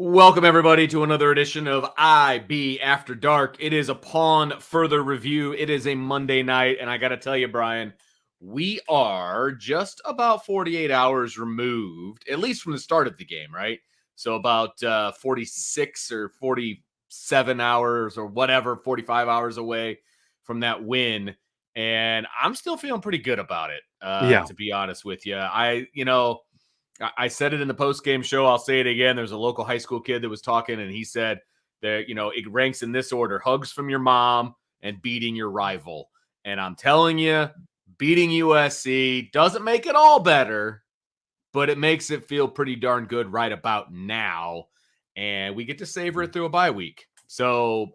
Welcome, everybody, to another edition of IB After Dark. It is upon further review. It is a Monday night, and I got to tell you, Brian, we are just about 48 hours removed, at least from the start of the game, right? So about 46 or 47 hours or whatever, 45 hours away from that win. And I'm still feeling pretty good about it, to be honest with you. I said it in the post-game show. I'll say it again. There's a local high school kid that was talking, and he said that, it ranks in this order: hugs from your mom and beating your rival. And I'm telling you, beating USC doesn't make it all better, but it makes it feel pretty darn good right about now. And we get to savor it through a bye week. So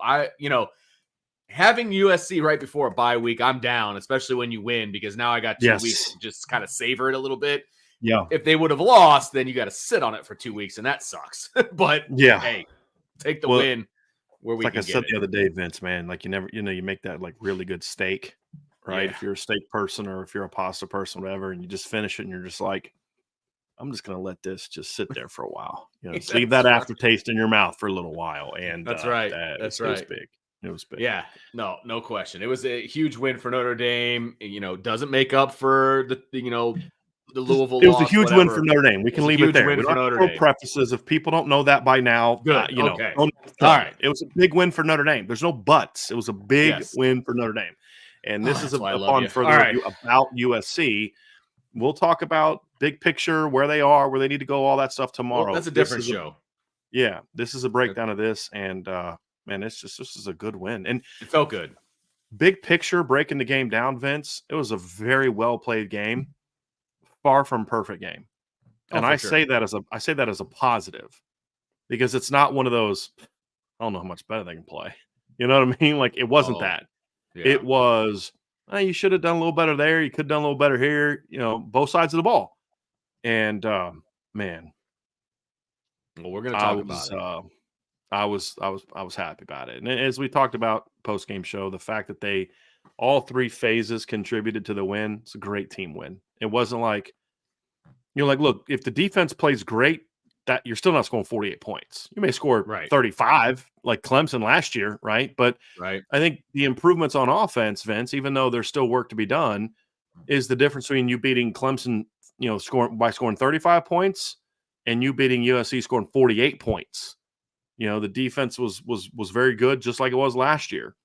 having USC right before a bye week, I'm down, especially when you win, because now I got 2 weeks to just kind of savor it a little bit. Yeah. If they would have lost, then you got to sit on it for 2 weeks, and that sucks. But hey, take the win where we can get it. Like I said the other day, Vince, man, like you make that like really good steak, right? Yeah. If you're a steak person or if you're a pasta person, whatever, and you just finish it and you're just like, I'm just going to let this just sit there for a while. Just leave that aftertaste in your mouth for a little while. And that's right. It was big. It was big. Yeah, no question. It was a huge win for Notre Dame. Doesn't make up for the Louisville. It was a huge win for Notre Dame. We can leave it there. We don't have to throw prefaces. If people don't know that by now, good. Okay. All right. It was a big win for Notre Dame. There's no buts. It was a big win for Notre Dame. And this is upon further review about USC. We'll talk about big picture, where they are, where they need to go, all that stuff tomorrow. Well, that's a different show. This is a breakdown of this. And, man, this is a good win. And it felt good. Big picture, breaking the game down, Vince, it was a very well-played game. Far from perfect game. And I say that as a positive, because it's not one of those, I don't know how much better they can play. You know what I mean? Like, it wasn't that. Yeah. It was, you should have done a little better there. You could have done a little better here, both sides of the ball. And man. Well, we're going to talk about it. I was happy about it. And as we talked about post-game show, the fact that all three phases contributed to the win, it's a great team win. It wasn't like, look, if the defense plays great, that you're still not scoring 48 points. You may score 35 like Clemson last year, right? But I think the improvements on offense, Vince, even though there's still work to be done, is the difference between you beating Clemson, scoring 35 points and you beating USC scoring 48 points. The defense was very good, just like it was last year.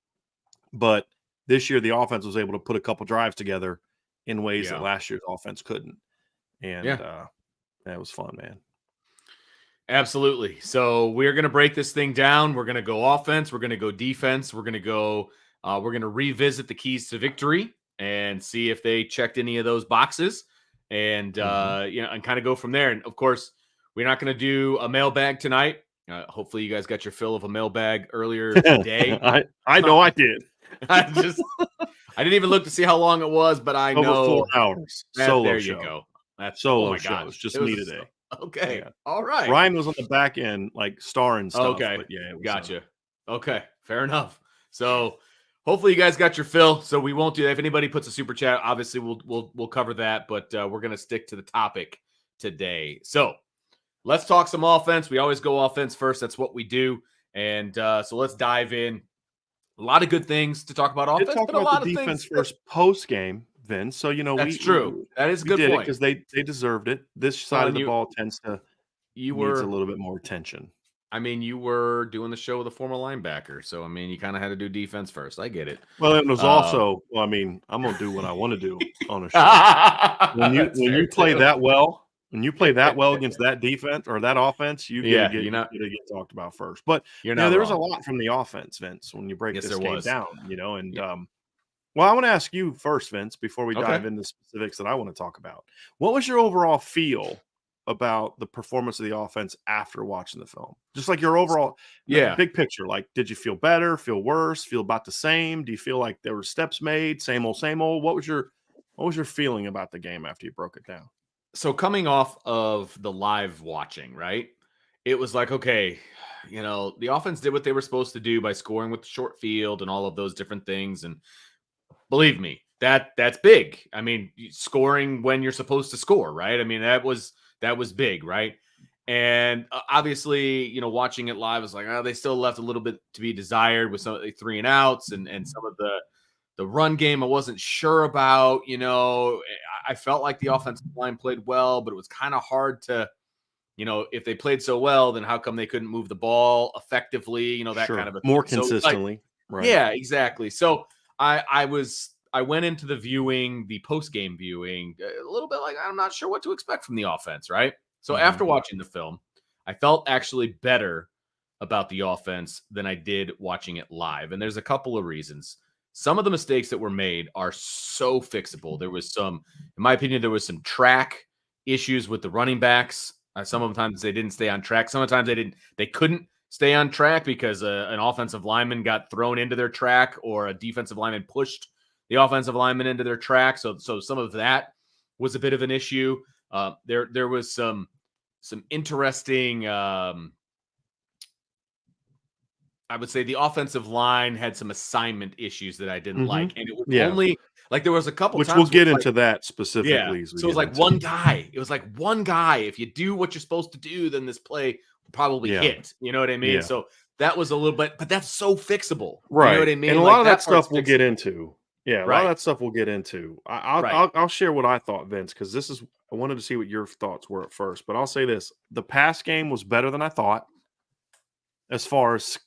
But this year, the offense was able to put a couple drives together in ways that last year's offense couldn't. And that was fun, man. Absolutely. So we're going to break this thing down. We're going to go offense. We're going to go defense. We're going to revisit the keys to victory and see if they checked any of those boxes and, and kind of go from there. And of course, we're not going to do a mailbag tonight. Hopefully you guys got your fill of a mailbag earlier today. I know I did. I didn't even look to see how long it was, but I know over 4 hours. There you go. That's solo show. It's just me today. Okay. Yeah. All right. Ryan was on the back end, like starring stuff. Okay. But yeah, Gotcha. Okay. Fair enough. So hopefully you guys got your fill. So we won't do that. If anybody puts a super chat, obviously we'll cover that. But we're gonna stick to the topic today. So let's talk some offense. We always go offense first. That's what we do. And so let's dive in. A lot of good things to talk about offense, but a lot of defense things first post game, Vince. So that's true. That is a good point because they deserved it. This side of the ball needs a little bit more attention. I mean, you were doing the show with a former linebacker, so I mean, you kind of had to do defense first. I get it. Well, it was also. Well, I mean, I'm gonna do what I want to do on a show. when you play that well. When you play that well against that defense or that offense, you get talked about first. But there was a lot from the offense, Vince, when you break this game down. Well, I want to ask you first, Vince, before we dive into specifics that I want to talk about. What was your overall feel about the performance of the offense after watching the film? Just like your overall big picture. Like, did you feel better, feel worse, feel about the same? Do you feel like there were steps made, same old, same old? What was your feeling about the game after you broke it down? So coming off of the live watching, right, it was like, okay, the offense did what they were supposed to do by scoring with the short field and all of those different things. And believe me, that's big. I mean, scoring when you're supposed to score, right? I mean, that was big, right? And obviously, watching it live was like, oh, they still left a little bit to be desired with some of the 3-and-outs and some of the run game I wasn't sure about. I felt like the offensive line played well, but it was kind of hard to, if they played so well, then how come they couldn't move the ball effectively? That kind of a more thing. So consistently, right? Yeah, exactly. So I went into the post game viewing a little bit like I'm not sure what to expect from the offense, right? So after watching the film, I felt actually better about the offense than I did watching it live. And there's a couple of reasons. Some of the mistakes that were made are so fixable. There was in my opinion, there was some track issues with the running backs. Sometimes they didn't stay on track. Sometimes they couldn't stay on track because an offensive lineman got thrown into their track or a defensive lineman pushed the offensive lineman into their track. So some of that was a bit of an issue. There was some interesting. I would say the offensive line had some assignment issues that I didn't like, and it was only like there was a couple Which times we'll get into that specifically. Yeah, so it was like one guy. It was like one guy. If you do what you're supposed to do, then this play will probably hit. You know what I mean? Yeah. So that was a little bit, but that's so fixable. Right. You know what I mean? And a lot of that stuff we'll get into. Yeah, a lot of that stuff we'll get into. I'll share what I thought, Vince, because I wanted to see what your thoughts were at first. But I'll say this: the pass game was better than I thought, as far as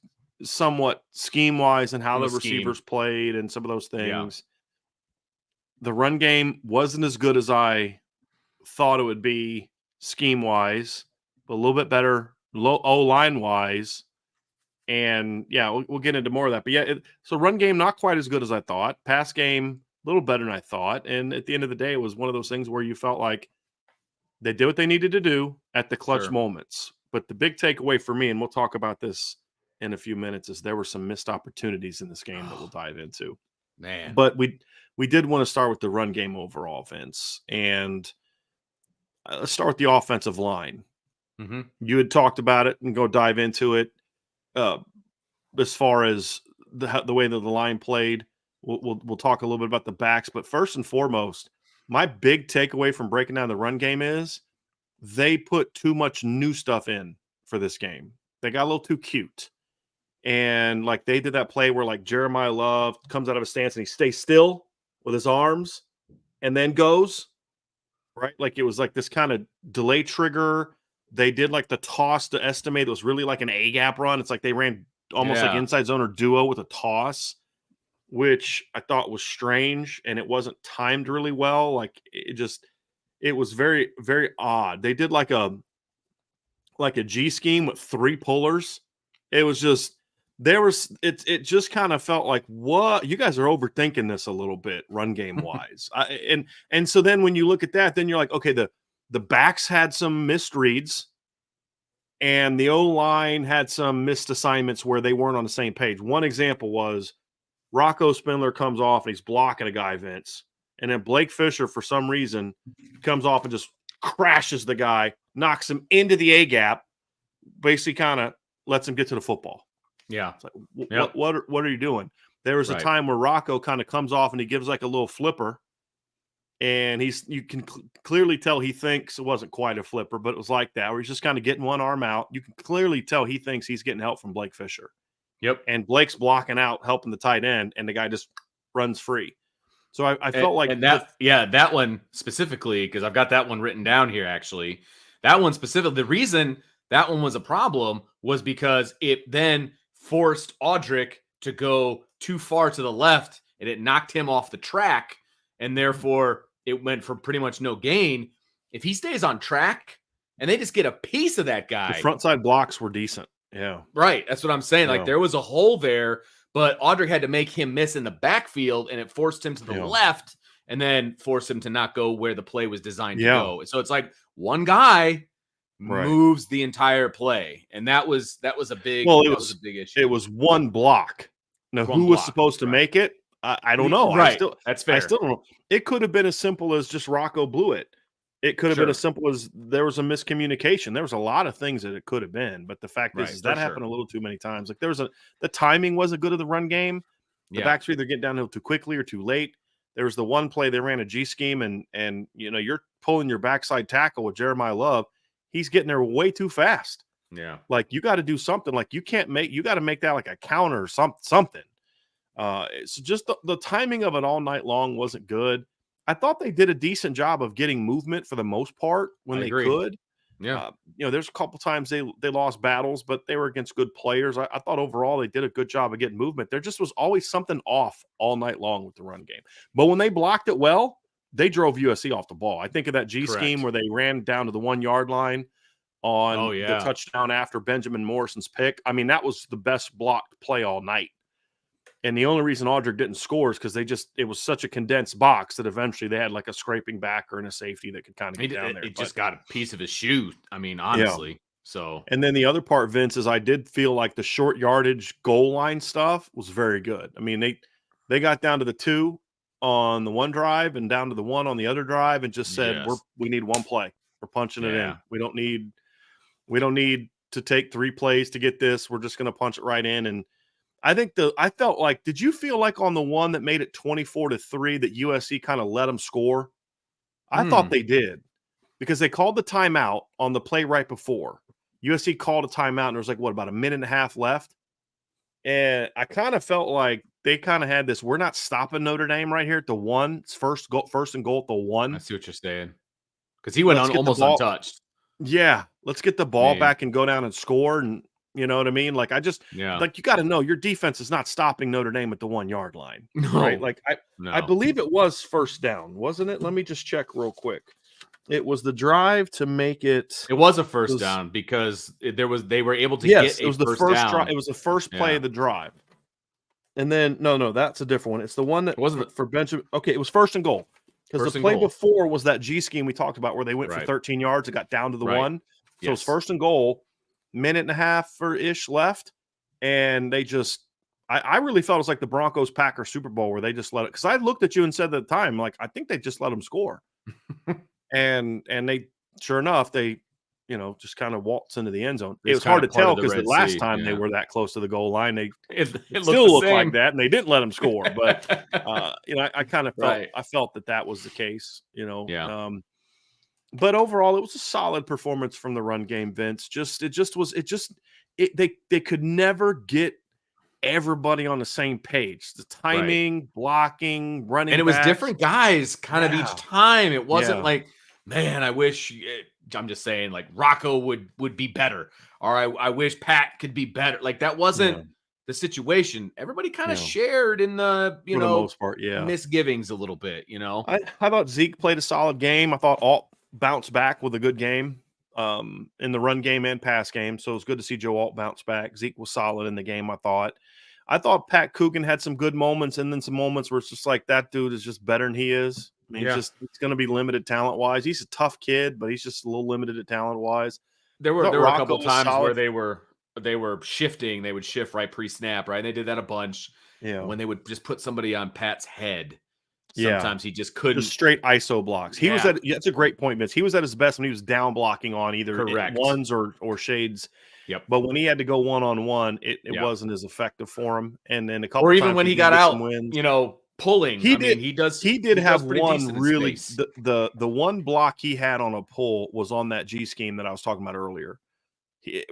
somewhat scheme wise and how the receivers played and some of those things. The run game wasn't as good as I thought it would be scheme wise, but a little bit better O-line wise. And we'll get into more of that. But so run game, not quite as good as I thought. Pass game, a little better than I thought. And at the end of the day, it was one of those things where you felt like they did what they needed to do at the clutch moments. But the big takeaway for me, and we'll talk about this in a few minutes, is there were some missed opportunities in this game that we'll dive into. Man. But we did want to start with the run game overall, Vince. And let's start with the offensive line. Mm-hmm. You had talked about it and go dive into it. As far as the way that the line played, we'll talk a little bit about the backs. But first and foremost, my big takeaway from breaking down the run game is they put too much new stuff in for this game. They got a little too cute. And like they did that play where like Jeremiah Love comes out of a stance and he stays still with his arms and then goes, right? Like it was like this kind of delay trigger. They did like the toss to estimate. It was really like an A-gap run. It's like they ran almost like inside zone or duo with a toss, which I thought was strange. And it wasn't timed really well. Like it was very, very odd. They did like a G scheme with 3 pullers. It was just, it just kind of felt like, what, you guys are overthinking this a little bit run game wise. And so then when you look at that, then you're like, okay, the backs had some missed reads and the O-line had some missed assignments where they weren't on the same page. One example was Rocco Spindler comes off and he's blocking a guy, Vince. And then Blake Fisher, for some reason, comes off and just crashes the guy, knocks him into the A-gap, basically kind of lets him get to the football. Yeah. It's like, what are you doing? There was a time where Rocco kind of comes off and he gives like a little flipper. And you can clearly tell he thinks it wasn't quite a flipper, but it was like that, where he's just kind of getting one arm out. You can clearly tell he thinks he's getting help from Blake Fisher. Yep. And Blake's blocking out, helping the tight end, and the guy just runs free. So I felt like that one specifically, because I've got that one written down here, actually. That one specifically, the reason that one was a problem was because it then forced Audric to go too far to the left, and it knocked him off the track, and therefore it went for pretty much no gain. If he stays on track and they just get a piece of that guy. The front side blocks were decent. Yeah. Right. That's what I'm saying. Like there was a hole there, but Audric had to make him miss in the backfield, and it forced him to the left and then forced him to not go where the play was designed to go. So it's like one guy moves the entire play. And that was a big, was a big issue. It was one block. Now, who was supposed to make it? I don't know. Right. That's fair. I still don't know. It could have been as simple as just Rocco blew it. It could have been as simple as there was a miscommunication. There was a lot of things that it could have been, but the fact is that happened a little too many times. Like the timing wasn't good of the run game. The backs were either getting downhill too quickly or too late. There was the one play they ran a G scheme, and you're pulling your backside tackle with Jeremiah Love. he's getting there way too fast. Yeah. Like, you got to do something. Like, you got to make that like a counter or something. It's just the timing of it all night long wasn't good. I thought they did a decent job of getting movement for the most part when I they agree. could. Yeah. There's a couple times they lost battles, but they were against good players. I thought overall they did a good job of getting movement. There just was always something off all night long with the run game. But when they blocked it well, they drove USC off the ball. I think of that G scheme where they ran down to the 1 yard line on the touchdown after Benjamin Morrison's pick. I mean, that was the best blocked play all night. And the only reason Aldrich didn't score is because it was such a condensed box that eventually they had like a scraping backer and a safety that could kind of get down there. It just got a piece of his shoe. I mean, honestly. Yeah. So, and then the other part, Vince, is I did feel like the short yardage goal line stuff was very good. I mean, they got down to the 2 on the one drive and down to the 1 on the other drive and just said, we need one play. We're punching it in. We don't need to take 3 plays to get this. We're just going to punch it right in. And I felt like, did you feel like on the one that made it 24-3 that USC kind of let them score? I thought they did, because they called the timeout on the play right before. USC called a timeout and there was like, about a minute and a half left. And I kind of felt like they kind of had this, we're not stopping Notre Dame right here at the 1. It's first and goal at the 1. I see what you're saying. Because he went on almost untouched. Yeah. Let's get the ball back and go down and score. And you know what I mean? Like, like, you got to know your defense is not stopping Notre Dame at the 1 yard line. No. Right? Like, I believe it was first down, wasn't it? Let me just check real quick. It was the drive to make it. It was a first down because they were able to get it was the first drive. It was the first play of the drive. And then no, that's a different one. It's the one that wasn't for Benjamin. Okay, it was first and goal. Because the play before was that G scheme we talked about where they went for 13 yards. It got down to the 1. So it was first and goal, minute and a half or ish left. And they just, I really thought it was like the Broncos Packers Super Bowl where they just let it. Because I looked at you and said at the time, like, I think they just let them score. and they, sure enough, they, just kind of waltz into the end zone. It was hard to tell because the last time they were that close to the goal line, it still looked like that, and they didn't let them score. But I kind of felt I felt that was the case. But overall, it was a solid performance from the run game, Vince. They could never get everybody on the same page. The timing, blocking, running, and it was different guys kind of each time. It wasn't like, man, I wish. I'm just saying, like, Rocco would be better, or I wish Pat could be better. Like, that wasn't the situation. Everybody kind of shared in the for the most part, misgivings a little bit. I thought Zeke played a solid game. I thought Alt bounced back with a good game in the run game and pass game. So it was good to see Joe Alt bounce back. Zeke was solid in the game. I thought Pat Coogan had some good moments, and then some moments where it's just like, that dude is just better than he is. I mean, he's going to be limited talent-wise. He's a tough kid, but he's just a little limited at talent-wise. There were a couple of times where they were shifting. They would shift right pre-snap, right? And they did that a bunch. Yeah. When they would just put somebody on Pat's head. Sometimes he just couldn't. Just straight ISO blocks. He was that's a great point, Vince. He was at his best when he was down blocking on either ones or shades. Yep. But when he had to go one-on-one, it wasn't as effective for him. And then a couple or of even times when he got out, pulling. He did have one really the one block he had on a pull was on that G scheme that I was talking about earlier.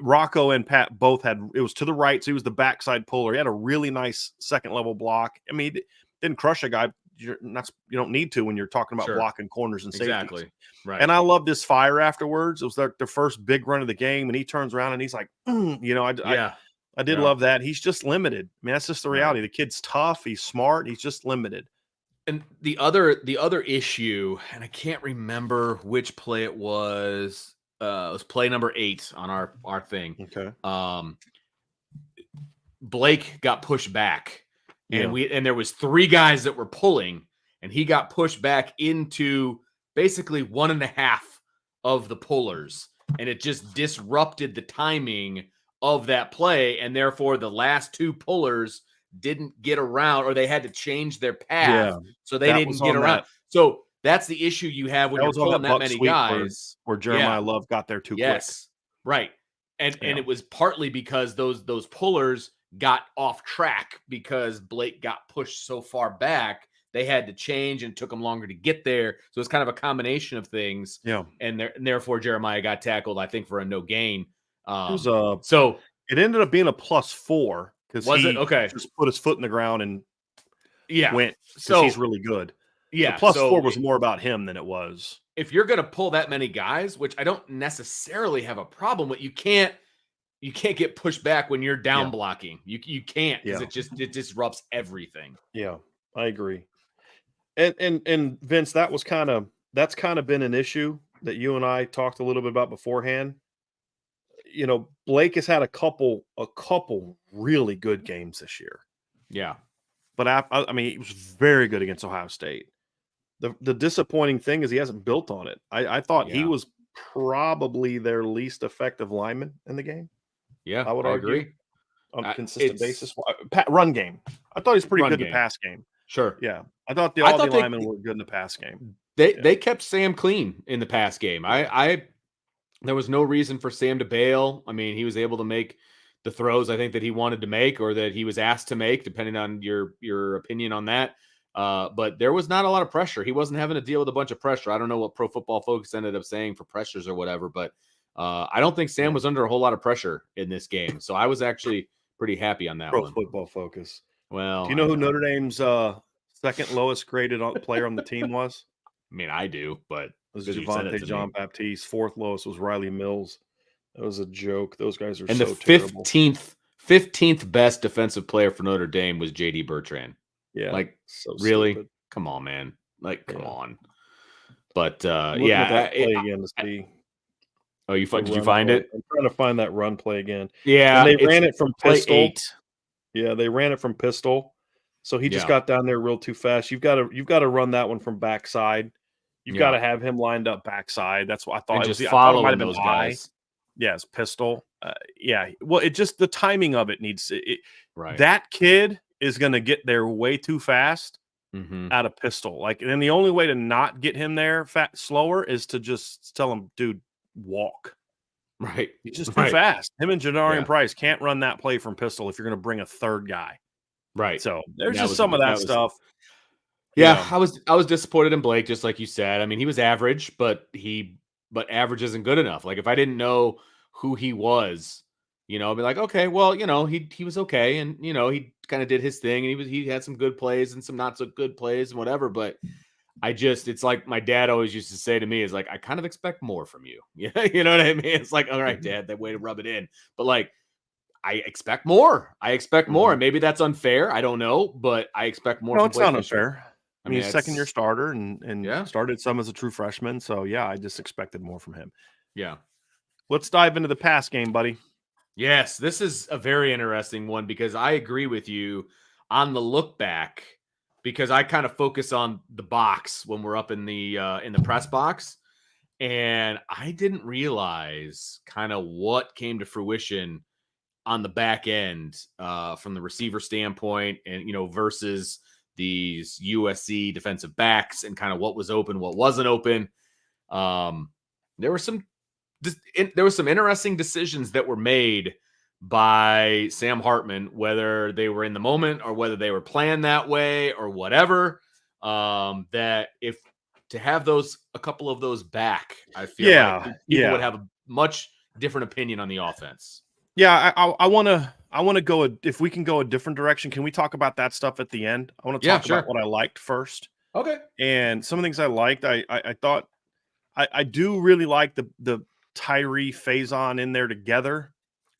Rocco and Pat both had, it was to the right, so he was the backside puller. He had a really nice second level block. I mean, he didn't crush a guy. You don't need to when you're talking about blocking corners and safeties. Exactly. Right. And I love this fire afterwards. It was their first big run of the game, and he turns around and he's like, I did love that. He's just limited. I mean, that's just the reality. The kid's tough. He's smart. He's just limited. And the other issue, and I can't remember which play it was. It was play number 8 on our thing. Okay. Blake got pushed back, and there was 3 guys that were pulling, and he got pushed back into basically 1.5 of the pullers, and it just disrupted the timing of that play, and therefore the last 2 pullers didn't get around, or they had to change their path, so they didn't get around. So that's the issue you have when you're pulling that many guys. Where Jeremiah Love got there too quick. Right. And it was partly because those pullers got off track because Blake got pushed so far back they had to change and it took them longer to get there. So it's kind of a combination of things. Yeah. And therefore Jeremiah got tackled, I think, for a no gain. It was So it ended up being a +4 because was it? he Okay. just put his foot in the ground and Yeah. went because So he's really good. yeah. The +4 so was more about him than it was. if you're going to pull that many guys, which I don't necessarily have a problem with, you can't get pushed back when you're down blocking. You can't, because it disrupts everything. Yeah, I agree. And Vince, that's kind of been an issue that you and I talked a little bit about beforehand. You know, Blake has had a couple really good games this year. Yeah. But I mean, he was very good against Ohio State. The disappointing thing is he hasn't built on it. I thought he was probably their least effective lineman in the game. Yeah, I would argue agree. on a consistent basis. Run game. I thought he was pretty good in the pass game. Sure. Yeah. I thought the linemen were good in the pass game. They kept Sam clean in the pass game. There was no reason for Sam to bail. I mean, he was able to make the throws I think that he wanted to make or that he was asked to make, depending on your opinion on that. But there was not a lot of pressure. He wasn't having to deal with a bunch of pressure. I don't know what Pro Football Focus ended up saying for pressures or whatever, but I don't think Sam was under a whole lot of pressure in this game. So I was actually pretty happy on that one. Pro Football Focus. Well, do you know who Notre Dame's second lowest graded player on the team was? I mean, I do, but it was Javante Jean-Baptiste. Fourth lowest was Riley Mills. That was a joke. Those guys are so terrible. 15th best defensive player for Notre Dame was J.D. Bertrand. Yeah, like so really, stupid. Come on, man. Like, come on. But play again to see. Oh, did you find it? I'm trying to find that run play again. Yeah, and they ran it from pistol. 8. Yeah, they ran it from pistol. So he just got down there real too fast. You've got to run that one from backside. You've got to have him lined up backside. That's what I thought. And just following those guys. Yes, pistol. Yeah. Well, it just the timing of it needs it. Right. That kid is going to get there way too fast out of pistol. Like, and then the only way to not get him there slower is to just tell him, dude, walk. Right. He's just too fast. Him and Janarian Price can't run that play from pistol if you're going to bring a third guy. Right. So there's just some of that stuff. Yeah, I was disappointed in Blake, just like you said. I mean, he was average, but average isn't good enough. Like, if I didn't know who he was, I'd be like, okay, well, he was okay, and he kind of did his thing, and he had some good plays and some not so good plays and whatever. But it's like my dad always used to say to me, is like, I kind of expect more from you. You know what I mean? It's like, all right, Dad, that way to rub it in. But like, I expect more. And maybe that's unfair. I don't know, but I expect more. No, it's not unfair. I mean, he's second-year starter and started some as a true freshman. So, yeah, I just expected more from him. Yeah. Let's dive into the pass game, buddy. Yes, this is a very interesting one because I agree with you on the look back, because I kind of focus on the box when we're up in the press box. And I didn't realize kind of what came to fruition on the back end from the receiver standpoint and, versus these USC defensive backs and kind of what was open, what wasn't open. There were some interesting decisions that were made by Sam Hartman, whether they were in the moment or whether they were planned that way or whatever. That if to have a couple of those back, I feel like people would have a much different opinion on the offense. Yeah, I want to go. If we can go a different direction, can we talk about that stuff at the end? I want to talk about what I liked first. Okay. And some of the things I liked, I thought I do really like the Tyree Faison in there together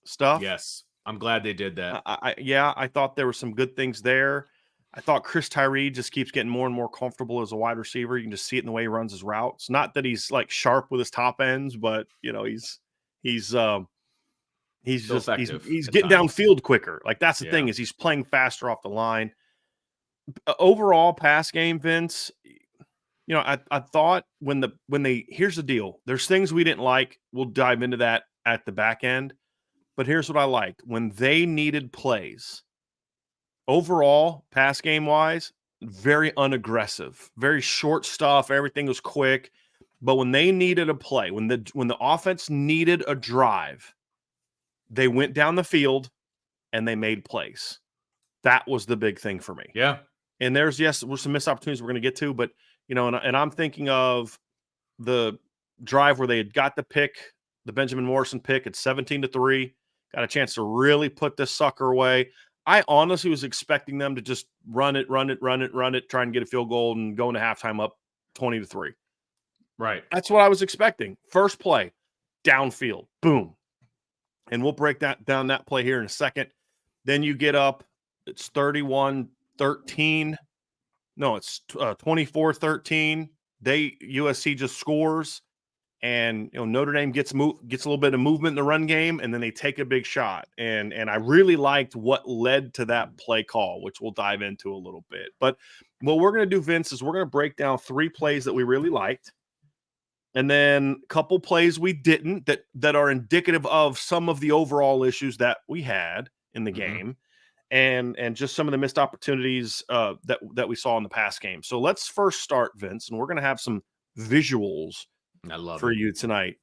stuff. Yes, I'm glad they did that. I thought there were some good things there. I thought Chris Tyree just keeps getting more and more comfortable as a wide receiver. You can just see it in the way he runs his routes. Not that he's like sharp with his top ends, but he's getting downfield quicker. Like, that's the thing, is he's playing faster off the line. Overall pass game, Vince, I thought here's the deal. There's things we didn't like. We'll dive into that at the back end. But here's what I liked. When they needed plays, overall, pass game wise, very unaggressive, very short stuff. Everything was quick. But when they needed a play, when the offense needed a drive, they went down the field and they made plays. That was the big thing for me. Yeah. And there's some missed opportunities we're going to get to, but and I'm thinking of the drive where they had got the pick, the Benjamin Morrison pick at 17-3, got a chance to really put this sucker away. I honestly was expecting them to just run it, try and get a field goal and go into halftime up 20-3. Right. That's what I was expecting. First play, downfield, boom. And we'll break down that play here in a second. Then you get up, it's 31-13. No, it's 24-13. USC just scores, and Notre Dame gets a little bit of movement in the run game, and then they take a big shot. And I really liked what led to that play call, which we'll dive into a little bit. But what we're going to do, Vince, is we're going to break down 3 plays that we really liked, and then a couple plays we didn't that are indicative of some of the overall issues that we had in the game. And just some of the missed opportunities that we saw in the past game. So let's first start, Vince, and we're going to have some visuals for you tonight.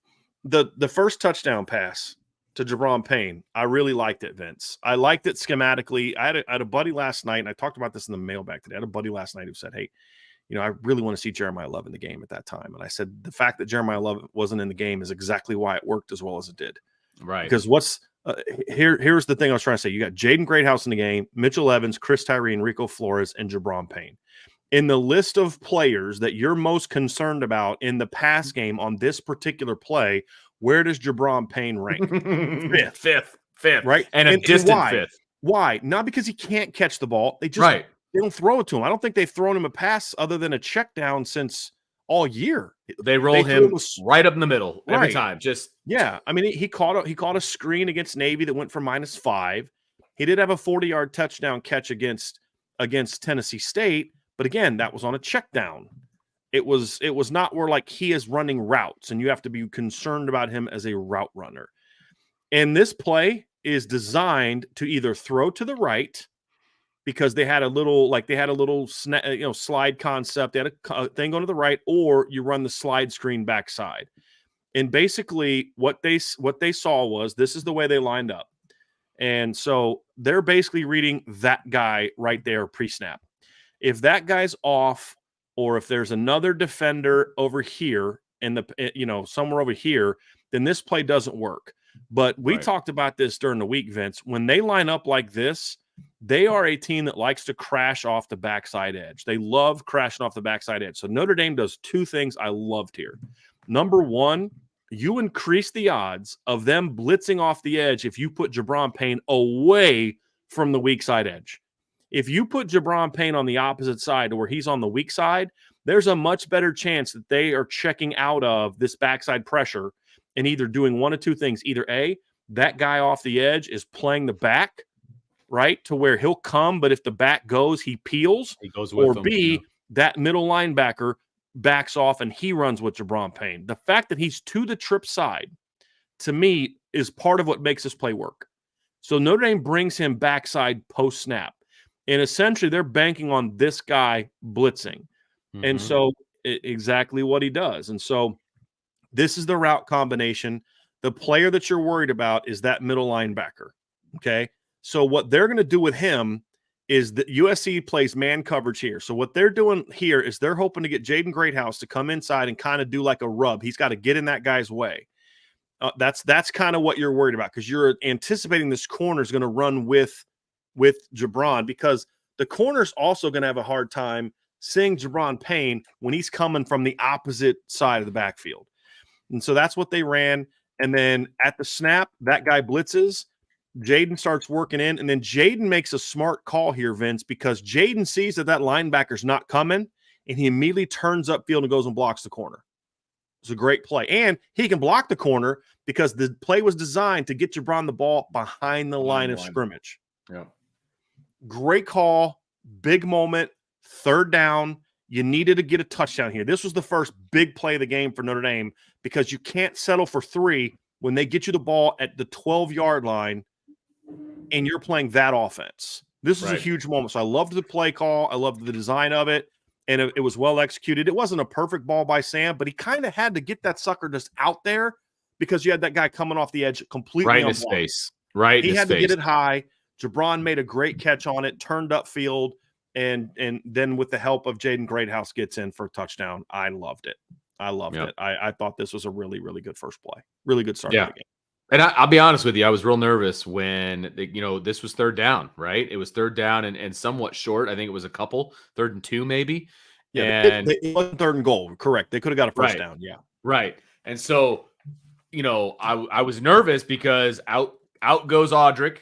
The first touchdown pass to Jabron Payne, I really liked it, Vince. I liked it schematically. I had a buddy last night, and I talked about this in the mailbag today. I had a buddy last night who said, hey, I really want to see Jeremiah Love in the game at that time. And I said, the fact that Jeremiah Love wasn't in the game is exactly why it worked as well as it did. Right. Because here's the thing I was trying to say. You got Jaden Greathouse in the game, Mitchell Evans, Chris Tyree, Enrico Flores, and Jabron Payne. In the list of players that you're most concerned about in the pass game on this particular play, where does Jabron Payne rank? Fifth, right? And a distant why? fifth. Why? Not because he can't catch the ball. They don't throw it to him. I don't think they've thrown him a pass other than a check down since all year. They roll him right up in the middle every time. I mean, he caught a screen against Navy that went for -5. He did have a 40-yard touchdown catch against Tennessee State, but again, that was on a check down. It was not where like he is running routes and you have to be concerned about him as a route runner. And this play is designed to either throw to the right, because they had a little slide concept. They had a thing going to the right, or you run the slide screen backside. And basically what they saw was, this is the way they lined up. And so they're basically reading that guy right there pre-snap. If that guy's off, or if there's another defender over here somewhere over here, then this play doesn't work. But we talked about this during the week, Vince. When they line up like this, they are a team that likes to crash off the backside edge. They love crashing off the backside edge. So Notre Dame does 2 things I loved here. Number one, you increase the odds of them blitzing off the edge if you put Jabron Payne away from the weak side edge. If you put Jabron Payne on the opposite side, where he's on the weak side, there's a much better chance that they are checking out of this backside pressure and either doing one of 2 things. Either A, that guy off the edge is playing the back, right, to where he'll come, but if the back goes, he peels. He goes with or him, B, that middle linebacker backs off and he runs with Jabron Payne. The fact that he's to the trip side, to me, is part of what makes this play work. So Notre Dame brings him backside post-snap. And essentially, they're banking on this guy blitzing. And so exactly what he does. And so this is the route combination. The player that you're worried about is that middle linebacker, okay? So what they're going to do with him is that USC plays man coverage here. So what they're doing here is they're hoping to get Jaden Greathouse to come inside and kind of do like a rub. He's got to get in that guy's way. That's kind of what you're worried about, because you're anticipating this corner is going to run with Jabron, because the corner's also going to have a hard time seeing Jabron Payne when he's coming from the opposite side of the backfield. And so that's what they ran. And then at the snap, that guy blitzes. Jaden starts working in, and then Jaden makes a smart call here, Vince, because Jaden sees that linebacker's not coming, and he immediately turns upfield and goes and blocks the corner. It's a great play. And he can block the corner because the play was designed to get Jabron the ball behind the line of scrimmage. Yeah. Great call, big moment, 3rd down. You needed to get a touchdown here. This was the first big play of the game for Notre Dame, because you can't settle for 3 when they get you the ball at the 12-yard line and you're playing that offense. This was a huge moment. So I loved the play call. I loved the design of it, and it was well executed. It wasn't a perfect ball by Sam, but he kind of had to get that sucker just out there because you had that guy coming off the edge completely right in his face. Right, he had to get it high. Jabron made a great catch on it, turned upfield, and then with the help of Jaden Greathouse gets in for a touchdown. I loved it. Yep. I thought this was a really, really good first play. Really good start Yeah. to the game. And I'll be honest with you, I was real nervous when, this was third down, right? It was third down and somewhat short. I think it was a couple, 3rd and 2 maybe. Yeah, And it wasn't 3rd and goal. Correct. They could have got a first down. Yeah. Right. And so, I was nervous because out goes Audric,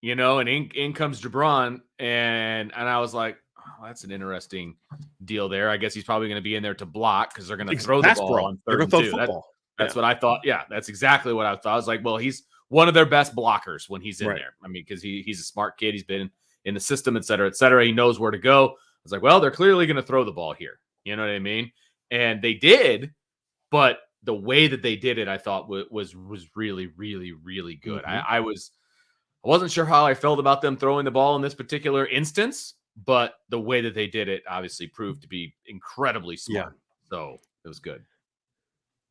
and in comes Jabron. And I was like, oh, that's an interesting deal there. I guess he's probably going to be in there to block because they're going to throw the ball on 3rd and 2. That's what I thought. Yeah, that's exactly what I thought. I was like, well, he's one of their best blockers when he's in there. I mean, because he's a smart kid. He's been in the system, et cetera, et cetera. He knows where to go. I was like, well, they're clearly going to throw the ball here. You know what I mean? And they did, but the way that they did it, I thought was really, really, really good. Mm-hmm. I wasn't sure how I felt about them throwing the ball in this particular instance, but the way that they did it obviously proved to be incredibly smart. Yeah. So it was good.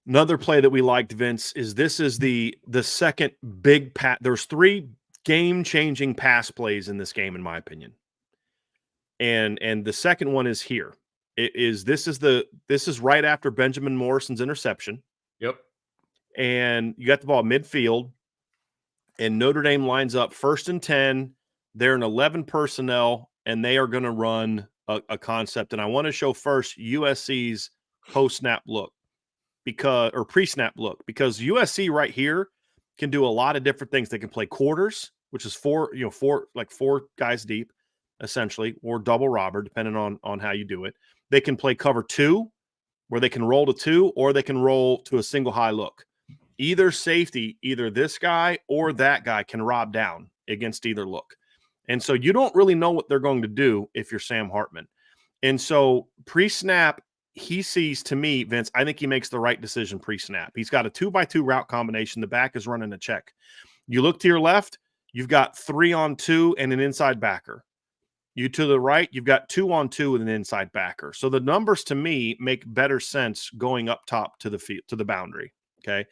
Another play that we liked, Vince, is the second big pass. There's 3 game-changing pass plays in this game, in my opinion. And the second one is here. This is right after Benjamin Morrison's interception. Yep. And you got the ball midfield, and Notre Dame lines up 1st and 10. They're in 11 personnel, and they are going to run a concept. And I want to show first USC's post-snap look. Pre-snap look, because USC right here can do a lot of different things. They can play quarters, which is 4 guys deep, essentially, or double robber, depending on how you do it. They can play cover 2, where they can roll to 2, or they can roll to a single high look. Either safety, either this guy or that guy can rob down against either look. And so you don't really know what they're going to do if you're Sam Hartman. And so pre-snap, he sees, to me, Vince, I think he makes the right decision pre-snap. He's got a 2x2 route combination. The back is running a check. You look to your left, you've got 3-on-2 and an inside backer. You to the right, you've got 2-on-2 with an inside backer. So the numbers, to me, make better sense going up top to the field, to the boundary. Okay.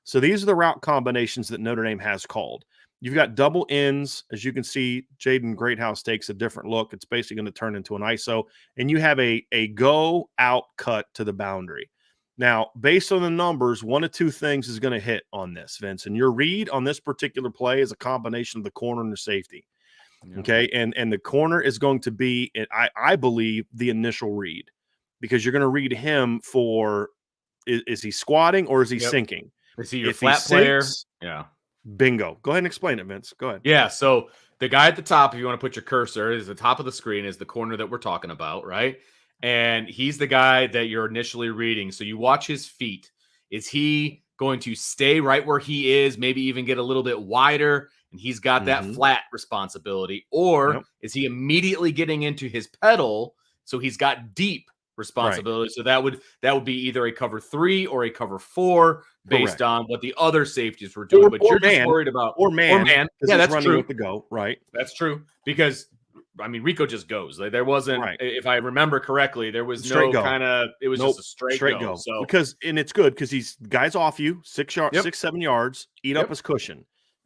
So these are the route combinations that Notre Dame has called. You've got double ends. As you can see, Jaden Greathouse takes a different look. It's basically going to turn into an ISO. And you have a go out cut to the boundary. Now, based on the numbers, 1 of 2 things is going to hit on this, Vince. And your read on this particular play is a combination of the corner and the safety. Yeah. Okay. And the corner is going to be, I believe, the initial read, because you're going to read him for, is he squatting or is he sinking? Is he your flat player? Yeah. Bingo. Go ahead and explain it, Vince. Go ahead. Yeah. So the guy at the top, if you want to put your cursor, is the top of the screen, is the corner that we're talking about, right? And he's the guy that you're initially reading. So you watch his feet. Is he going to stay right where he is, maybe even get a little bit wider, and he's got that flat responsibility? Or is he immediately getting into his pedal, so he's got deep responsibility? Right. So that would be either a cover 3 or a cover 4 based on what the other safeties were doing. But you're just worried about or man. Yeah, that's true. With the go, right? That's true, because I mean, Rico just goes. Like, there wasn't, if I remember correctly, there was no kind of, it was just a straight go. So and it's good because he's guys off you 6-7 yards, eat up his cushion.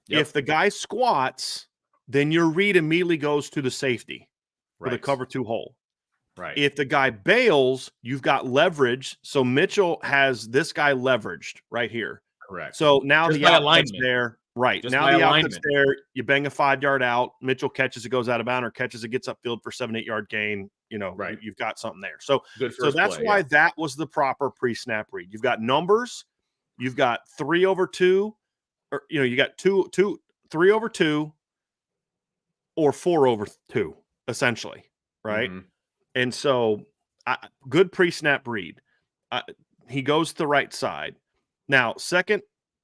If the guy squats, then your read immediately goes to the safety for the cover 2 hole. Right. If the guy bails, you've got leverage. So Mitchell has this guy leveraged right here. Correct. So now the outlet's there. Right. Just now the outlet's there. You bang a 5-yard out. Mitchell catches it, goes out of bounds, or catches it, gets upfield for 7-8 yard gain. You've got something there. So that's why that was the proper pre-snap read. You've got numbers. You've got 3/2, or you got 3/2 or 4/2, essentially. Right. Mm-hmm. And so, good pre-snap read. He goes to the right side. Now,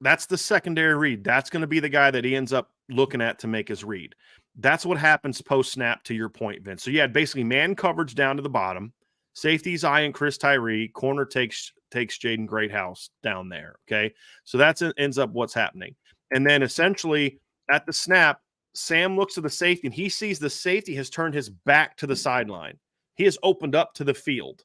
that's the secondary read. That's going to be the guy that he ends up looking at to make his read. That's what happens post-snap, to your point, Vince. So you had basically man coverage down to the bottom. Safety's eyeing Chris Tyree. Corner takes Jaden Greathouse down there, okay? So that ends up what's happening. And then essentially at the snap, Sam looks at the safety, and he sees the safety has turned his back to the sideline. He has opened up to the field.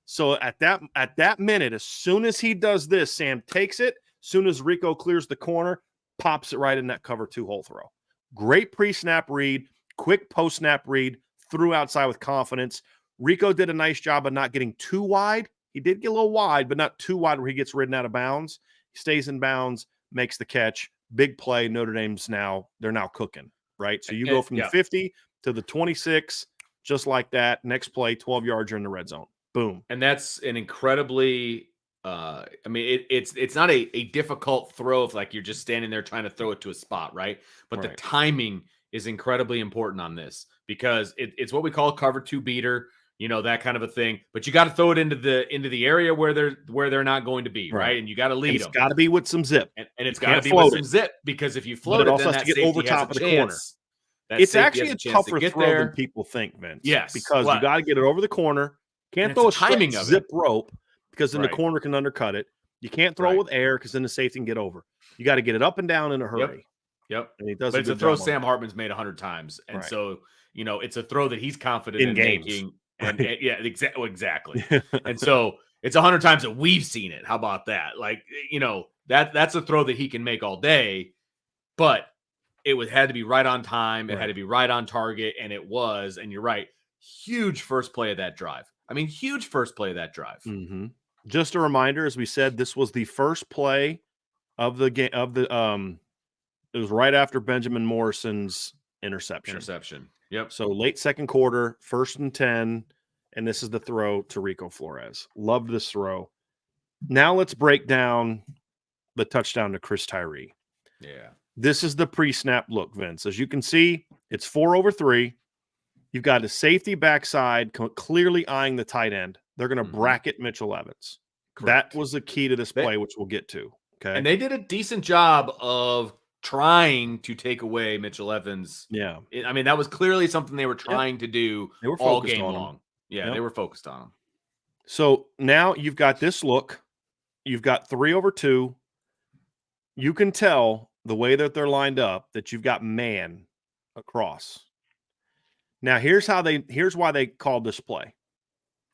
So at that minute, as soon as he does this, Sam takes it. As soon as Rico clears the corner, pops it right in that cover 2 hole throw. Great pre-snap read, quick post-snap read, threw outside with confidence. Rico did a nice job of not getting too wide. He did get a little wide, but not too wide where he gets ridden out of bounds. He stays in bounds, makes the catch. Big play. Notre Dame's they're now cooking, right? So you go from the 50 to the 26, just like that. Next play, 12 yards, you're in the red zone. Boom. And that's an incredibly it's not a difficult throw if like you're just standing there trying to throw it to a spot, right? But the timing is incredibly important on this because it's what we call a cover 2 beater, that kind of a thing. But you got to throw it into the area where they're not going to be, right? And you got to lead them. It's got to be with some zip, and it's got to be with some zip because if you float it, also then has that to get over top of the corner. It's actually a tougher throw than people think, Vince. Yes, because you got to get it over the corner. Can't throw a timing zip rope because then the corner can undercut it. You can't throw with air because then the safety can get over. You got to get it up and down in a hurry. Yep. And he does. But it's a throw Sam Hartman's made 100 times, and so it's a throw that he's confident in making. And exactly. And so it's 100 times that we've seen it. How about that? Like that's a throw that he can make all day, but it had to be right on time. It had to be right on target, and it was. And you're right. Huge first play of that drive. Huge first play of that drive. Mm-hmm. Just a reminder, as we said, this was the first play of the game. It was right after Benjamin Morrison's interception. Yep. So late second quarter, 1st and 10, and this is the throw to Rico Flores. Loved this throw. Now let's break down the touchdown to Chris Tyree. Yeah. This is the pre-snap look, Vince. As you can see, it's 4 over 3. You've got a safety backside clearly eyeing the tight end. They're going to bracket Mitchell Evans. Correct. That was the key to this play, which we'll get to. Okay. And they did a decent job of trying to take away Mitchell Evans. Yeah. That was clearly something they were trying to do all game long. Yeah, they were focused on him. So now you've got this look. You've got 3 over 2. You can tell the way that they're lined up that you've got man across. Now here's why they called this play.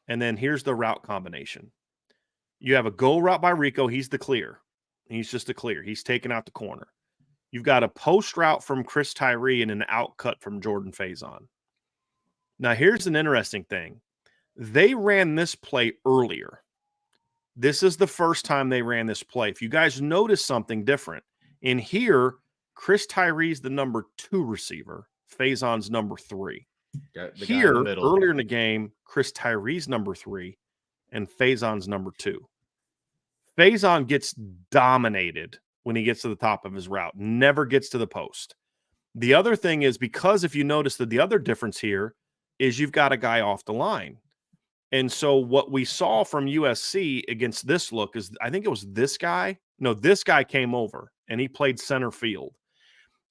And then here's the route combination. You have a go route by Rico. He's the clear. He's just a clear. He's taking out the corner. You've got a post route from Chris Tyree and an out cut from Jordan Faison. Now, here's an interesting thing. They ran this play earlier. This is the first time they ran this play. If you guys notice something different, in here, Chris Tyree's the number 2 receiver. Faison's number 3. Here, earlier in the game, Chris Tyree's number 3 and Faison's number 2. Faison gets dominated when he gets to the top of his route, never gets to the post. The other thing is, because if you notice that the other difference here is you've got a guy off the line. And so what we saw from USC against this look is, I think it was this guy. No, this guy came over and he played center field.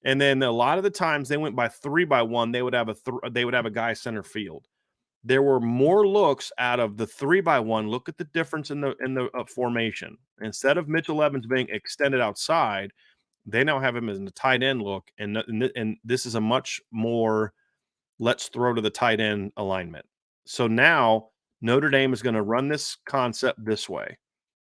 And then a lot of the times they went by 3-by-1, they would have a guy center field. There were more looks out of the 3-by-1. Look at the difference in the formation. Instead of Mitchell Evans being extended outside, they now have him as a tight end look, and this is a much more let's throw to the tight end alignment. So now Notre Dame is going to run this concept this way,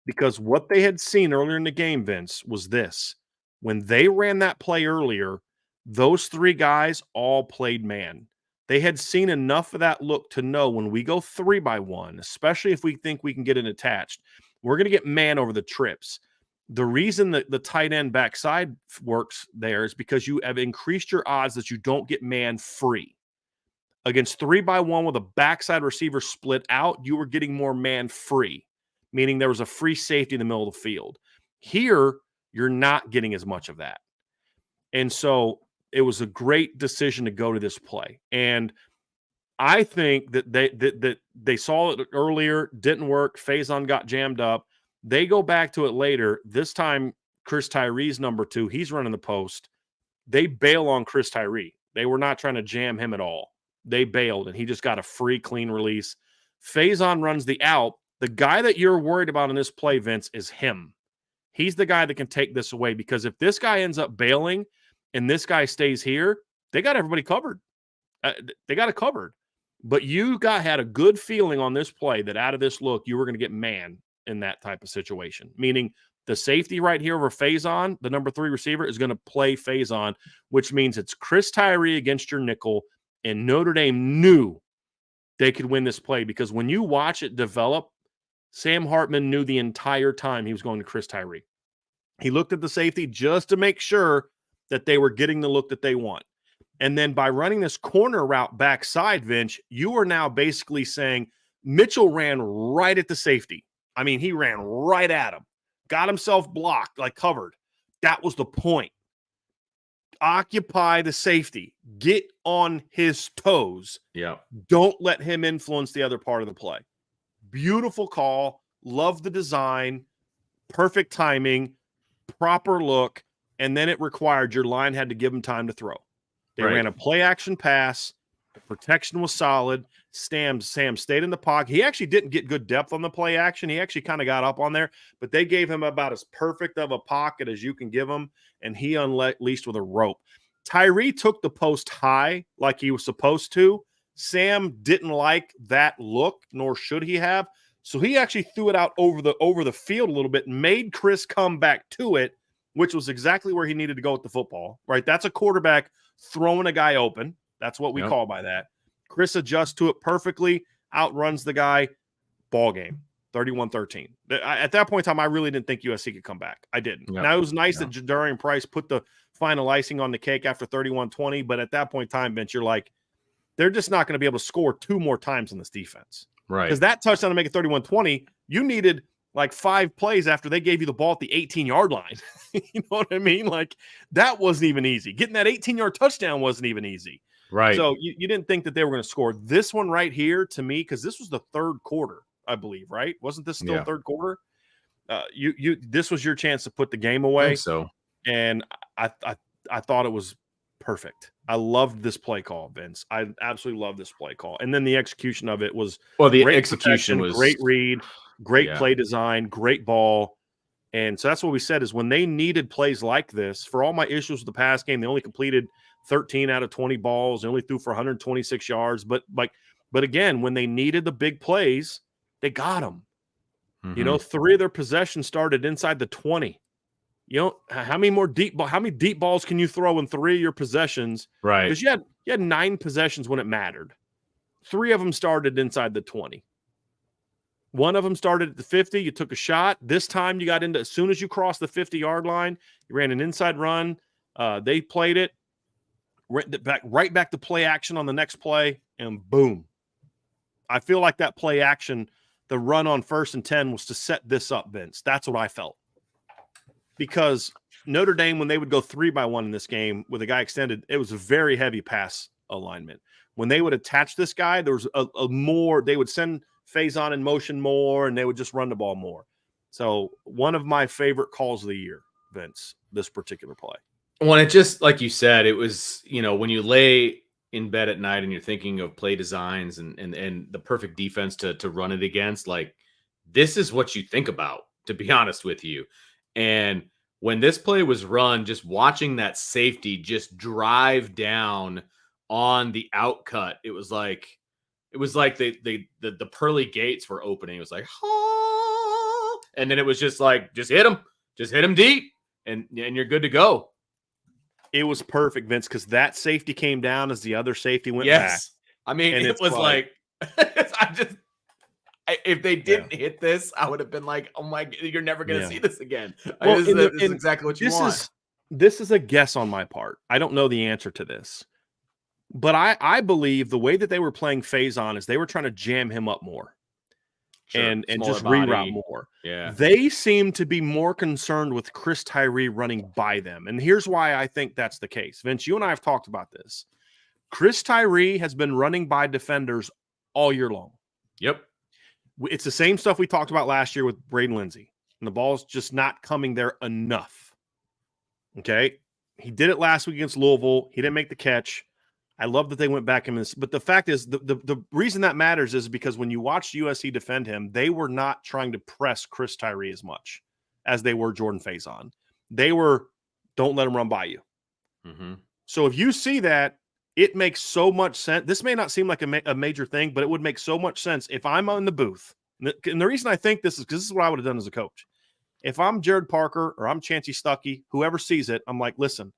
because what they had seen earlier in the game, Vince, was this. When they ran that play earlier, those 3 guys all played man. They had seen enough of that look to know when we go 3-by-1, especially if we think we can get it attached, we're going to get man over the trips. The reason that the tight end backside works there is because you have increased your odds that you don't get man free. Against 3-by-1 with a backside receiver split out, you were getting more man free, meaning there was a free safety in the middle of the field. Here, you're not getting as much of that. And so it was a great decision to go to this play. And I think that they saw it earlier, didn't work. Faison got jammed up. They go back to it later. This time, Chris Tyree's number 2. He's running the post. They bail on Chris Tyree. They were not trying to jam him at all. They bailed, and he just got a free, clean release. Faison runs the out. The guy that you're worried about in this play, Vince, is him. He's the guy that can take this away, because if this guy ends up bailing and this guy stays here, they got everybody covered. They got it covered. But you had a good feeling on this play that out of this look, you were going to get man in that type of situation, meaning the safety right here over Faison, the number 3 receiver, is going to play Faison, which means it's Chris Tyree against your nickel. And Notre Dame knew they could win this play because when you watch it develop, Sam Hartman knew the entire time he was going to Chris Tyree. He looked at the safety just to make sure that they were getting the look that they want. And then by running this corner route backside, Vince, you are now basically saying Mitchell ran right at the safety. I mean, he ran right at him, got himself blocked, like covered. That was the point. Occupy the safety. Get on his toes. Yeah. Don't let him influence the other part of the play. Beautiful call. Love the design. Perfect timing. Proper look. And then it required your line had to give him time to throw. They ran a play action pass. The protection was solid. Sam stayed in the pocket. He actually didn't get good depth on the play action. He actually kind of got up on there, but they gave him about as perfect of a pocket as you can give him, and he unleashed with a rope. Tyree took the post high like he was supposed to. Sam didn't like that look, nor should he have. So he actually threw it out over the field a little bit, made Chris come back to it, which was exactly where he needed to go with the football, right? That's a quarterback throwing a guy open. That's what we call by that. Chris adjusts to it perfectly, outruns the guy, ball game, 31-13. At that point in time, I really didn't think USC could come back. I didn't. Now, it was nice that Jadarian Price put the final icing on the cake after 31-20, but at that point in time, Vince, you're like, they're just not going to be able to score two more times in this defense. Right. Because that touchdown to make it 31-20, you needed like 5 plays after they gave you the ball at the 18-yard line. You know what I mean? Like, that wasn't even easy. Getting that 18-yard touchdown wasn't even easy. Right. So you didn't think that they were going to score. This one right here, to me, because this was the third quarter, I believe, right? Wasn't this still third quarter? This was your chance to put the game away. I think so. And I thought it was perfect. I loved this play call, Vince. I absolutely love this play call. And then the execution of it was the great execution was great read, great play design, great ball. And so that's what we said is when they needed plays like this, for all my issues with the pass game, they only completed 13 out of 20 balls. They only threw for 126 yards. But again, when they needed the big plays, they got them. Mm-hmm. You know, 3 of their possessions started inside the 20. You know, how many deep balls can you throw in 3 of your possessions? Right. Because you had 9 possessions when it mattered. 3 of them started inside the 20. 1 of them started at the 50. You took a shot. This time you got into, as soon as you crossed the 50-yard line, you ran an inside run. They played it. Right back to play action on the next play, and boom. I feel like that play action, the run on 1st and 10 was to set this up, Vince. That's what I felt. Because Notre Dame, when they would go 3-by-1 in this game with a guy extended, it was a very heavy pass alignment. When they would attach this guy, there was a more, they would send Faison in motion more, and they would just run the ball more. So one of my favorite calls of the year, Vince, this particular play. When it just, like you said, it was, you know, when you lay in bed at night and you're thinking of play designs and the perfect defense to run it against, like, this is what you think about, to be honest with you. And when this play was run, just watching that safety just drive down on the outcut, it was like the pearly gates were opening. It was like, ah! And then it was just like, just hit him deep, and you're good to go. It was perfect, Vince, because that safety came down as the other safety went back. I mean, it was like if they didn't hit this, I would have been like, oh my, you're never going to see this again. Well, this is exactly what you want. This is a guess on my part. I don't know the answer to this. But I believe the way that they were playing Faison is they were trying to jam him up more. Sure. And just reroute more. Yeah. They seem to be more concerned with Chris Tyree running by them. And here's why I think that's the case. Vince, you and I have talked about this. Chris Tyree has been running by defenders all year long. Yep. It's the same stuff we talked about last year with Braden Lindsey. And the ball's just not coming there enough. Okay? He did it last week against Louisville. He didn't make the catch. I love that they went back in this. But the fact is, the reason that matters is because when you watch USC defend him, they were not trying to press Chris Tyree as much as they were Jordan Faison. They were, don't let him run by you. Mm-hmm. So if you see that, it makes so much sense. This may not seem like a major thing, but it would make so much sense if I'm on the booth. And the reason I think this is because this is what I would have done as a coach. If I'm Jared Parker or I'm Chancey Stuckey, whoever sees it, I'm like, listen,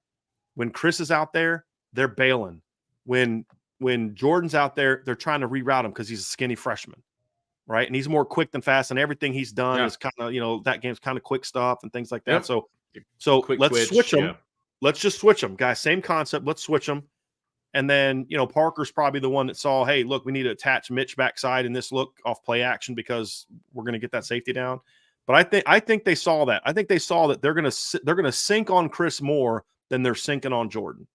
when Chris is out there, they're bailing. When when Jordan's out there, they're trying to reroute him because he's a skinny freshman, right? And he's more quick than fast, and everything he's done is kind of, that game's kind of quick stuff and things like that. Yep. So Quick let's twitch, switch them. yeah. Let's just switch them, guys. Same concept. Let's switch them. And then, Parker's probably the one that saw, hey, look, we need to attach Mitch backside in this look off play action because we're going to get that safety down. But I think they saw that. I think they saw that they're going to sink on Chris more than they're sinking on Jordan.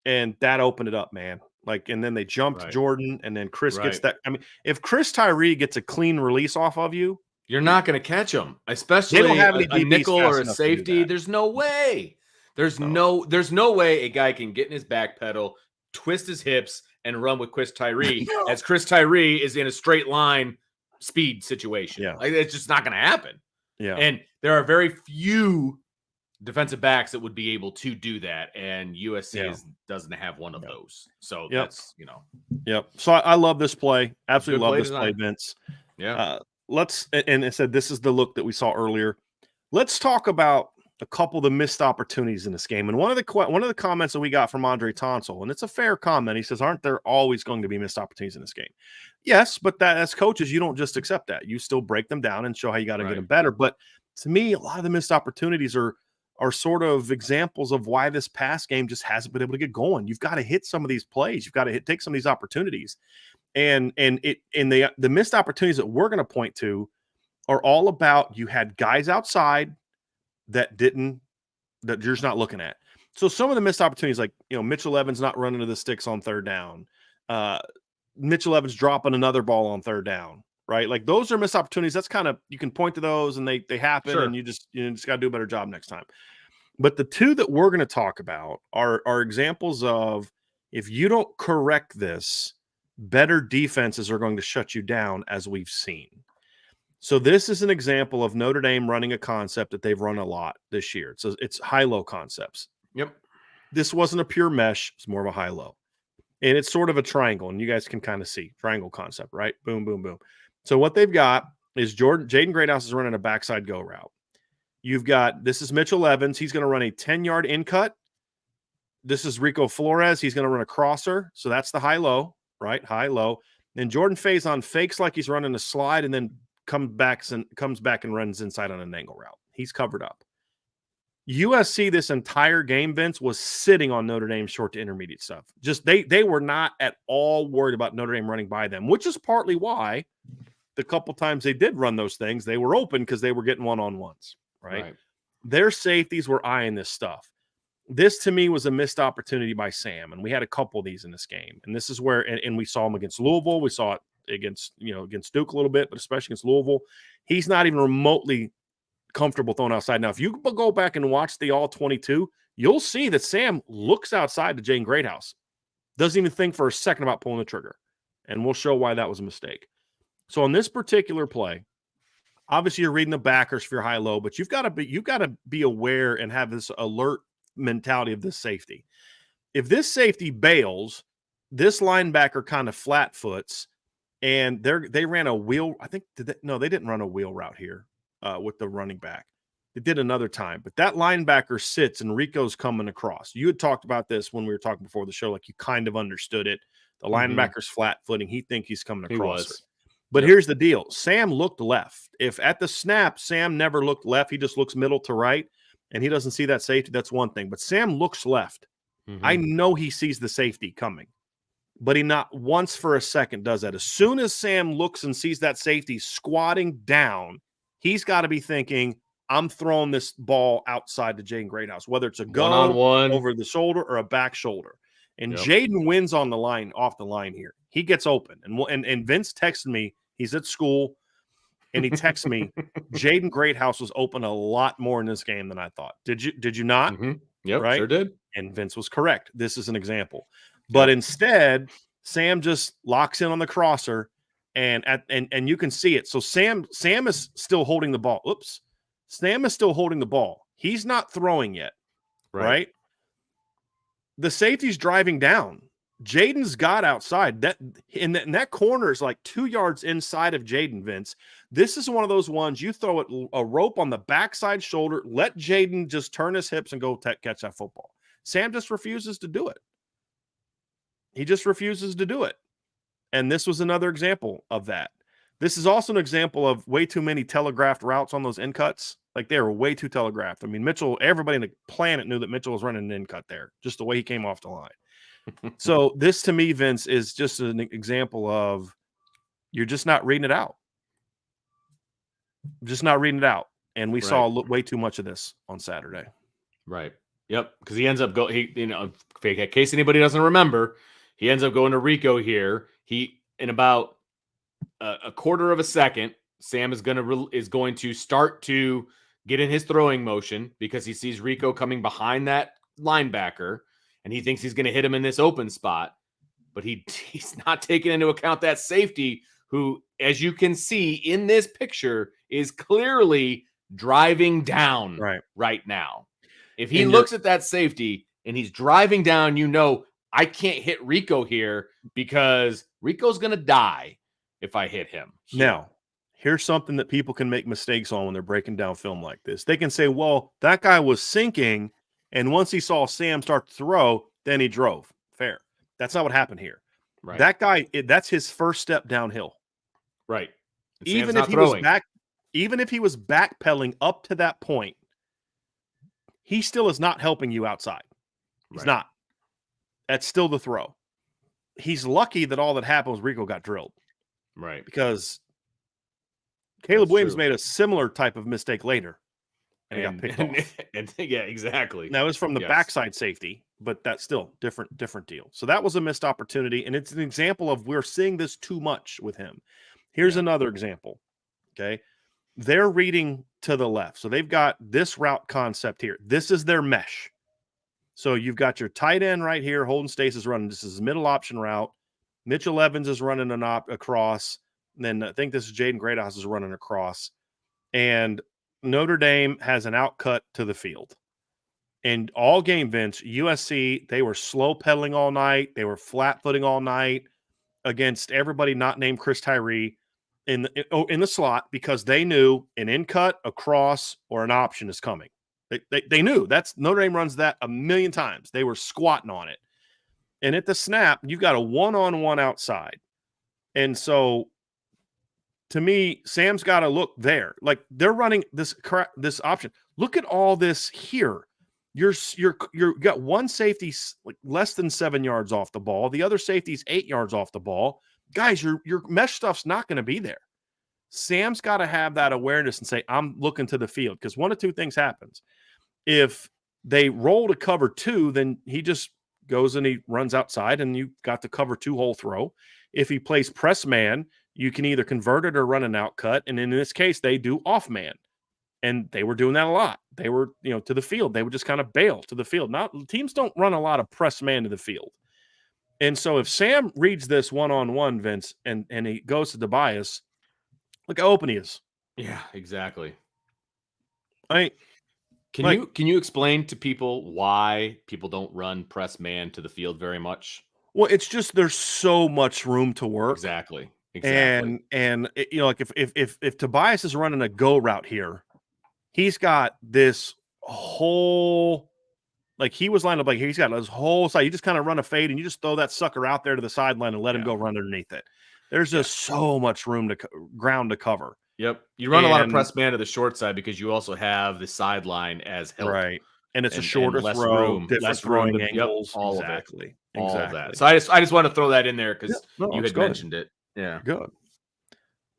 And that opened it up, man. And then they jumped Jordan, and then Chris gets that. I mean, if Chris Tyree gets a clean release off of you, you're not going to catch him, especially a nickel or a safety. There's no way. There's no way a guy can get in his back pedal, twist his hips, and run with Chris Tyree as Chris Tyree is in a straight line speed situation. Yeah. It's just not going to happen. Yeah. And there are very few defensive backs that would be able to do that, and USC doesn't have one of those. So that's Yep. So I love this play. Absolutely love this play, Vince. Yeah. And it said this is the look that we saw earlier. Let's talk about a couple of the missed opportunities in this game. And one of the comments that we got from Andre Tonsel, and it's a fair comment. He says, "Aren't there always going to be missed opportunities in this game?" Yes, but that as coaches, you don't just accept that. You still break them down and show how you got to get them better. But to me, a lot of the missed opportunities are sort of examples of why this pass game just hasn't been able to get going. You've got to hit some of these plays. You've got to take some of these opportunities. And the missed opportunities that we're going to point to are all about you had guys outside that you're just not looking at. So some of the missed opportunities, like, Mitchell Evans not running to the sticks on third down. Mitchell Evans dropping another ball on third down, right? Like those are missed opportunities. That's kind of, you can point to those and they happen and you just got to do a better job next time. But the two that we're going to talk about are examples of, if you don't correct this, better defenses are going to shut you down, as we've seen. So this is an example of Notre Dame running a concept that they've run a lot this year. It's high-low concepts. Yep. This wasn't a pure mesh. It's more of a high-low. And it's sort of a triangle, and you guys can kind of see. Triangle concept, right? Boom, boom, boom. So what they've got is Jaden Greathouse is running a backside go route. This is Mitchell Evans. He's going to run a 10-yard in cut. This is Rico Flores. He's going to run a crosser. So that's the high-low, right? High-low. Then Jordan Faison fakes like he's running a slide and then comes back and runs inside on an angle route. He's covered up. USC this entire game, Vince, was sitting on Notre Dame's short to intermediate stuff. Just they were not at all worried about Notre Dame running by them, which is partly why the couple times they did run those things, they were open because they were getting one-on-ones, right? Their safeties were eyeing this stuff. This, to me, was a missed opportunity by Sam, and we had a couple of these in this game. And this is where, and we saw him against Louisville. We saw it against Duke a little bit, but especially against Louisville. He's not even remotely comfortable throwing outside. Now, if you go back and watch the All-22, you'll see that Sam looks outside to Jaden Greathouse. Doesn't even think for a second about pulling the trigger. And we'll show why that was a mistake. So on this particular play, obviously you're reading the backers for your high-low, but you've got to be aware and have this alert mentality of this safety. If this safety bails, this linebacker kind of flat foots, and they ran a wheel. I think they didn't run a wheel route here with the running back. They did another time, but that linebacker sits and Rico's coming across. You had talked about this when we were talking before the show, like you kind of understood it. The linebacker's flat footing. He think he's coming across. But here's the deal. Sam looked left. If at the snap, Sam never looked left, he just looks middle to right, and he doesn't see that safety, that's one thing. But Sam looks left. I know he sees the safety coming, but he not once for a second does that. As soon as Sam looks and sees that safety squatting down, he's got to be thinking, I'm throwing this ball outside to Jaden Greathouse, whether it's a go one-on-one over the shoulder or a back shoulder. And Jaden wins on the line, off the line here. He gets open. And Vince texted me. He's at school, and he texted me, Jaden Greathouse was open a lot more in this game than I thought. Did you not? Yep, right? Sure did. And Vince was correct. This is an example. But instead, Sam just locks in on the crosser, and you can see it. So Sam is still holding the ball. Oops. Sam is still holding the ball. He's not throwing yet, right? The safety's driving down. Jaden's got outside. That corner is like 2 yards inside of Jaden, Vince. This is one of those ones you throw it a rope on the backside shoulder, let Jaden just turn his hips and go catch that football. Sam just refuses to do it. He just refuses to do it. And this was another example of that. This is also an example of way too many telegraphed routes on those in cuts. Like, they were way too telegraphed. I mean, Mitchell, everybody in the planet knew that Mitchell was running an in cut there, just the way he came off the line. So this, to me, Vince, is just an example of you're just not reading it out. Just not reading it out. And we saw way too much of this on Saturday. Right. Yep. Because he ends up in case anybody doesn't remember, he ends up going to Rico here. In about a quarter of a second, Sam is going to start to get in his throwing motion because he sees Rico coming behind that linebacker, and he thinks he's going to hit him in this open spot. But he's not taking into account that safety, who, as you can see in this picture, is clearly driving down right now. If he looks at that safety and he's driving down, I can't hit Rico here because Rico's going to die if I hit him. Now, here's something that people can make mistakes on when they're breaking down film like this. They can say, well, that guy was sinking, and once he saw Sam start to throw, then he drove. Fair. That's not what happened here. Right. That guy, that's his first step downhill. Right. Even if he was backpedaling up to that point, he still is not helping you outside. He's not. That's still the throw. He's lucky that all that happened was Rico got drilled. Right. Because Caleb Williams made a similar type of mistake later. And he got picked off. Yeah, exactly. Now, it was from the backside safety, but that's still different deal. So that was a missed opportunity, and it's an example of we're seeing this too much with him. Here's another example. Okay. They're reading to the left. So they've got this route concept here. This is their mesh. So you've got your tight end right here. Holden Stace is running. This is middle option route. Mitchell Evans is running across. And then I think this is Jaden Greathouse is running across. And Notre Dame has an outcut to the field. And all game, Vince, USC, they were slow pedaling all night. They were flat footing all night against everybody not named Chris Tyree in the slot, because they knew an in cut, a cross, or an option is coming. They knew. That's Notre Dame runs that a million times. They were squatting on it. And at the snap, you've got a one-on-one outside. And so, to me, Sam's got to look there. Like, they're running this option. Look at all this here. You're got one safety like less than 7 yards off the ball. The other safety's 8 yards off the ball. Guys, your mesh stuff's not going to be there. Sam's got to have that awareness and say, I'm looking to the field, because one of two things happens. If they roll to cover two, then he just goes and he runs outside, and you got the cover two hole throw. If he plays press man, you can either convert it or run an out cut. And in this case, they do off man. And they were doing that a lot. They were, to the field. They would just kind of bail to the field. Teams don't run a lot of press man to the field. And so if Sam reads this one-on-one, Vince, and he goes to Tobias, look how open he is. Yeah, exactly. Can you explain to people why people don't run press man to the field very much? Well, it's just there's so much room to work. Exactly. And like if Tobias is running a go route here, he's got this whole, like, he was lined up like he's got this whole side. You just kind of run a fade and you just throw that sucker out there to the sideline and let him go run underneath it. There's just so much ground to cover. Yep. You run a lot of press man to the short side because you also have the sideline as help. Right. And it's a shorter throw, different throwing angles. All exactly. All of that. So I just want to throw that in there because you had mentioned it. Yeah. Good.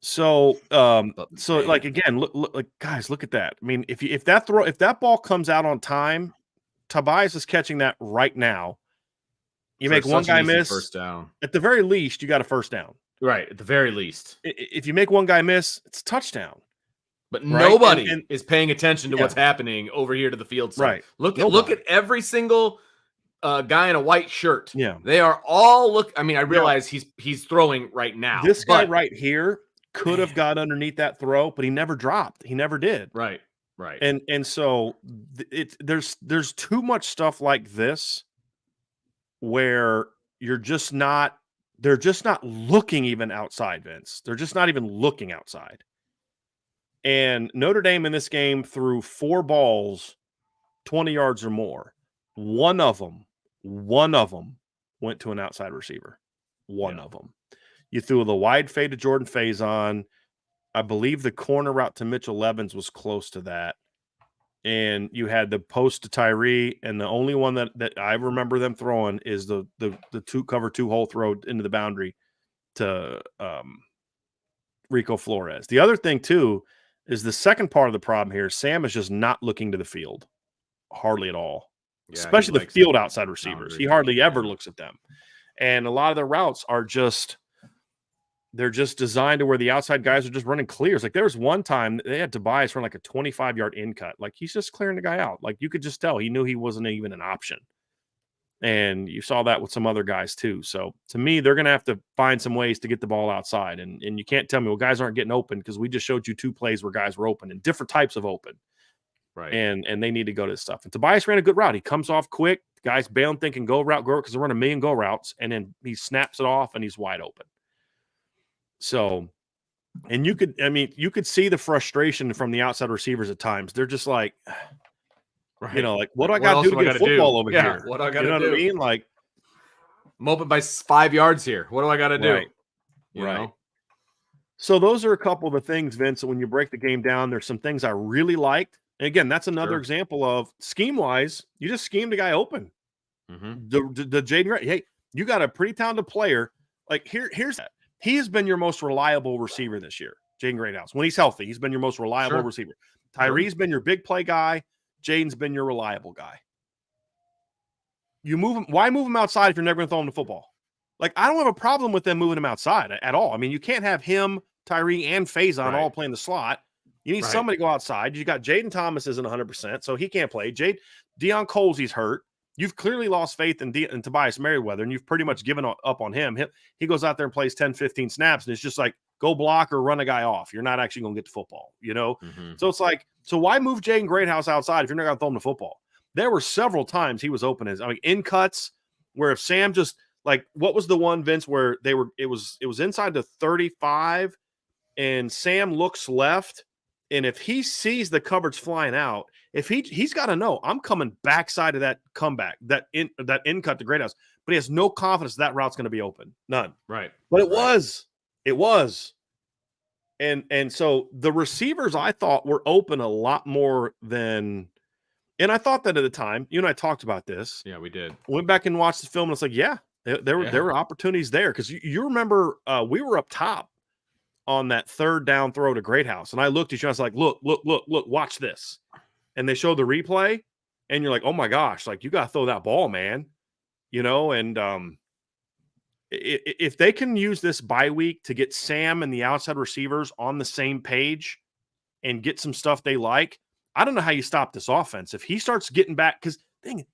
So, like, again, look, guys, look at that. I mean, if that ball comes out on time, Tobias is catching that right now. You make one guy miss, first down. At the very least, you got a first down. Right, at the very least. If you make one guy miss, it's a touchdown. But nobody is paying attention to what's happening over here to the field side. Right. Look at every single guy in a white shirt. Yeah. They are all I realize he's throwing right now. This guy right here could have got underneath that throw, but he never dropped. He never did. Right. And so there's too much stuff like this where they're just not looking even outside, Vince. They're just not even looking outside. And Notre Dame in this game threw 4 balls 20 yards or more. One of them went to an outside receiver. One of them. You threw the wide fade to Jordan Faison. I believe the corner route to Mitchell Levens was close to that. And you had the post to Tyree, and the only one that I remember them throwing is the cover 2 hole throw into the boundary to Rico Flores. The other thing, too, is the second part of the problem here. Sam is just not looking to the field hardly at all, especially the field outside receivers. He hardly ever looks at them. And a lot of the routes are just – they're just designed to where the outside guys are just running clears. Like there was one time they had Tobias run like a 25-yard in cut. Like he's just clearing the guy out. Like you could just tell he knew he wasn't even an option. And you saw that with some other guys too. So to me, they're going to have to find some ways to get the ball outside. And you can't tell me, well, guys aren't getting open because we just showed you 2 plays where guys were open and different types of open. Right. And they need to go to this stuff. And Tobias ran a good route. He comes off quick. Guys bailing, thinking go route, because they run a million go routes. And then he snaps it off and he's wide open. So, and you could see the frustration from the outside receivers at times. They're just like, right. You know, like, what do I got to do to get football over here? What do I got to do? You know what I mean? Like, I'm open by 5 yards here. What do I got to do? Right. You know? So those are a couple of the things, Vince, when you break the game down, there's some things I really liked. And again, that's another example of scheme-wise, you just schemed a guy open. Mm-hmm. The Jaden Gray, hey, you got a pretty talented player. Like, here's that. He has been your most reliable receiver this year, Jaden Greathouse. When he's healthy, he's been your most reliable receiver. Tyree's been your big play guy. Jaden's been your reliable guy. You move him. Why move him outside if you're never going to throw him the football? Like, I don't have a problem with them moving him outside at all. I mean, you can't have him, Tyree, and Faison all playing the slot. You need somebody to go outside. You got Jaden Thomas isn't 100%, so he can't play. Deion Colsey's hurt. You've clearly lost faith in Tobias Merriweather, and you've pretty much given up on him. He goes out there and plays 10, 15 snaps, and it's just like, go block or run a guy off. You're not actually going to get the football, you know? Mm-hmm. So it's like, so why move Jaden Greathouse outside if you're not going to throw him the football? There were several times he was open in cuts where if Sam just, like, what was the one, Vince, where it was inside the 35, and Sam looks left, and if he sees the coverage flying out, if he's got to know, I'm coming backside of that comeback, that in cut to Greathouse, but he has no confidence that route's going to be open. None. Right. But it was. And so the receivers I thought were open a lot more than, and I thought that at the time, you and I talked about this. Yeah, we did. Went back and watched the film, and it's like, there were opportunities there. Because you remember we were up top on that third down throw to Greathouse. And I looked at you, and I was like, look, watch this. And they showed the replay, and you're like, oh my gosh, like, you got to throw that ball, man. You know, and if they can use this bye week to get Sam and the outside receivers on the same page and get some stuff they like, I don't know how you stop this offense. If he starts getting back, because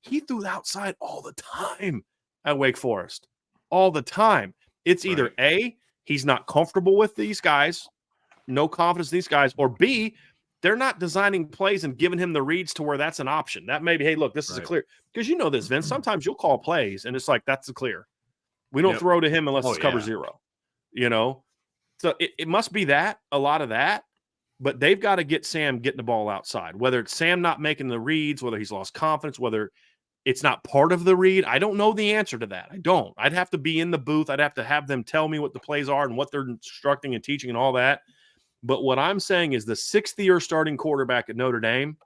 he threw the outside all the time at Wake Forest. All the time. It's either A, he's not comfortable with these guys, no confidence in these guys, or B, they're not designing plays and giving him the reads to where that's an option. That may be, hey, look, this is a clear. Because you know this, Vince. Sometimes you'll call plays, and it's like, that's a clear. We don't throw to him unless it's cover 0. You know? So it must be a lot of that. But they've got to get Sam getting the ball outside. Whether it's Sam not making the reads, whether he's lost confidence, whether it's not part of the read. I don't know the answer to that. I don't. I'd have to be in the booth. I'd have to have them tell me what the plays are and what they're instructing and teaching and all that. But what I'm saying is the 6th-year starting quarterback at Notre Dame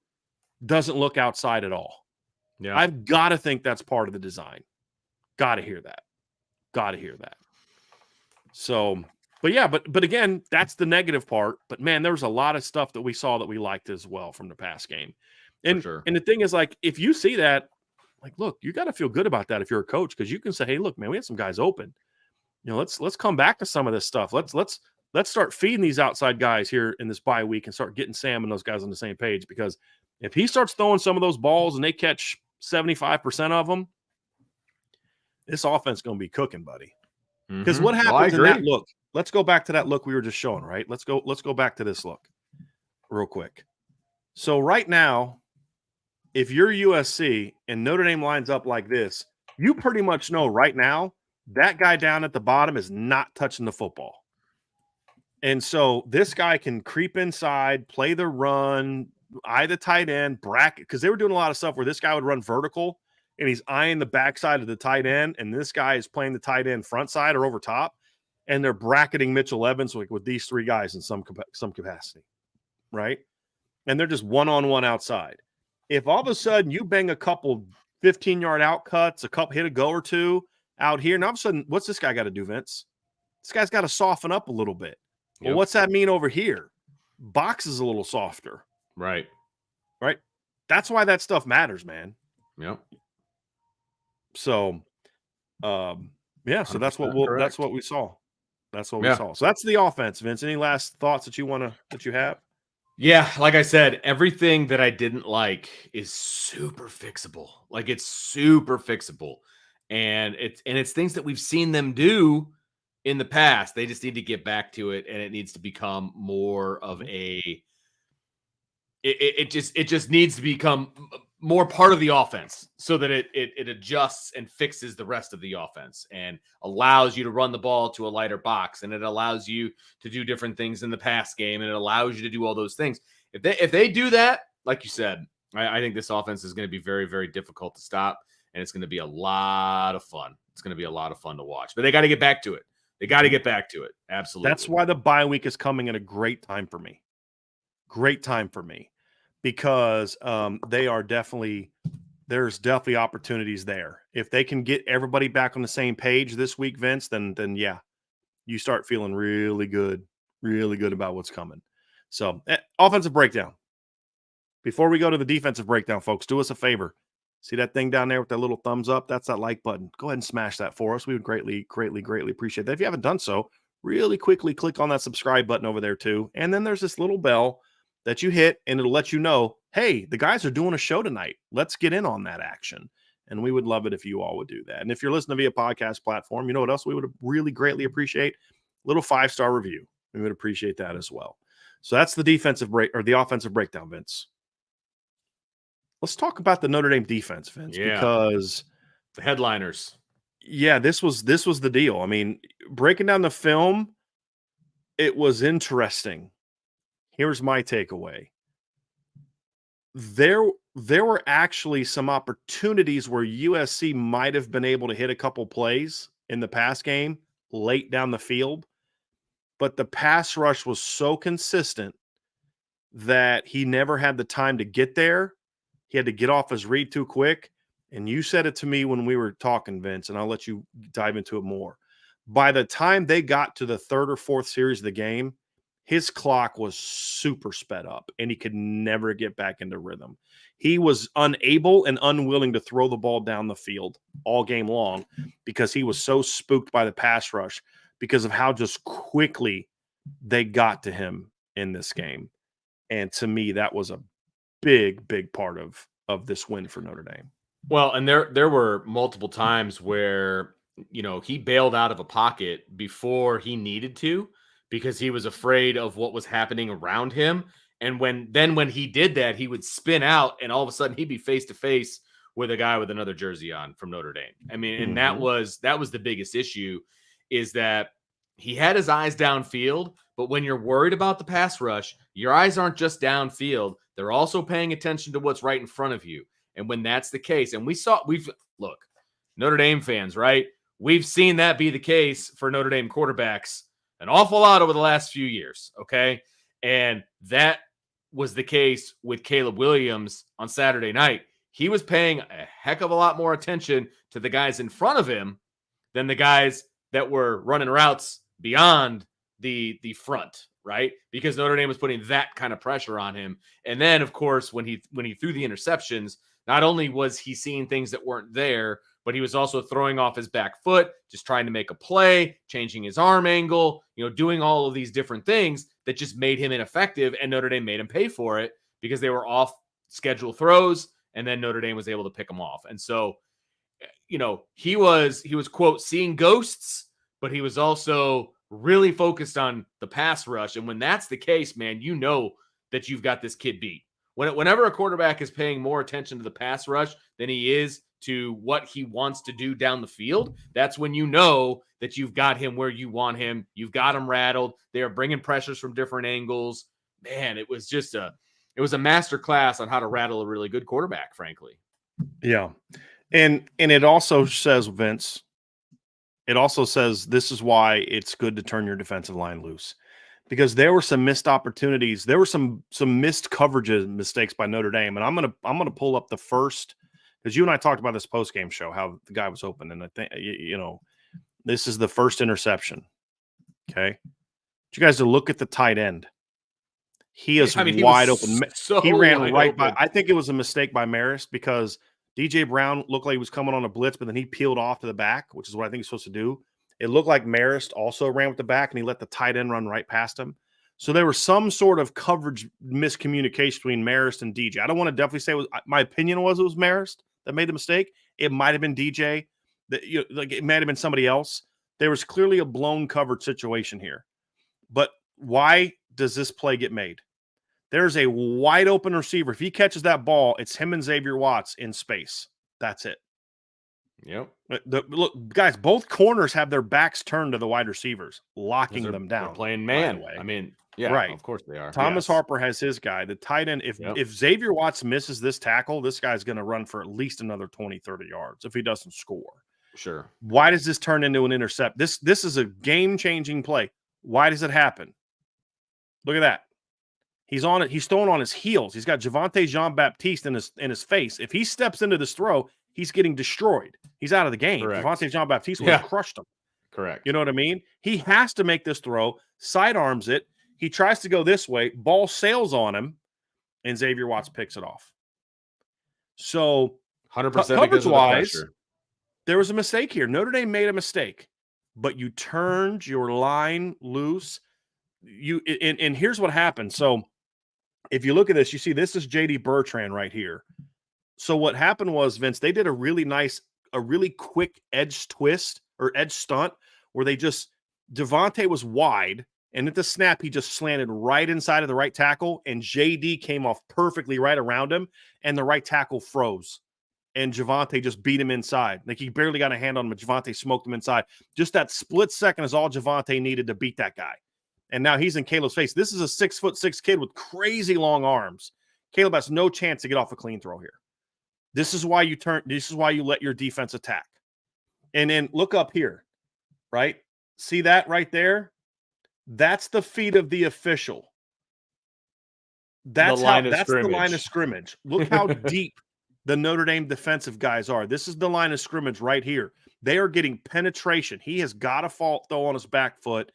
doesn't look outside at all. Yeah. I've got to think that's part of the design. Got to hear that. So, but again, that's the negative part. But, man, there was a lot of stuff that we saw that we liked as well from the past game. And, and the thing is, like, if you see that, like, look, you got to feel good about that if you're a coach, because you can say, hey, look, man, we had some guys open. You know, let's come back to some of this stuff. Let's start feeding these outside guys here in this bye week and start getting Sam and those guys on the same page. Because if he starts throwing some of those balls and they catch 75% of them, this offense is going to be cooking, buddy. Because what happens in that look? Let's go back to that look we were just showing, right? Let's go back to this look real quick. So right now, if you're USC and Notre Dame lines up like this, you pretty much know right now that guy down at the bottom is not touching the football. And so this guy can creep inside, play the run, eye the tight end, bracket, because they were doing a lot of stuff where this guy would run vertical and he's eyeing the backside of the tight end, and this guy is playing the tight end front side or over top, and they're bracketing Mitchell Evans with these three guys in some capacity, right? And they're just one-on-one outside. If all of a sudden you bang a couple 15-yard out cuts, hit a go or two out here, and all of a sudden, what's this guy got to do, Vince? This guy's got to soften up a little bit. Well, Yep. what's that mean over here? Box is a little softer. Right. That's why that stuff matters, man. Yep. So, so that's what we saw. That's what we saw. So that's the offense, Vince. Any last thoughts that you have? Yeah, like I said, everything that I didn't like is super fixable. Like, it's super fixable. And it's things that we've seen them do in the past. They just need to get back to it, and it needs to become more of a it just needs to become more part of the offense so that it adjusts and fixes the rest of the offense and allows you to run the ball to a lighter box, and it allows you to do different things in the pass game, and it allows you to do all those things. If they do that, like you said, I think this offense is going to be very, very difficult to stop, and it's going to be a lot of fun. It's going to be a lot of fun to watch, but they got to get back to it. They got to get back to it. Absolutely. That's why the bye week is coming at a great time for me. Great time for me. Because there's definitely opportunities there. If they can get everybody back on the same page this week, Vince, then yeah, you start feeling really good about what's coming. So, offensive breakdown. Before we go to the defensive breakdown, folks, do us a favor. See that thing down there with that little thumbs up? That's that like button. Go ahead and smash that for us. We would greatly appreciate that. If you haven't done so, really quickly click on that subscribe button over there too. And then there's this little bell that you hit, and it'll let you know, hey, the guys are doing a show tonight. Let's get in on that action. And we would love it if you all would do that. And if you're listening via podcast platform, you know what else we would really greatly appreciate? A little 5-star review. We would appreciate that as well. So that's the the offensive breakdown, Vince. Let's talk about the Notre Dame defense, Vince, because the headliners. Yeah, this was the deal. I mean, breaking down the film, it was interesting. Here's my takeaway. There were actually some opportunities where USC might have been able to hit a couple plays in the pass game late down the field, but the pass rush was so consistent that he never had the time to get there. He had to get off his read too quick. And you said it to me when we were talking, Vince, and I'll let you dive into it more. By the time they got to the third or fourth series of the game, his clock was super sped up, and he could never get back into rhythm. He was unable and unwilling to throw the ball down the field all game long because he was so spooked by the pass rush because of how just quickly they got to him in this game. And to me, that was a big, big part of this win for Notre Dame. Well, and there were multiple times where, he bailed out of a pocket before he needed to, because he was afraid of what was happening around him. And when he did that, he would spin out, and all of a sudden he'd be face to face with a guy with another jersey on from Notre Dame. I mean, and that was the biggest issue, is that he had his eyes downfield, but when you're worried about the pass rush, your eyes aren't just downfield. They're also paying attention to what's right in front of you. And when that's the case, and look, Notre Dame fans, right? We've seen that be the case for Notre Dame quarterbacks an awful lot over the last few years, okay? And that was the case with Caleb Williams on Saturday night. He was paying a heck of a lot more attention to the guys in front of him than the guys that were running routes beyond the front, right? Because Notre Dame was putting that kind of pressure on him. And then, of course, when he threw the interceptions, not only was he seeing things that weren't there, but he was also throwing off his back foot, just trying to make a play, changing his arm angle, doing all of these different things that just made him ineffective, and Notre Dame made him pay for it because they were off schedule throws, and then Notre Dame was able to pick them off. And so, he was, quote, seeing ghosts, but he was also really focused on the pass rush. And when that's the case, man, that you've got this kid beat. Whenever a quarterback is paying more attention to the pass rush than he is to what he wants to do down the field, that's when you know that you've got him where you want him. You've got him rattled. They are bringing pressures from different angles. Man, it was a master class on how to rattle a really good quarterback, frankly. Yeah. And it also says, Vince, it also says this is why it's good to turn your defensive line loose. Because there were some missed opportunities. There were some missed coverages mistakes by Notre Dame. And I'm gonna pull up the first, because you and I talked about this post-game show, how the guy was open. And I think this is the first interception. Okay. You guys to look at the tight end. He is wide open. He ran right by. I think it was a mistake by Marist because DJ Brown looked like he was coming on a blitz, but then he peeled off to the back, which is what I think he's supposed to do. It looked like Marist also ran with the back, and he let the tight end run right past him. So there was some sort of coverage miscommunication between Marist and DJ. I don't want to definitely say my opinion was it was Marist that made the mistake. It might have been DJ. It might have been somebody else. There was clearly a blown coverage situation here. But why does this play get made? There's a wide open receiver. If he catches that ball, it's him and Xavier Watts in space. That's it. Yep. Look, guys, both corners have their backs turned to the wide receivers, locking them down. They're playing man. I mean, yeah, right. Of course they are. Thomas Harper has his guy. The tight end, if Xavier Watts misses this tackle, this guy's going to run for at least another 20, 30 yards if he doesn't score. Sure. Why does this turn into an intercept? This is a game-changing play. Why does it happen? Look at that. He's on it. He's throwing on his heels. He's got Javonte Jean-Baptiste in his face. If he steps into this throw, he's getting destroyed. He's out of the game. Correct. Javonte Jean-Baptiste would have crushed him. Correct. You know what I mean? He has to make this throw, sidearms it. He tries to go this way. Ball sails on him, and Xavier Watts picks it off. So 100% coverage-wise, there was a mistake here. Notre Dame made a mistake, but you turned your line loose. And here's what happened. So if you look at this, you see this is J.D. Bertrand right here. So what happened was, Vince, they did a really quick edge twist or edge stunt where Devontae was wide, and at the snap, he just slanted right inside of the right tackle, and J.D. came off perfectly right around him, and the right tackle froze. And Javonte just beat him inside. Like he barely got a hand on him, but Javonte smoked him inside. Just that split second is all Javonte needed to beat that guy. And now he's in Caleb's face. This is a 6'6" kid with crazy long arms. Caleb has no chance to get off a clean throw here. This is why you let your defense attack. And then look up here, right? See that right there? That's the feet of the official. That's the line of scrimmage. Look how deep the Notre Dame defensive guys are. This is the line of scrimmage right here. They are getting penetration. He has got to throw on his back foot,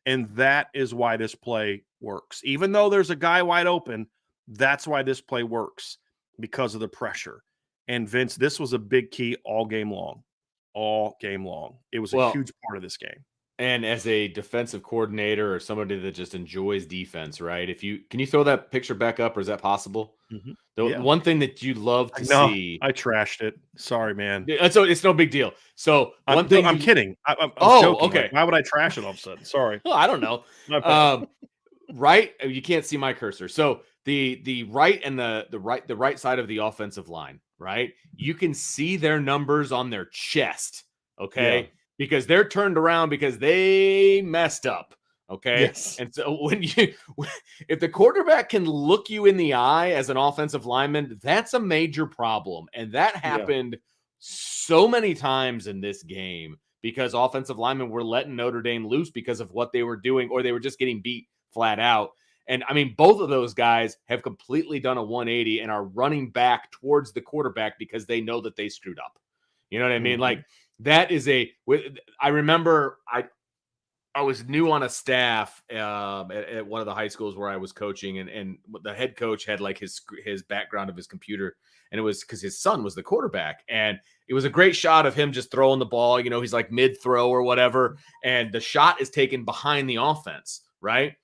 and that is why this play works. Even though there's a guy wide open, that's why this play works, because of the pressure. And, Vince, this was a big key all game long. All game long. It was a huge part of this game. And as a defensive coordinator or somebody that just enjoys defense, right? Can you throw that picture back up, or is that possible? Mm-hmm. The one thing that you love to see. I trashed it. Sorry, man. So it's no big deal. So I'm kidding. I'm joking. Okay. Like, why would I trash it all of a sudden? Sorry. Well, I don't know. Right. You can't see my cursor. So the right and the right side of the offensive line, right? You can see their numbers on their chest. Okay. Yeah. Because they're turned around because they messed up. Okay. Yes. And so if the quarterback can look you in the eye as an offensive lineman, that's a major problem. And that happened so many times in this game because offensive linemen were letting Notre Dame loose because of what they were doing, or they were just getting beat flat out. And I mean, both of those guys have completely done a 180 and are running back towards the quarterback because they know that they screwed up. You know what I mean? Mm-hmm. Like, that is I remember I was new on a staff at one of the high schools where I was coaching, and the head coach had like his background of his computer, and it was because his son was the quarterback, and it was a great shot of him just throwing the ball. You know, he's like mid throw or whatever, and the shot is taken behind the offense, right?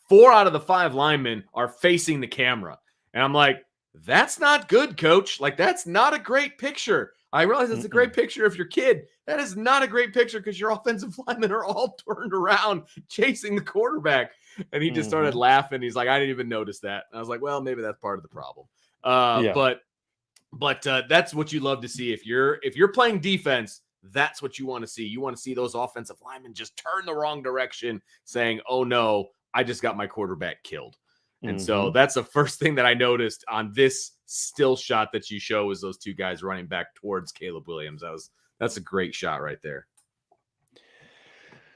4 out of the 5 linemen are facing the camera, and I'm like, that's not good, coach. Like, that's not a great picture. I realize it's a great picture of your kid. That is not a great picture because your offensive linemen are all turned around chasing the quarterback. And he just started laughing. He's like, I didn't even notice that. And I was like, well, maybe that's part of the problem. But that's what you love to see. If you're playing defense, that's what you want to see. You want to see those offensive linemen just turn the wrong direction saying, oh no, I just got my quarterback killed. And so that's the first thing that I noticed on this still shot that you show is those two guys running back towards Caleb Williams. That's a great shot right there.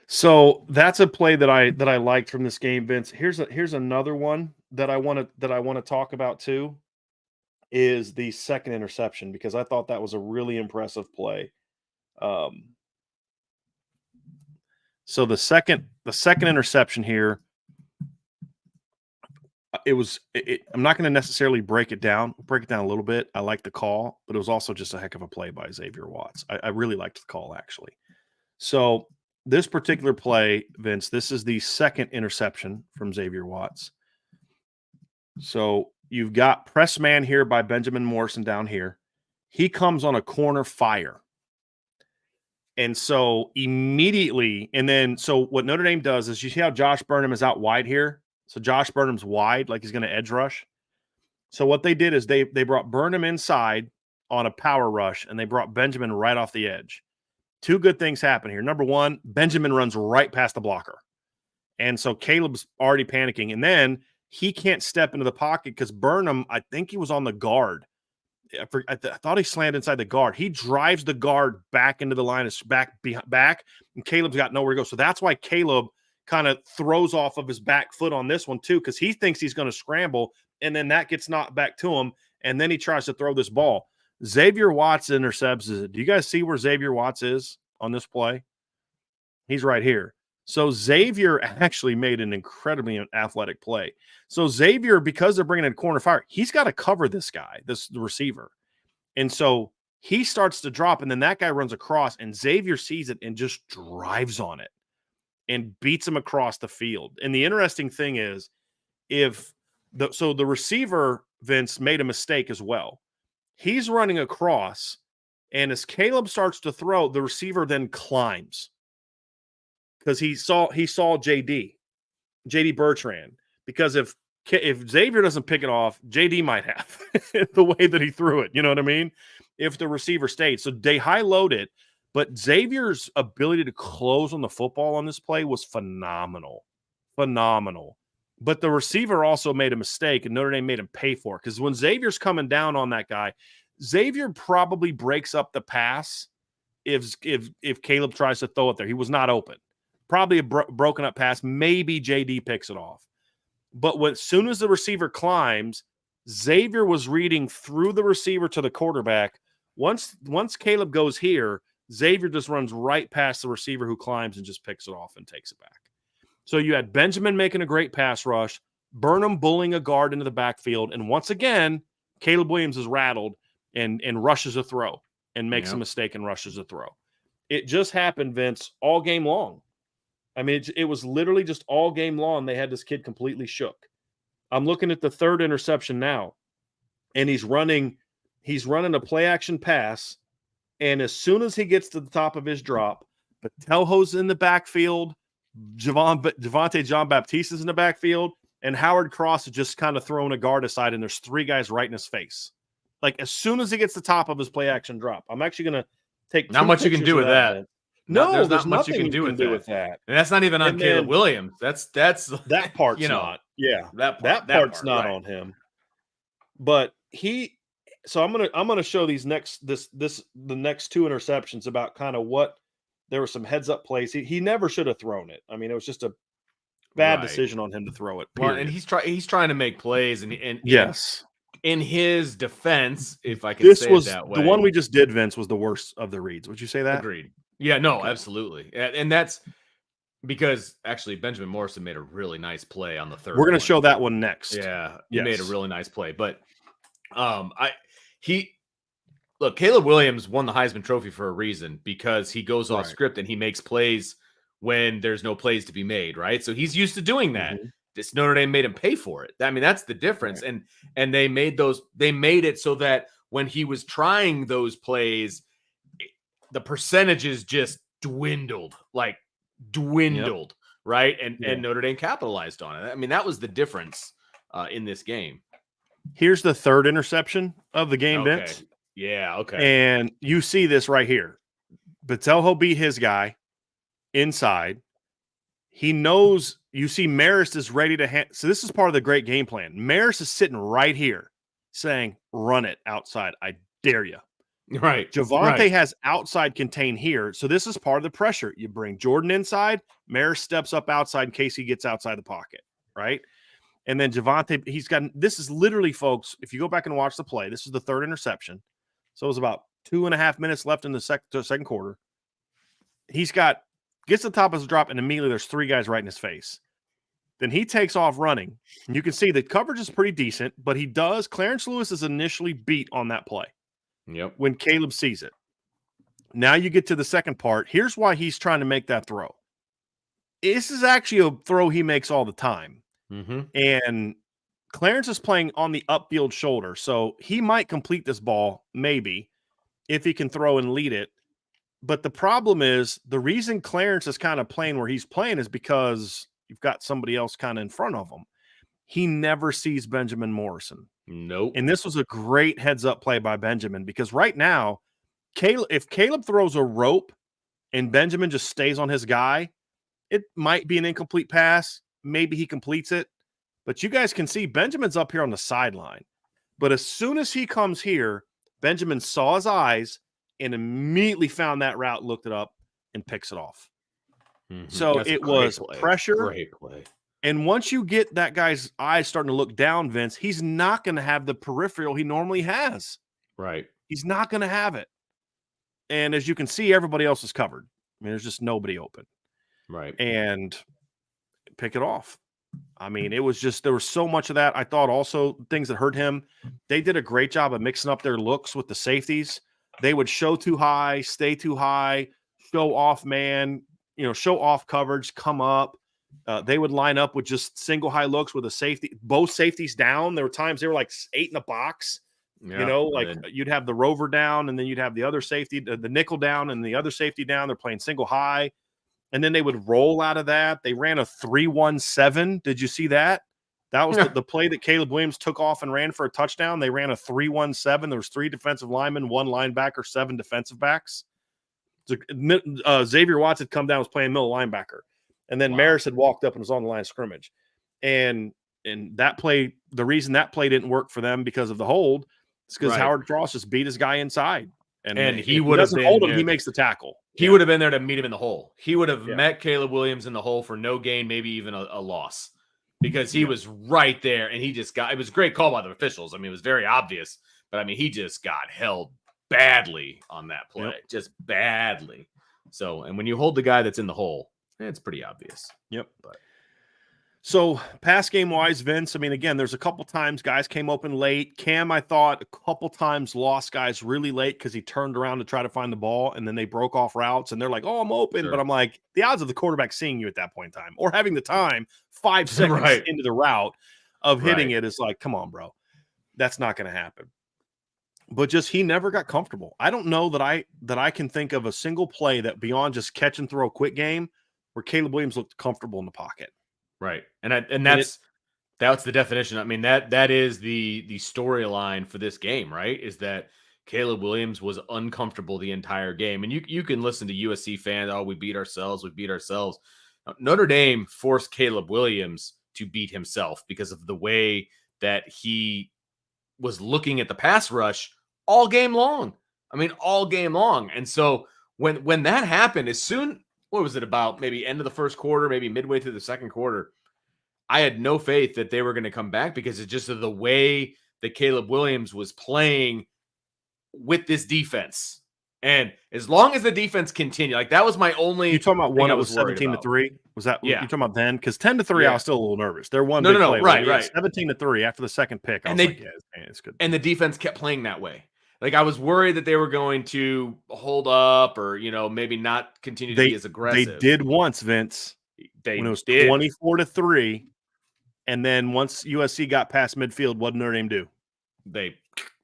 So that's a play that I liked from this game, Vince. Here's another one that I want to talk about too, is the second interception, because I thought that was a really impressive play. So the second interception here, I'm not going to necessarily break it down a little bit. I like the call, but it was also just a heck of a play by Xavier Watts. I really liked the call, actually. So this particular play, Vince, this is the second interception from Xavier Watts. So you've got press man here by Benjamin Morrison down here. He comes on a corner fire. And so immediately, so what Notre Dame does is, you see how Josh Burnham is out wide here? So Josh Burnham's wide, like he's going to edge rush. So what they did is they brought Burnham inside on a power rush, and they brought Benjamin right off the edge. Two good things happen here. Number one, Benjamin runs right past the blocker. And so Caleb's already panicking. And then he can't step into the pocket because Burnham, I think he was on the guard. I thought he slammed inside the guard. He drives the guard back into the line of back, and Caleb's got nowhere to go. So that's why Caleb kind of throws off of his back foot on this one too, because he thinks he's going to scramble, and then that gets knocked back to him, and then he tries to throw this ball. Xavier Watts intercepts it. Do you guys see where Xavier Watts is on this play? He's right here. So Xavier actually made an incredibly athletic play. So Xavier, because they're bringing in corner fire, he's got to cover this guy, the receiver. And so he starts to drop, and then that guy runs across, and Xavier sees it and just drives on it and beats him across the field. And the interesting thing is, the receiver, Vince, made a mistake as well. He's running across, and as Caleb starts to throw, the receiver then climbs because he saw JD Bertrand. Because if Xavier doesn't pick it off, JD might have the way that he threw it. You know what I mean? If the receiver stayed. So they high load it, but Xavier's ability to close on the football on this play was phenomenal. Phenomenal. But the receiver also made a mistake, and Notre Dame made him pay for it. Because when Xavier's coming down on that guy, Xavier probably breaks up the pass if Caleb tries to throw it there. He was not open. Probably a broken up pass. Maybe JD picks it off. But as soon as the receiver climbs, Xavier was reading through the receiver to the quarterback. Once Caleb goes here, Xavier just runs right past the receiver who climbs and just picks it off and takes it back. So you had Benjamin making a great pass rush, Burnham bullying a guard into the backfield, and once again, Caleb Williams is rattled and rushes a throw and makes a mistake and rushes a throw. It just happened, Vince, all game long. I mean, it was literally just all game long. They had this kid completely shook. I'm looking at the third interception now, and he's running a play action pass, and as soon as he gets to the top of his drop, Patelho's in the backfield, Javonte John Baptiste is in the backfield, and Howard Cross is just kind of throwing a guard aside, and there's three guys right in his face. Like, as soon as he gets the top of his play action drop, I'm actually going to take not much you can do with that. No, there's not much you can do with that. And that's not even on Caleb Williams. That's that part's not. Yeah, that part's not on him. But so I'm gonna show the next two interceptions about kind of what there were some heads up plays. He never should have thrown it. I mean, it was just a bad decision on him to throw it. Well, and he's trying to make plays, and yes. In his defense, if I can say it that way, the one we just did, Vince, was the worst of the reads. Would you say that? Agreed. Yeah, no, okay. Absolutely. And that's because actually Benjamin Morrison made a really nice play on the third. We're going to show that one next. Yeah, he made a really nice play. But Caleb Williams won the Heisman Trophy for a reason, because he goes off script and he makes plays when there's no plays to be made, right? So he's used to doing that. Mm-hmm. This Notre Dame made him pay for it. I mean, that's the difference. Right. And they made it so that when he was trying those plays, the percentages just dwindled, right? And Notre Dame capitalized on it. I mean, that was the difference in this game. Here's the third interception of the game, Vince. Yeah, okay. And you see this right here. Patelho beat his guy inside. He knows you see Marist is ready to so this is part of the great game plan. Marist is sitting right here saying, run it outside. I dare you. Right. Javonte has outside contain here. So this is part of the pressure. You bring Jordan inside, Marist steps up outside in case he gets outside the pocket, right? And then Javonte, he's got, this is literally, folks, if you go back and watch the play, this is the third interception. So it was about 2.5 minutes left in the second quarter. He's got, gets the top of his drop, and immediately there's 3 guys right in his face. Then he takes off running. And you can see the coverage is pretty decent, but Clarence Lewis is initially beat on that play. Yep. When Caleb sees it. Now you get to the second part. Here's why he's trying to make that throw. This is actually a throw he makes all the time. Mm-hmm. And Clarence is playing on the upfield shoulder. So he might complete this ball, maybe, if he can throw and lead it. But the problem is the reason Clarence is kind of playing where he's playing is because you've got somebody else kind of in front of him. He never sees Benjamin Morrison. Nope. And this was a great heads-up play by Benjamin because right now, if Caleb throws a rope and Benjamin just stays on his guy, it might be an incomplete pass. Maybe he completes it. But you guys can see Benjamin's up here on the sideline. But as soon as he comes here, Benjamin saw his eyes and immediately found that route, looked it up, and picks it off. Mm-hmm. So it was pressure. Great play. And once you get that guy's eyes starting to look down, Vince, he's not going to have the peripheral he normally has. Right. He's not going to have it. And as you can see, everybody else is covered. I mean, there's just nobody open. Right. And pick it off. I mean, it was just, there was so much of that. I thought also things that hurt him. They did a great job of mixing up their looks with the safeties. They would show too high, stay too high, show off man, show off coverage, come up. They would line up with just single high looks with a safety, both safeties down. There were times they were like 8 in the box, you'd have the rover down and then you'd have the other safety, the nickel down and the other safety down. They're playing single high. And then they would roll out of that. They ran a 3-1-7. Did you see that? That was the play that Caleb Williams took off and ran for a touchdown. They ran a 3-1-7. There was 3 defensive linemen, 1 linebacker, 7 defensive backs. So, Xavier Watts had come down, was playing middle linebacker. And then Maris had walked up and was on the line of scrimmage. And that play, the reason that play didn't work for them because of the hold is because Howard Cross just beat his guy inside. And he would have been hold him, he makes the tackle. He would have been there to meet him in the hole. He would have met Caleb Williams in the hole for no gain, maybe even a loss. Because he was right there and he just got – it was a great call by the officials. I mean, it was very obvious. But, I mean, he just got held badly on that play. Just badly. So, and when you hold the guy that's in the hole, it's pretty obvious. But so pass game wise, Vince, I mean, again, there's a couple times guys came open late. Cam, I thought, a couple times lost guys really late because he turned around to try to find the ball and then they broke off routes and they're like, oh, I'm open. But I'm like, the odds of the quarterback seeing you at that point in time or having the time 5 seconds into the route of hitting it is like, come on, bro. That's not going to happen. But just he never got comfortable. I don't know that I can think of a single play that beyond just catch and throw quick game where Caleb Williams looked comfortable in the pocket. Right. And that's the definition. I mean, that is the storyline for this game, right? Is that Caleb Williams was uncomfortable the entire game. And you can listen to USC fans, we beat ourselves. Notre Dame forced Caleb Williams to beat himself because of the way that he was looking at the pass rush all game long. I mean, all game long. And so when that happened, what was it about maybe end of the first quarter, maybe midway through the second quarter, I had no faith that they were going to come back because it's just the way that Caleb Williams was playing with this defense. And as long as the defense continued, like that was my only. You talking about one that was 17-3? Was that you talking about then? Because 10-3, I was still a little nervous. They're one big play. Right. 17-3 after the second pick. I was like, it's good. And the defense kept playing that way. Like I was worried that they were going to hold up or, maybe not continue to be as aggressive. They did once, Vince. When it was 24-3. And then once USC got past midfield, what did Notre Dame do? They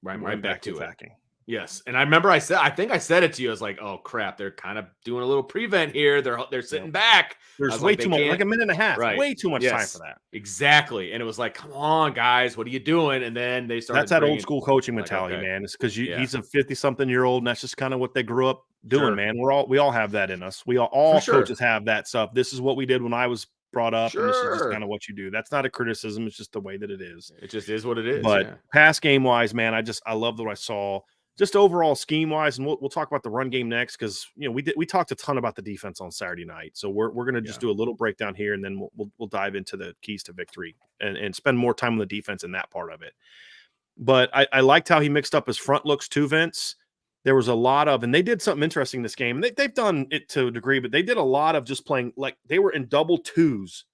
right back to attacking. Yes, and I remember I think I said it to you. I was like, "Oh crap, they're kind of doing a little prevent here. They're sitting back." I There's was way like, "They too much, like can't." a minute and a half, Right? way too much time for Yes, that. exactly. And it was like, "Come on, guys, what are you doing?" And then they That's started that old bringing school coaching like, mentality, okay, man. It's because yeah, he's a 50-something-year-old, and that's just kind of what they grew up doing, sure, man. We all have that in us. for All sure, coaches have that stuff. This is what we did when I was brought up, and this is just kind sure. of what you do. That's not a criticism. It's just the way that it is. It just is what it is. But Yeah, pass game wise, man, I love what I saw. Just overall scheme wise, and we'll talk about the run game next because we talked a ton about the defense on Saturday night. So we're gonna just do a little breakdown here, and then we'll dive into the keys to victory and spend more time on the defense in that part of it. But I liked how he mixed up his front looks too, Vince. There was a lot of, and they did something interesting this game. They've done it to a degree, but they did a lot of just playing like they were in double twos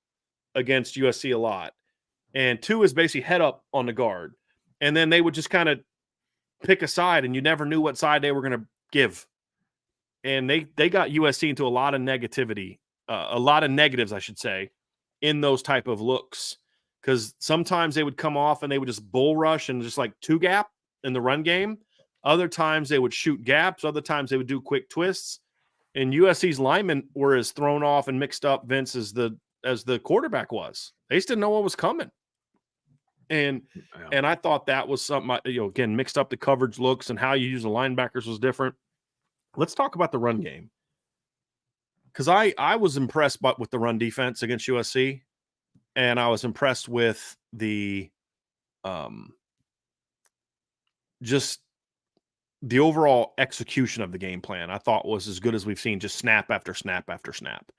against USC a lot. And two is basically head up on the guard. And then they would just kind of pick a side, and you never knew what side they were going to give. And they got USC into a lot of negativity, a lot of negatives, I should say, in those type of looks. Because sometimes they would come off and they would just bull rush and just like two gap in the run game. Other times they would shoot gaps. Other times they would do quick twists. And USC's linemen were as thrown off and mixed up, Vince, as the quarterback was. They just didn't know what was coming. And I thought that was something, again, mixed up the coverage looks and how you use the linebackers was different. Let's talk about the run game. Because I was impressed with the run defense against USC, and I was impressed with the just the overall execution of the game plan. I thought was as good as we've seen, just snap after snap after snap.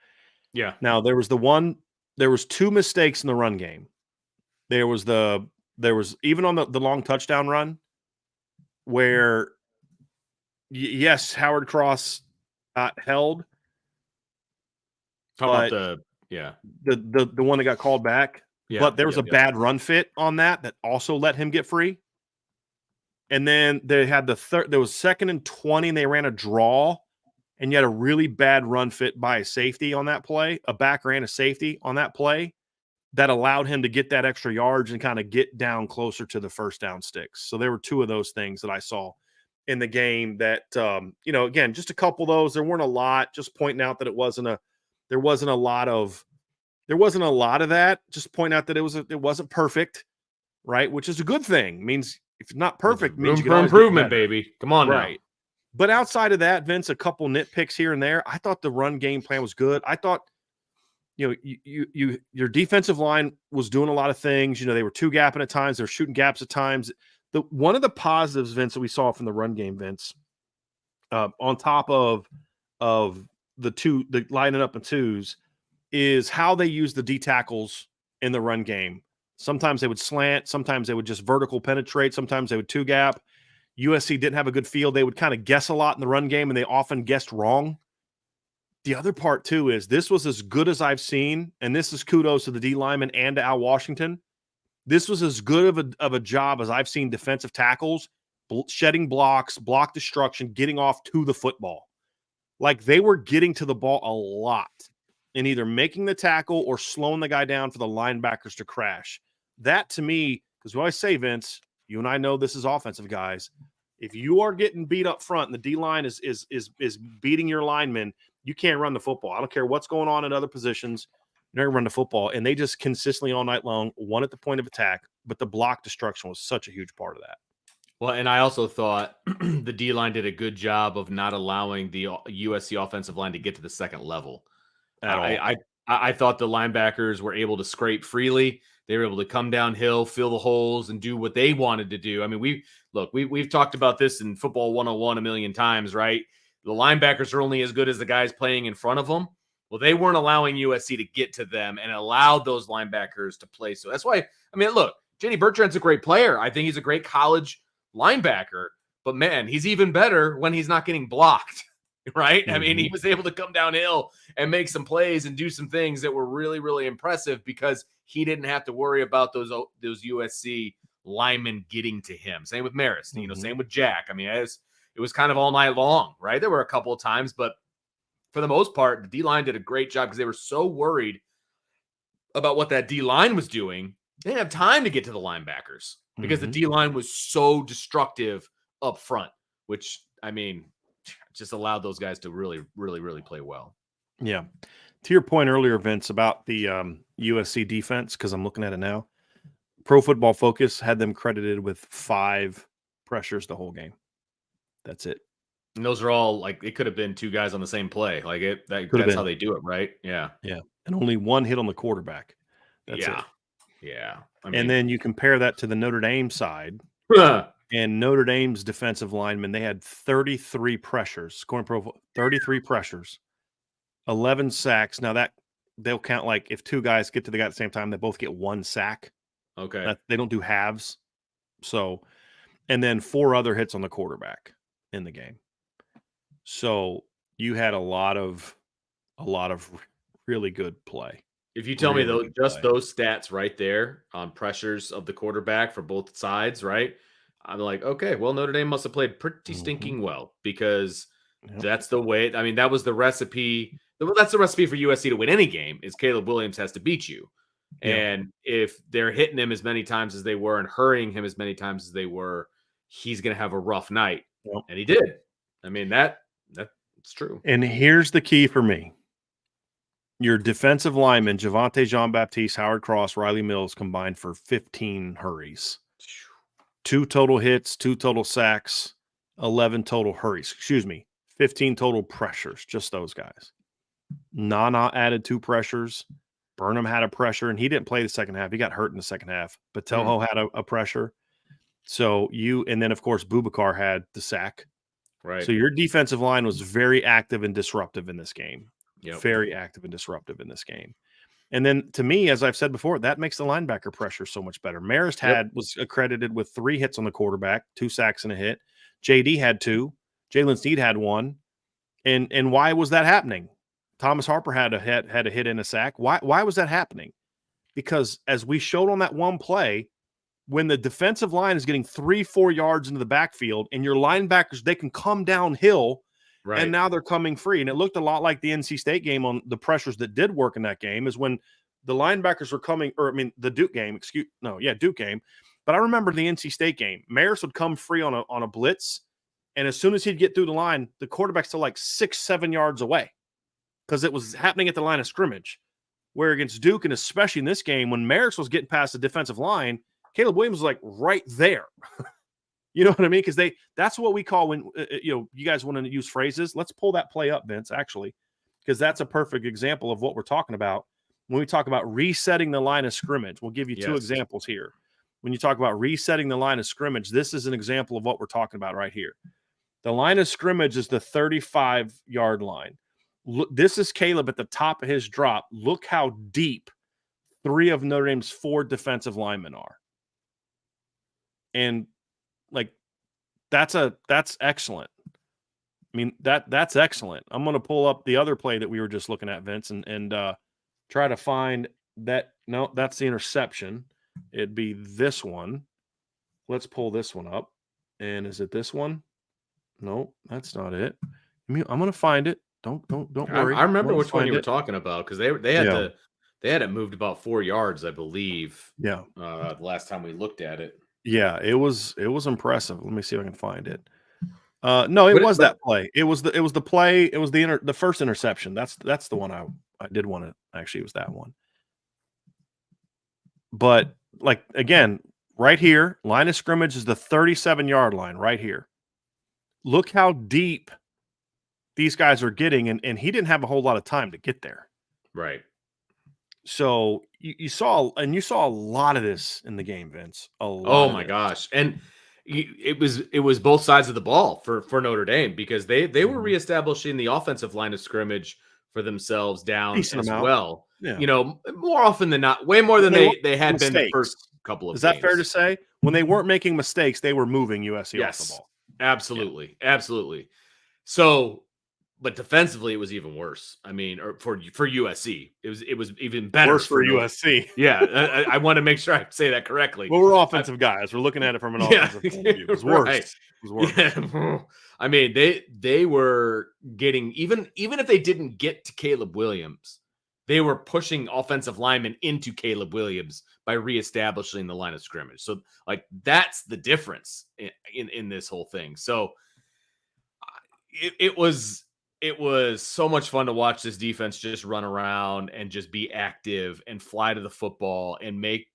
yeah. Now there was two mistakes in the run game. There was even on the long touchdown run where yes, Howard Cross got held. Talk about the one that got called back. Yeah, but there was a bad run fit on that also let him get free. And then they had there was 2nd and 20 and they ran a draw, and you had a really bad run fit by a safety on that play. A back ran a safety on that play that allowed him to get that extra yards and kind of get down closer to the first down sticks. So there were two of those things that I saw in the game that, again, just a couple of those. There weren't a lot, just pointing out that there wasn't a lot of that. Just point out that it wasn't perfect, right? Which is a good thing. Means if it's not perfect, means you can always improvement, get better. baby. Come on, right? Now. But outside of that, Vince, a couple nitpicks here and there. I thought the run game plan was good. I thought, your defensive line was doing a lot of things. They were two gapping at times. They're shooting gaps at times. One of the positives, Vince, that we saw from the run game, Vince, on top of the lining up in twos, is how they use the D tackles in the run game. Sometimes they would slant. Sometimes they would just vertical penetrate. Sometimes they would two gap. USC didn't have a good feel. They would kind of guess a lot in the run game, and they often guessed wrong. The other part, too, is this was as good as I've seen, and this is kudos to the D lineman and to Al Washington. This was as good of a job as I've seen defensive tackles shedding blocks, block destruction, getting off to the football. Like they were getting to the ball a lot and either making the tackle or slowing the guy down for the linebackers to crash. That to me, because we always say, Vince, you and I know this is offensive guys. If you are getting beat up front and the D line is beating your linemen, you can't run the football. I don't care what's going on in other positions. You're not going to run the football. And they just consistently all night long won at the point of attack. But the block destruction was such a huge part of that. Well, and I also thought the D-line did a good job of not allowing the USC offensive line to get to the second level. At all. I thought the linebackers were able to scrape freely. They were able to come downhill, fill the holes, and do what they wanted to do. I mean, we've talked about this in Football 101 a million times, right? The linebackers are only as good as the guys playing in front of them. Well, they weren't allowing USC to get to them and allowed those linebackers to play. So that's why, I mean, look, J.D. Bertrand's a great player. I think he's a great college linebacker, but man, he's even better when he's not getting blocked, right? Mm-hmm. I mean, he was able to come downhill and make some plays and do some things that were really, really impressive because he didn't have to worry about those USC linemen getting to him. Same with Marist, mm-hmm. Same with Jack. I mean, it was kind of all night long, right? There were a couple of times, but for the most part, the D-line did a great job because they were so worried about what that D-line was doing. They didn't have time to get to the linebackers because the D-line was so destructive up front. which, I mean, just allowed those guys to really, really, really play well. Yeah. To your point earlier, Vince, about the USC defense, because I'm looking at it now, Pro Football Focus had them credited with 5 pressures the whole game. That's it. And those are all like, it could have been 2 guys on the same play. Like that's how they do it, right? Yeah. Yeah. And only 1 hit on the quarterback. That's it. Yeah. And then you compare that to the Notre Dame side, and Notre Dame's defensive linemen, they had 33 pressures, scoring pro 33 pressures, 11 sacks. Now that they'll count like if 2 guys get to the guy at the same time, they both get 1 sack. Okay. They don't do halves. So, and then 4 other hits on the quarterback in the game. So you had a lot of really good play. If you tell me those stats right there on pressures of the quarterback for both sides, right? I'm like, okay, well, Notre Dame must have played pretty stinking well, because that's the way. I mean, that was the recipe. That's the recipe for USC to win any game, is Caleb Williams has to beat you. And if they're hitting him as many times as they were and hurrying him as many times as they were, he's going to have a rough night. And he did. I mean, that's true. And here's the key for me. Your defensive linemen, Javonte Jean-Baptiste, Howard Cross, Riley Mills, combined for 15 hurries. 2 total hits, 2 total sacks, 11 total hurries. 15 total pressures, just those guys. Nana added 2 pressures. Burnham had a pressure, and he didn't play the second half. He got hurt in the second half. But Telho had a pressure. So and then, of course, Boubacar had the sack. Right. So your defensive line was very active and disruptive in this game. Yep. Very active and disruptive in this game. And then, to me, as I've said before, that makes the linebacker pressure so much better. Marist was accredited with 3 hits on the quarterback, 2 sacks and a hit. JD had 2. Jalen Snead had 1. And why was that happening? Thomas Harper had a hit and a sack. Why was that happening? Because as we showed on that one play, when the defensive line is getting 3-4 yards into the backfield, and your linebackers, they can come downhill. Right. And now they're coming free. And it looked a lot like the NC State game on the pressures that did work in that game, is when the linebackers were coming, the Duke game, Duke game. But I remember the NC State game. Maris would come free on a blitz, and as soon as he'd get through the line, the quarterback's still like 6-7 yards away, because it was happening at the line of scrimmage. Where against Duke, and especially in this game, when Maris was getting past the defensive line, Caleb Williams was like right there. You know what I mean? Because that's what we call when, you guys want to use phrases. Let's pull that play up, Vince, actually, because that's a perfect example of what we're talking about when we talk about resetting the line of scrimmage. We'll give you 2 examples here. When you talk about resetting the line of scrimmage, this is an example of what we're talking about right here. The line of scrimmage is the 35-yard line. Look, this is Caleb at the top of his drop. Look how deep 3 of Notre Dame's 4 defensive linemen are. And that's excellent. I mean, that's excellent. I'm going to pull up the other play that we were just looking at, Vince, and try to find that. No, that's the interception. It'd be this one. Let's pull this one up. And is it this one? No, that's not it. I'm going to find it. Don't worry. I remember which one you were talking about, because they had it moved about 4 yards, I believe. Yeah. The last time we looked at it. Yeah, it was impressive. Let me see if I can find it. No, it was that play. It was the play. It was the first interception. That's the one I did want to actually. It was that one. But again, right here, line of scrimmage is the 37-yard line right here. Look how deep these guys are getting, and he didn't have a whole lot of time to get there. Right. So you saw a lot of this in the game, Vince. Oh my gosh. And it was both sides of the ball for Notre Dame, because they were reestablishing the offensive line of scrimmage for themselves down as well. Yeah. More often than not, way more than they had been the first couple of games. Is that fair to say? When they weren't making mistakes, they were moving USC off the ball. Absolutely. Yeah. Absolutely. So, but defensively, it was even worse. I mean, or for USC, it was even better. Worse for USC. Yeah, I want to make sure I say that correctly. Well, we're offensive guys. We're looking at it from an offensive point of view. It was worse. Right. It was worse. Yeah. I mean, they were getting, even if they didn't get to Caleb Williams, they were pushing offensive linemen into Caleb Williams by reestablishing the line of scrimmage. So, that's the difference in this whole thing. So, it was so much fun to watch this defense just run around and just be active and fly to the football and make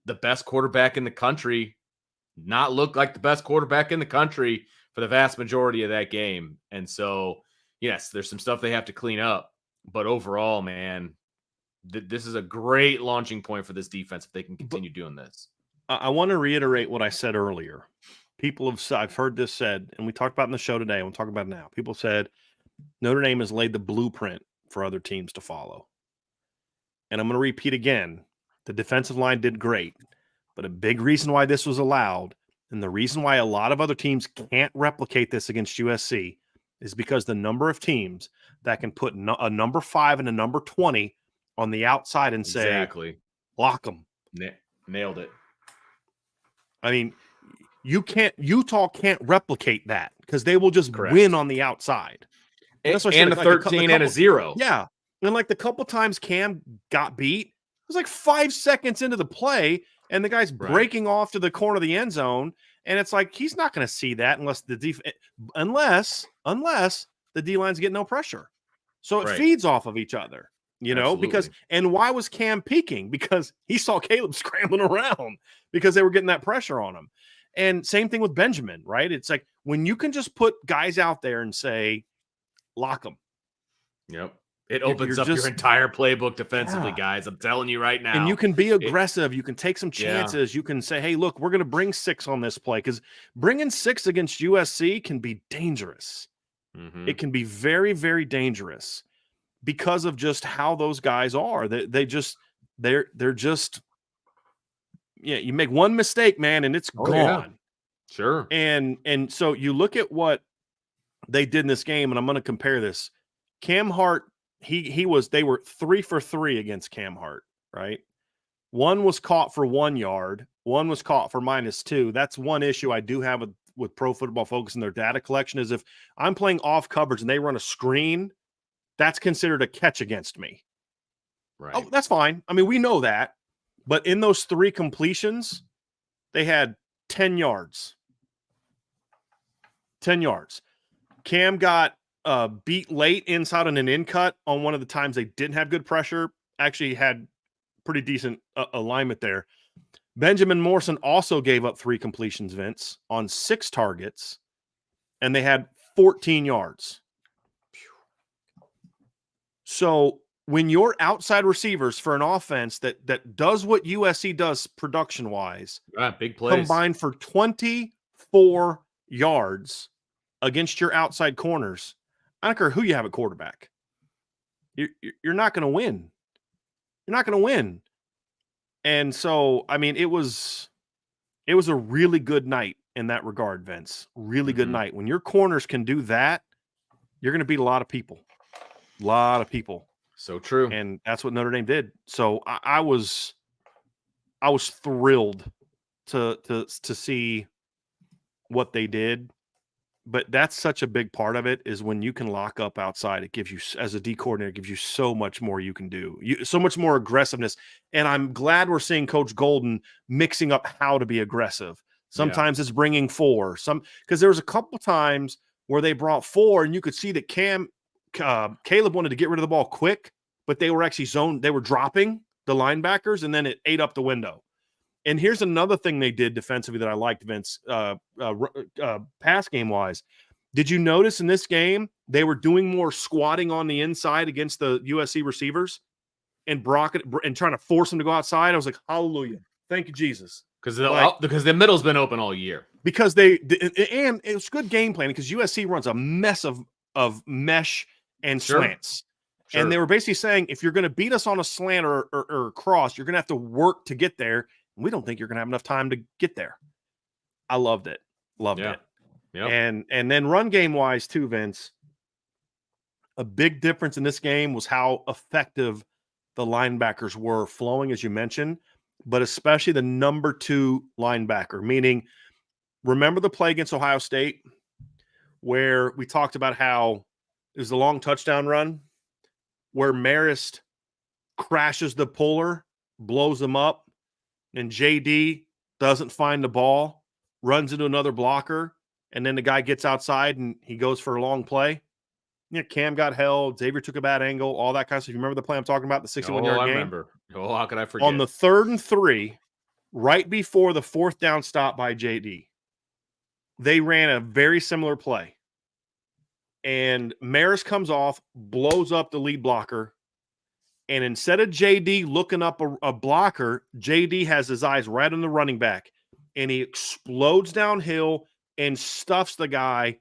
the best quarterback in the country not look like the best quarterback in the country for the vast majority of that game. And so, yes, there's some stuff they have to clean up, but overall, man, this is a great launching point for this defense if they can continue doing this. I want to reiterate what I said earlier. I've heard this said, and we talked about it in the show today. I'm talking about it now. People said Notre Dame has laid the blueprint for other teams to follow. And I'm going to repeat again, the defensive line did great, but a big reason why this was allowed, and the reason why a lot of other teams can't replicate this against USC, is because the number of teams that can put a number 5 and a number 20 on the outside and say, exactly, lock them. Nailed it. I mean, Utah can't replicate that because they will just Correct. win on the outside. And a 13 and a 0. Yeah. And like the couple times Cam got beat, it was like 5 seconds into the play, and the guy's breaking off to the corner of the end zone. And it's like, he's not going to see that unless the D-lines get no pressure. So it feeds off of each other, you know, because, and why was Cam peeking? Because he saw Caleb scrambling around because they were getting that pressure on him. And same thing with Benjamin, right? It's like when you can just put guys out there and say, lock them. Yep. It opens up your entire playbook defensively, guys. I'm telling you right now. And you can be aggressive. You can take some chances. You can say, hey, look, we're going to bring 6 on this play, because bringing 6 against USC can be dangerous. Mm-hmm. It can be very, very dangerous because of just how those guys are. They're just, you make one mistake, man, and it's gone. Yeah. Sure. And so you look at what they did in this game, and I'm going to compare this. Cam Hart, they were 3 for 3 against Cam Hart, right? One was caught for 1 yard. One was caught for -2. That's one issue I do have with Pro Football Focus and their data collection, is if I'm playing off coverage and they run a screen, that's considered a catch against me. Right. Oh, that's fine. I mean, we know that. But in those 3 completions, they had 10 yards. 10 yards. Cam got beat late inside on an in cut on one of the times they didn't have good pressure. Actually had pretty decent alignment there. Benjamin Morrison also gave up 3 completions, Vince, on 6 targets, and they had 14 yards. So when your outside receivers for an offense that does what USC does production-wise, big plays, combined for 24 yards against your outside corners, I don't care who you have at quarterback. You're not going to win. You're not going to win. And so, I mean, it was a really good night in that regard, Vince. Really good night. When your corners can do that, you're going to beat a lot of people. A lot of people. So true. And that's what Notre Dame did. So I was thrilled to see what they did. But that's such a big part of it, is when you can lock up outside, it gives you, as a D coordinator, it gives you so much more you can do. So much more aggressiveness. And I'm glad we're seeing Coach Golden mixing up how to be aggressive. Sometimes it's bringing 4. Because there was a couple times where they brought 4, and you could see that Caleb wanted to get rid of the ball quick, but they were actually zoned. They were dropping the linebackers, and then it ate up the window. And here's another thing they did defensively that I liked, Vince, pass game wise. Did you notice in this game they were doing more squatting on the inside against the USC receivers and trying to force them to go outside? I was like, hallelujah. Thank you, Jesus. Because the middle's been open all year. Because and it was good game planning, because USC runs a mess of mesh and slants. Sure. And they were basically saying, if you're going to beat us on a slant or a cross, you're going to have to work to get there. We don't think you're going to have enough time to get there. I loved it. Loved it. Yep. And then run game wise too, Vince, a big difference in this game was how effective the linebackers were flowing, as you mentioned, but especially the number 2 linebacker, meaning, remember the play against Ohio State where we talked about how it was the long touchdown run where Marist crashes the puller, blows him up, and JD doesn't find the ball, runs into another blocker, and then the guy gets outside and he goes for a long play. Yeah, Cam got held. Xavier took a bad angle, all that kind of stuff. You remember the play I'm talking about, the 61-yard I game? remember. Oh, how could I forget? On the 3rd and 3, right before the 4th down stop by JD, they ran a very similar play. And Maris comes off, blows up the lead blocker. And instead of JD looking up a blocker, JD has his eyes right on the running back. And he explodes downhill and stuffs the guy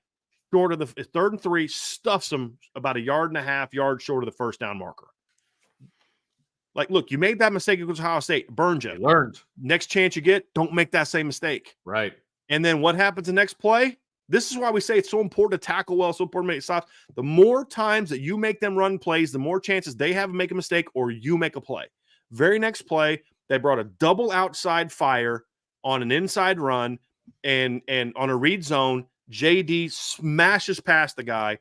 short of the 3rd and 3, stuffs him about 1.5 yards short of the first down marker. Like, look, you made that mistake against Ohio State. Burned you. You learned. Next chance you get, don't make that same mistake. Right. And then what happens the next play? This is why we say it's so important to tackle well, so important to make stops. The more times that you make them run plays, the more chances they have to make a mistake or you make a play. Very next play, they brought a double outside fire on an inside run and on a read zone. JD smashes past the guy,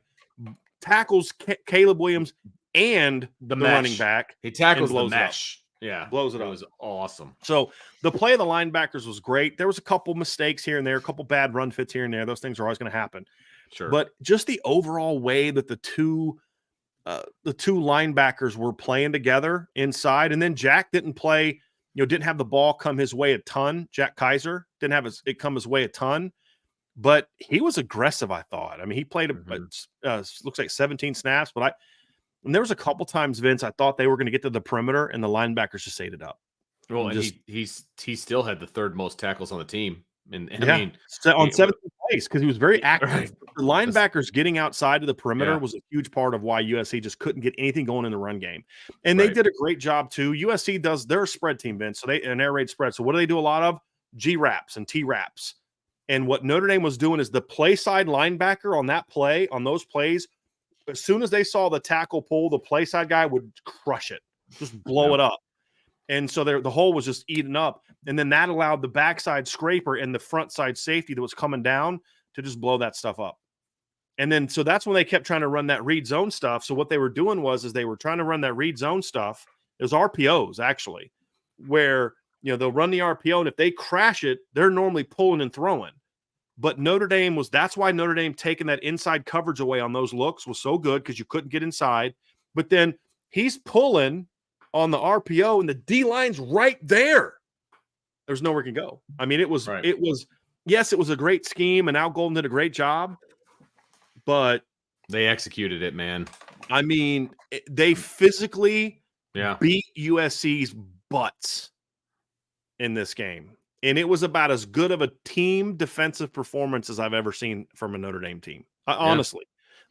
tackles Caleb Williams and the running back. He tackles the mesh. Yeah. Blows it up. It was awesome. So the play of the linebackers was great. There was a couple mistakes here and there, a couple bad run fits here and there. Those things are always going to happen. Sure. But just the overall way that the two linebackers were playing together inside, and then Jack didn't play, didn't have the ball come his way a ton. Jack Kaiser didn't have it come his way a ton, but he was aggressive, I thought. I mean, he played looks like 17 snaps, and there was a couple times, Vince, I thought they were going to get to the perimeter, and the linebackers just ate it up. Well, and he still had the 3rd most tackles on the team. And I mean, on 17th place, because he was very active. Right. The linebackers getting outside of the perimeter was a huge part of why USC just couldn't get anything going in the run game. And they did a great job too. USC does their spread team, Vince. So an air raid spread. So what do they do a lot of? G wraps and T wraps. And what Notre Dame was doing is the play side linebacker on those plays, as soon as they saw the tackle pull, the play side guy would crush it, just blow it up. And so the hole was just eaten up. And then that allowed the backside scraper and the front side safety that was coming down to just blow that stuff up. And then, so that's when they kept trying to run that read zone stuff. So what they were doing was they were trying to run that read zone stuff. It was RPOs actually, where, they'll run the RPO. And if they crash it, they're normally pulling and throwing. But that's why Notre Dame taking that inside coverage away on those looks was so good, because you couldn't get inside. But then he's pulling on the RPO and the D line's right there. There's nowhere it can go. I mean, it was a great scheme, and Al Golden did a great job, but they executed it, man. I mean, they physically beat USC's butts in this game. And it was about as good of a team defensive performance as I've ever seen from a Notre Dame team. Honestly,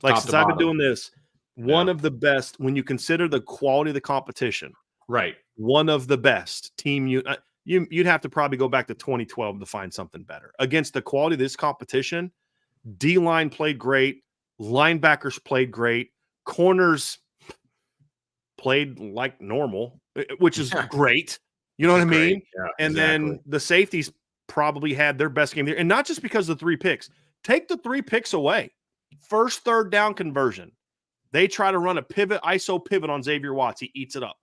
since I've been doing this, one of the best, when you consider the quality of the competition, right? One of the best team. You'd have to probably go back to 2012 to find something better against the quality of this competition. D-line played great. Linebackers played great. Corners played like normal, which is great. You know what I mean? Yeah, and then the safeties probably had their best game there. And not just because of the 3 picks. Take the 3 picks away. First 3rd down conversion. They try to run a ISO pivot on Xavier Watts. He eats it up.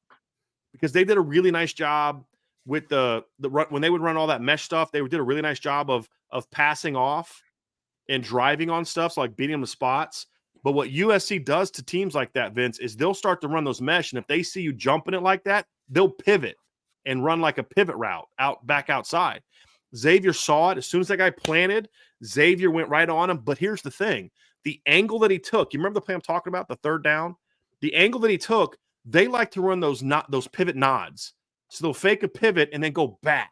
Because they did a really nice job with the run. When they would run all that mesh stuff, they did a really nice job of passing off and driving on stuff, so like beating them to spots. But what USC does to teams like that, Vince, is they'll start to run those mesh. And if they see you jumping it like that, they'll pivot and run like a pivot route back outside. Xavier saw it. As soon as that guy planted, Xavier went right on him. But here's the thing. The angle that he took, you remember the play I'm talking about, the 3rd down? The angle that he took, they like to run those pivot nods. So they'll fake a pivot and then go back.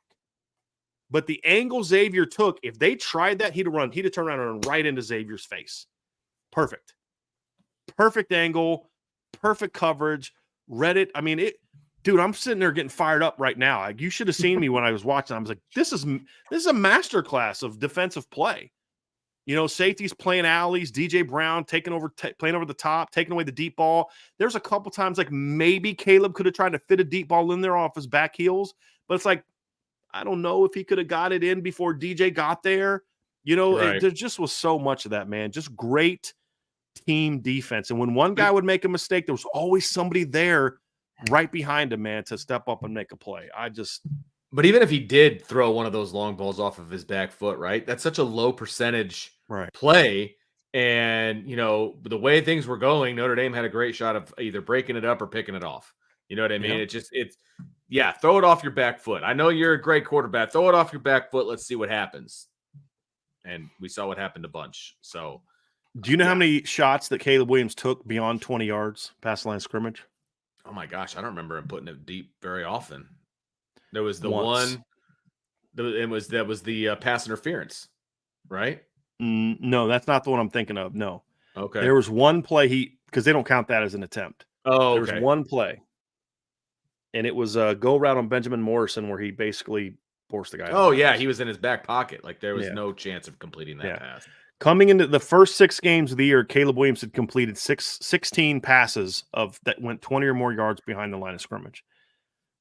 But the angle Xavier took, if they tried that, he'd have turned around and run right into Xavier's face. Perfect. Perfect angle, perfect coverage. Read it. I mean, dude, I'm sitting there getting fired up right now. Like, you should have seen me when I was watching. I was like, this is a masterclass of defensive play. Safeties playing alleys, DJ Brown playing over the top, taking away the deep ball. There's a couple times like maybe Caleb could have tried to fit a deep ball in there off his back heels, but it's like, I don't know if he could have got it in before DJ got there. There just was so much of that, man. Just great team defense. And when one guy would make a mistake, there was always somebody there right behind him, man, to step up and make a play. But even if he did throw one of those long balls off of his back foot, right? That's such a low percentage play. And, the way things were going, Notre Dame had a great shot of either breaking it up or picking it off. You know what I mean? Yeah. Throw it off your back foot. I know you're a great quarterback. Throw it off your back foot. Let's see what happens. And we saw what happened a bunch. So, do you know how many shots that Caleb Williams took beyond 20 yards past the line of scrimmage? Oh my gosh, I don't remember him putting it deep very often. There was the Once. that was the pass interference, right? No, that's not the one I'm thinking of. No. Okay. There was one play because they don't count that as an attempt. Oh, okay. There was one play, and it was a go route on Benjamin Morrison where he basically forced the guy. Oh yeah, he was in his back pocket. Like there was no chance of completing that pass. Coming into the first 6 games of the year, Caleb Williams had completed 16 passes that went 20 or more yards behind the line of scrimmage.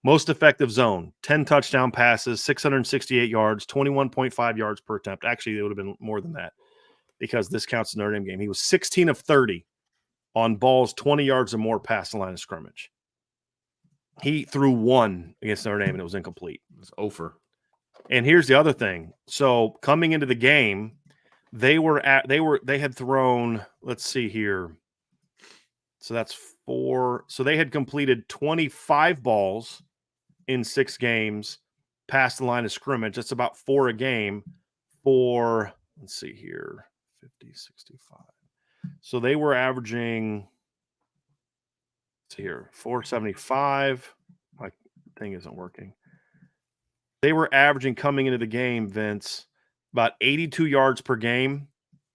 Most effective zone, 10 touchdown passes, 668 yards, 21.5 yards per attempt. Actually, it would have been more than that because this counts the Notre Dame game. He was 16 of 30 on balls 20 yards or more past the line of scrimmage. He threw 1 against Notre Dame, and it was incomplete. It was over. And here's the other thing. So coming into the game, they had thrown, let's see here. So that's 4. So they had completed 25 balls in 6 games past the line of scrimmage. That's about 4 a game for, let's see here, 50, 65. So they were averaging, let's see here, 475. My thing isn't working. They were averaging coming into the game, Vince, about 82 yards per game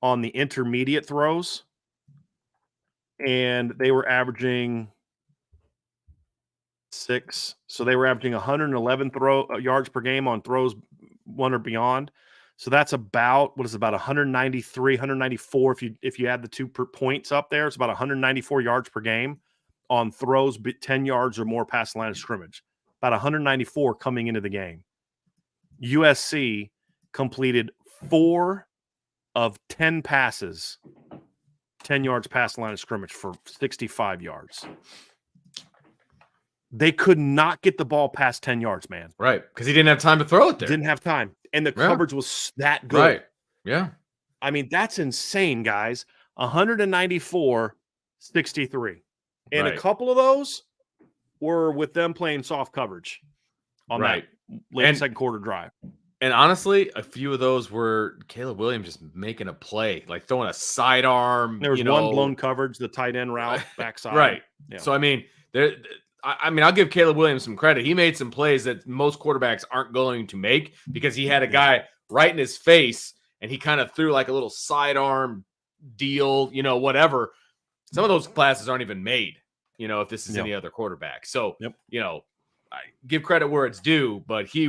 on the intermediate throws. And they were averaging 6. So they were averaging 111 yards per game on throws 1 or beyond. So that's about, about 193, 194. If you add the 2 points up there, it's about 194 yards per game on throws 10 yards or more past the line of scrimmage. About 194 coming into the game. USC completed 4 of 10 passes, 10 yards past the line of scrimmage for 65 yards. They could not get the ball past 10 yards, man. Right, because he didn't have time to throw it there. Didn't have time. And the coverage was that good. Right, yeah. I mean, that's insane, guys. 194, 63. And a couple of those were with them playing soft coverage on that late second quarter drive. And honestly, a few of those were Caleb Williams just making a play, like throwing a sidearm. There was one blown coverage, the tight end route, backside. Right. Yeah. So, I mean, I'll give Caleb Williams some credit. He made some plays that most quarterbacks aren't going to make because he had a guy right in his face and he kind of threw like a little sidearm deal, whatever. Some of those passes aren't even made, if this is any other quarterback. So, I give credit where it's due, but he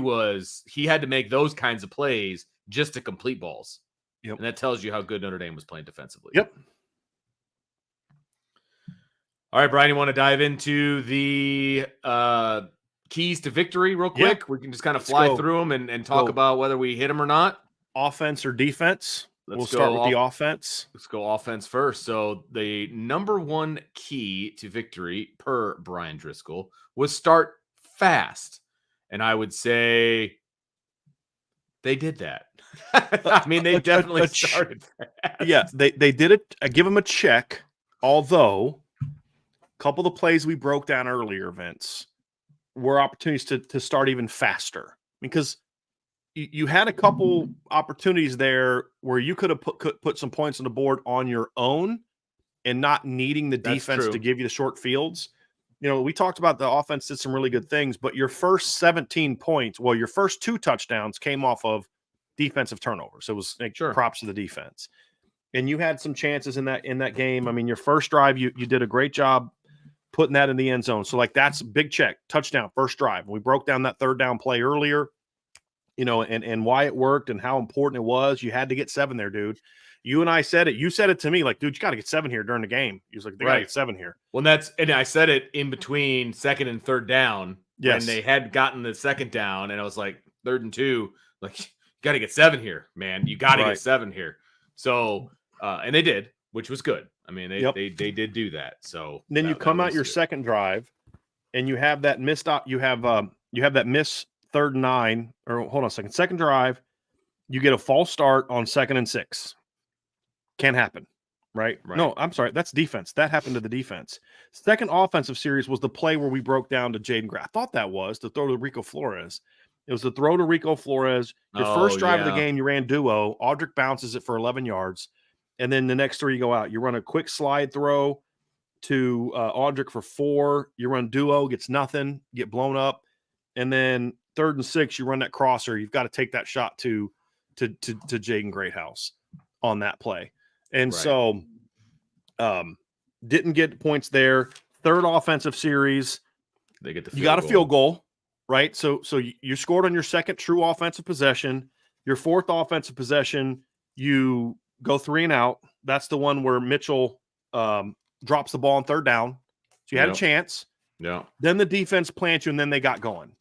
had to make those kinds of plays just to complete balls. Yep. And that tells you how good Notre Dame was playing defensively. Yep. All right, Brian, you want to dive into the keys to victory real quick? Yeah. We can just kind of fly through them and talk about whether we hit them or not. Offense or defense? We'll start with the offense. Let's go offense first. So the number 1 key to victory per Brian Driscoll was start fast. And I would say they did that. I mean, they definitely started fast. Yeah, they did it. I give them a check, although a couple of the plays we broke down earlier, Vince, were opportunities to start even faster. Because you had a couple opportunities there where you could have put some points on the board on your own and not needing the defense to give you the short fields. We talked about the offense did some really good things, but your first 17 points, your first 2 touchdowns came off of defensive turnovers. So it was props to the defense. And you had some chances in that game. I mean, your first drive, you did a great job putting that in the end zone. So that's a big check, touchdown, first drive. We broke down that 3rd down play earlier, and why it worked and how important it was. You had to get 7 there, dude. You and I said it. You said it to me, like, dude, you got to get 7 here during the game. He was like, they got to get 7 here. Well, and I said it in between 2nd and 3rd down when they had gotten the 2nd down, and I was like, 3rd and 2, like, you got to get 7 here, man. You got to get 7 here. So, and they did, which was good. I mean, they did do that. So then you come out your second drive, and you have that missed out. You have that miss 3rd and 9, or hold on a second. Second drive, you get a false start on 2nd and 6. Can't happen. Right? No, I'm sorry. That's defense. That happened to the defense. Second offensive series was the play where we broke down to Jaden Gray. I thought that was the throw to Rico Flores. It was the throw to Rico Flores. Your first drive of the game, you ran duo. Audric bounces it for 11 yards. And then the next 3 you go out. You run a quick slide throw to Audric for 4. You run duo, gets nothing, get blown up. And then 3rd and 6, you run that crosser. You've got to take that shot to Jaden Greathouse on that play. And so didn't get points there. Third offensive series, they get you got a field goal, right? So you scored on your second true offensive possession. Your fourth offensive possession, you go 3 and out. That's the one where Mitchell drops the ball on 3rd down. So you had a chance. Yeah. Then the defense plants you, and then they got going.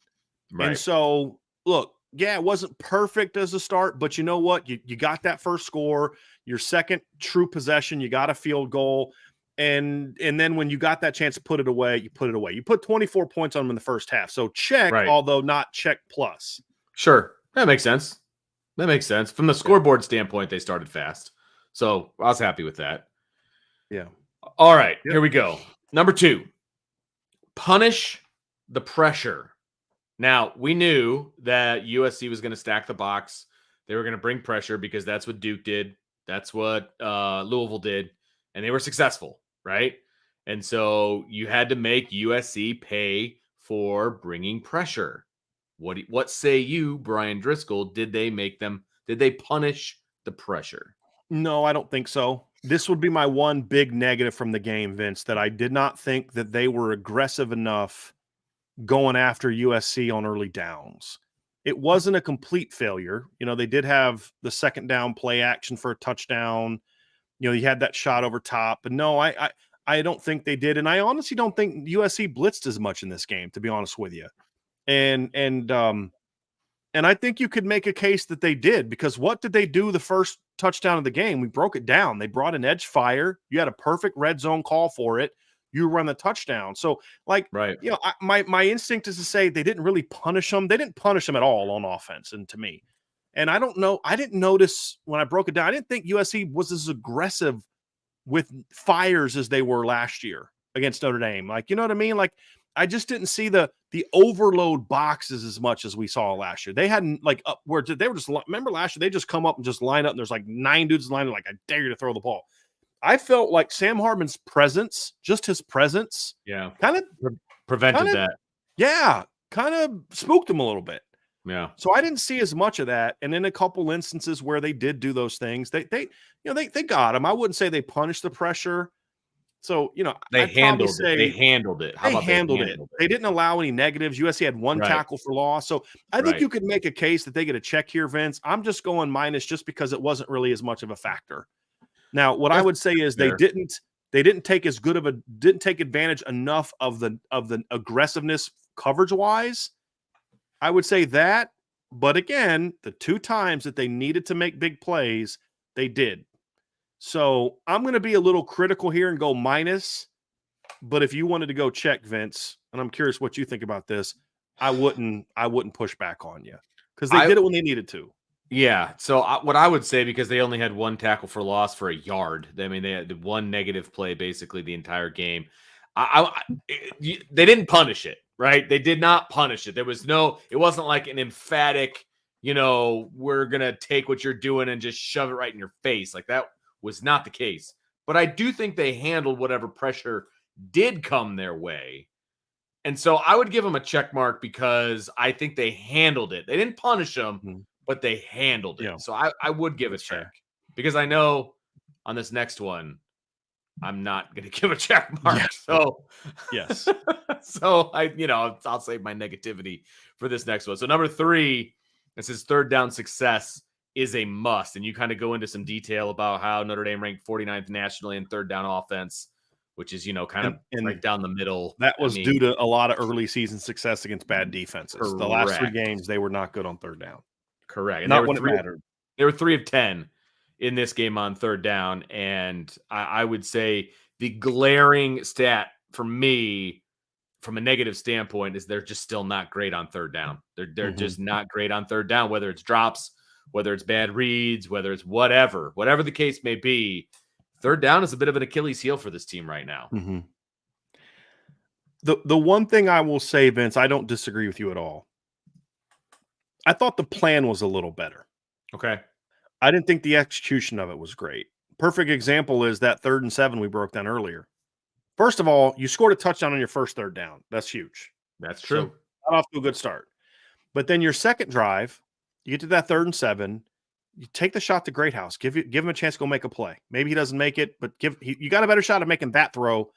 Right. And so, look, yeah, it wasn't perfect as a start, but you know what? You got that first score, your second true possession, you got a field goal. And then when you got that chance to put it away, you put it away. You put 24 points on them in the first half. So check, although not check plus. Sure. That makes sense. That makes sense. From the scoreboard standpoint, they started fast. So I was happy with that. Yeah. All right. Here we go. Number 2, punish the pressure. Now, we knew that USC was going to stack the box. They were going to bring pressure because that's what Duke did. That's what Louisville did. And they were successful, right? And so you had to make USC pay for bringing pressure. What say you, Brian Driscoll? Did they punish the pressure? No, I don't think so. This would be my one big negative from the game, Vince, that I did not think that they were aggressive enough going after USC on early downs. It wasn't a complete failure. You know, they did have the second down play action for a touchdown. You know, you had that shot over top. But no, I don't think they did. And I honestly don't think USC blitzed as much in this game, to be honest with you. And I think you could make a case that they did, because what did they do the first touchdown of the game? We broke it down. They brought an edge fire. You had a perfect red zone call for it. You run the touchdown. So, like, you know, my instinct is to say they didn't really punish them. They didn't punish them at all on offense, and to me. And I don't know. I didn't notice when I broke it down. I didn't think USC was as aggressive with fires as they were last year against Notre Dame. Like, you know what I mean? Like, I just didn't see the overload boxes as much as we saw last year. They hadn't, like, up where they were just, remember last year, they just come up and just line up and there's like 9 dudes lining like, I dare you to throw the ball. I felt like Sam Hartman's presence, just his presence, kind of prevented that. Yeah, kind of spooked him a little bit. Yeah. So I didn't see as much of that. And in a couple instances where they did do those things, they got him. I wouldn't say they punished the pressure. So, you know, they handled it. They handled it. How about they handled it? They didn't allow any negatives. USC had 1 tackle for loss. So I think you could make a case that they get a check here, Vince. I'm just going minus just because it wasn't really as much of a factor. Now, what I would say is they didn't take advantage enough of the aggressiveness coverage wise. I would say that, but again, the 2 times that they needed to make big plays, they did. So I'm going to be a little critical here and go minus. But if you wanted to go check, Vince, and I'm curious what you think about this, I wouldn't push back on you because they did it when they needed to. Yeah. So what I would say, because they only had 1 tackle for loss for a yard. I mean, they had 1 negative play basically the entire game. They didn't punish it, right? They did not punish it. It wasn't like an emphatic, you know, we're going to take what you're doing and just shove it right in your face. Like, that was not the case. But I do think they handled whatever pressure did come their way. And so I would give them a check mark because I think they handled it. They didn't punish them, but they handled it. Yeah. So I would give a check because I know on this next one, I'm not going to give a check mark. Yeah. So yes. So I'll save my negativity for this next one. So number 3, this is 3rd down success is a must. And you kind of go into some detail about how Notre Dame ranked 49th nationally in 3rd down offense, which is, kind of right down the middle. That was due to a lot of early season success against bad defenses. Correct. The last 3 games, they were not good on 3rd down. Correct. And not when it mattered. They were 3 of 10 in this game on 3rd down. And I would say the glaring stat for me from a negative standpoint is they're just still not great on 3rd down. They're just not great on 3rd down, whether it's drops, whether it's bad reads, whether it's whatever the case may be. Third down is a bit of an Achilles heel for this team right now. Mm-hmm. The one thing I will say, Vince, I don't disagree with you at all. I thought the plan was a little better. Okay. I didn't think the execution of it was great. Perfect example is that 3rd and 7 we broke down earlier. First of all, you scored a touchdown on your first third down. That's huge. That's true. So got off to a good start. But then your second drive, you get to that 3rd and 7, you take the shot to Greathouse. Give him a chance to go make a play. Maybe he doesn't make it, but you got a better shot at making that throw,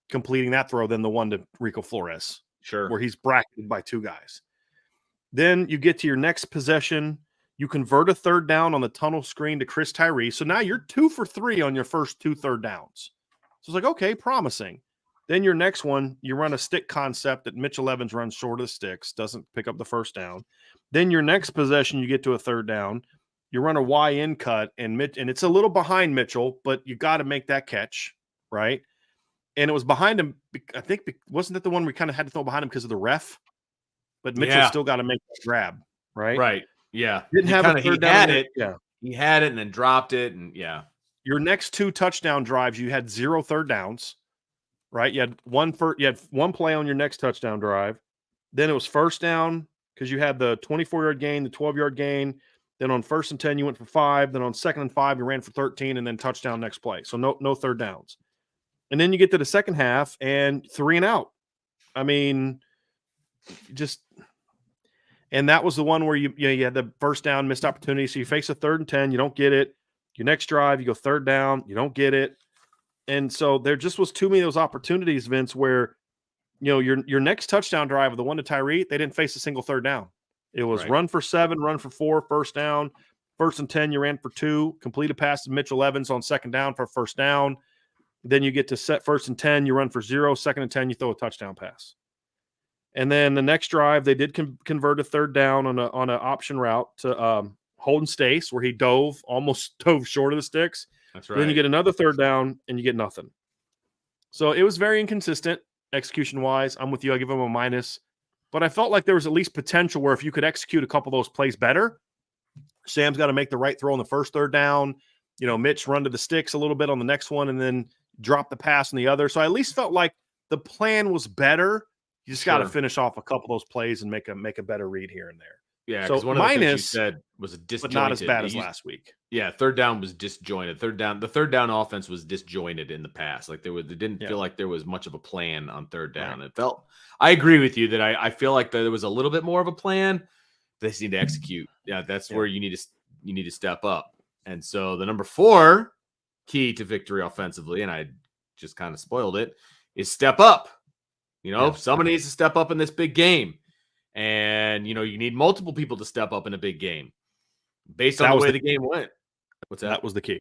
completing that throw than the one to Rico Flores. Sure. Where he's bracketed by 2 guys. Then you get to your next possession. You convert a 3rd down on the tunnel screen to Chris Tyree. So now you're 2 for 3 on your first 2 third downs. So it's like, okay, promising. Then your next one, you run a stick concept that Mitchell Evans runs short of the sticks, doesn't pick up the first down. Then your next possession, you get to a 3rd down. You run a Y-in cut, and it's a little behind Mitchell, but you got to make that catch, right? And it was behind him. I think, wasn't that the one we kind of had to throw behind him because of the ref? But Mitchell still got to make that grab, right? Right. Yeah. Didn't have a third down. Yeah. He had it and then dropped it. And yeah. Your next 2 touchdown drives, you had 0 third downs, right? You had one play on your next touchdown drive. Then it was first down because you had the 24-yard gain, the 12-yard gain. Then on 1st and 10, you went for 5. Then on 2nd and 5, you ran for 13, and then touchdown next play. So no third downs. And then you get to the second half and 3 and out. I mean, and that was the one where you had the first down, missed opportunity. So you face a 3rd and 10, you don't get it. Your next drive, you go 3rd down, you don't get it. And so there just was too many of those opportunities, Vince, where your next touchdown drive, the one to Tyree, they didn't face a single 3rd down. It was run for 7, run for 4, first down. 1st and 10, you ran for 2, complete a pass to Mitchell Evans on 2nd down for first down. Then you get to set 1st and 10, you run for 0, 2nd and 10, you throw a touchdown pass. And then the next drive, they did convert a 3rd down on an option route to Holden Stace, where he almost dove short of the sticks. That's right. Then you get another 3rd down, and you get nothing. So it was very inconsistent execution-wise. I'm with you. I give him a minus. But I felt like there was at least potential where if you could execute a couple of those plays better, Sam's got to make the right throw on the first 3rd down. Mitch run to the sticks a little bit on the next one and then drop the pass on the other. So I at least felt like the plan was better. You just got to finish off a couple of those plays and make a better read here and there. Yeah, because one of the things you said was disjointed. But not as bad as last week. Yeah, 3rd down was disjointed. The 3rd down offense was disjointed in the past. Like it didn't feel like there was much of a plan on 3rd down. Right. I agree with you that I feel like there was a little bit more of a plan. They just need to execute. Yeah, that's where you need to step up. And so the number 4 key to victory offensively, and I just kind of spoiled it, is step up. Someone needs to step up in this big game. And, you need multiple people to step up in a big game based on the way the game went. What's that? That was the key.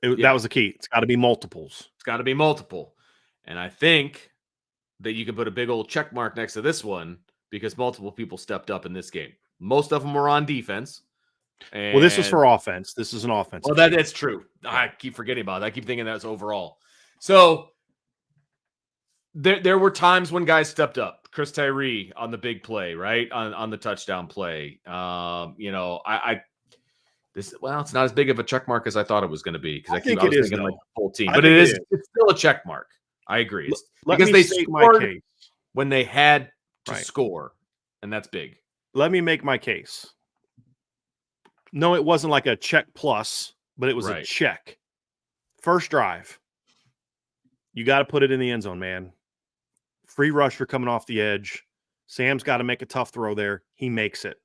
That was the key. It's got to be multiples. It's got to be multiple. And I think that you can put a big old check mark next to this one because multiple people stepped up in this game. Most of them were on defense. Well, this is for offense. This is an offense. Well, that's true. I keep forgetting about it. I keep thinking that's overall. So there were times when guys stepped up. Chris Tyree on the big play, right? On the touchdown play. It's not as big of a check mark as I thought it was going to be because I was thinking like the whole team. But it's still a check mark. I agree. Because they scored when they had to score, and that's big. Let me make my case. No, it wasn't like a check plus, but it was a check. First drive. You got to put it in the end zone, man. Free rusher coming off the edge. Sam's got to make a tough throw there. He makes it.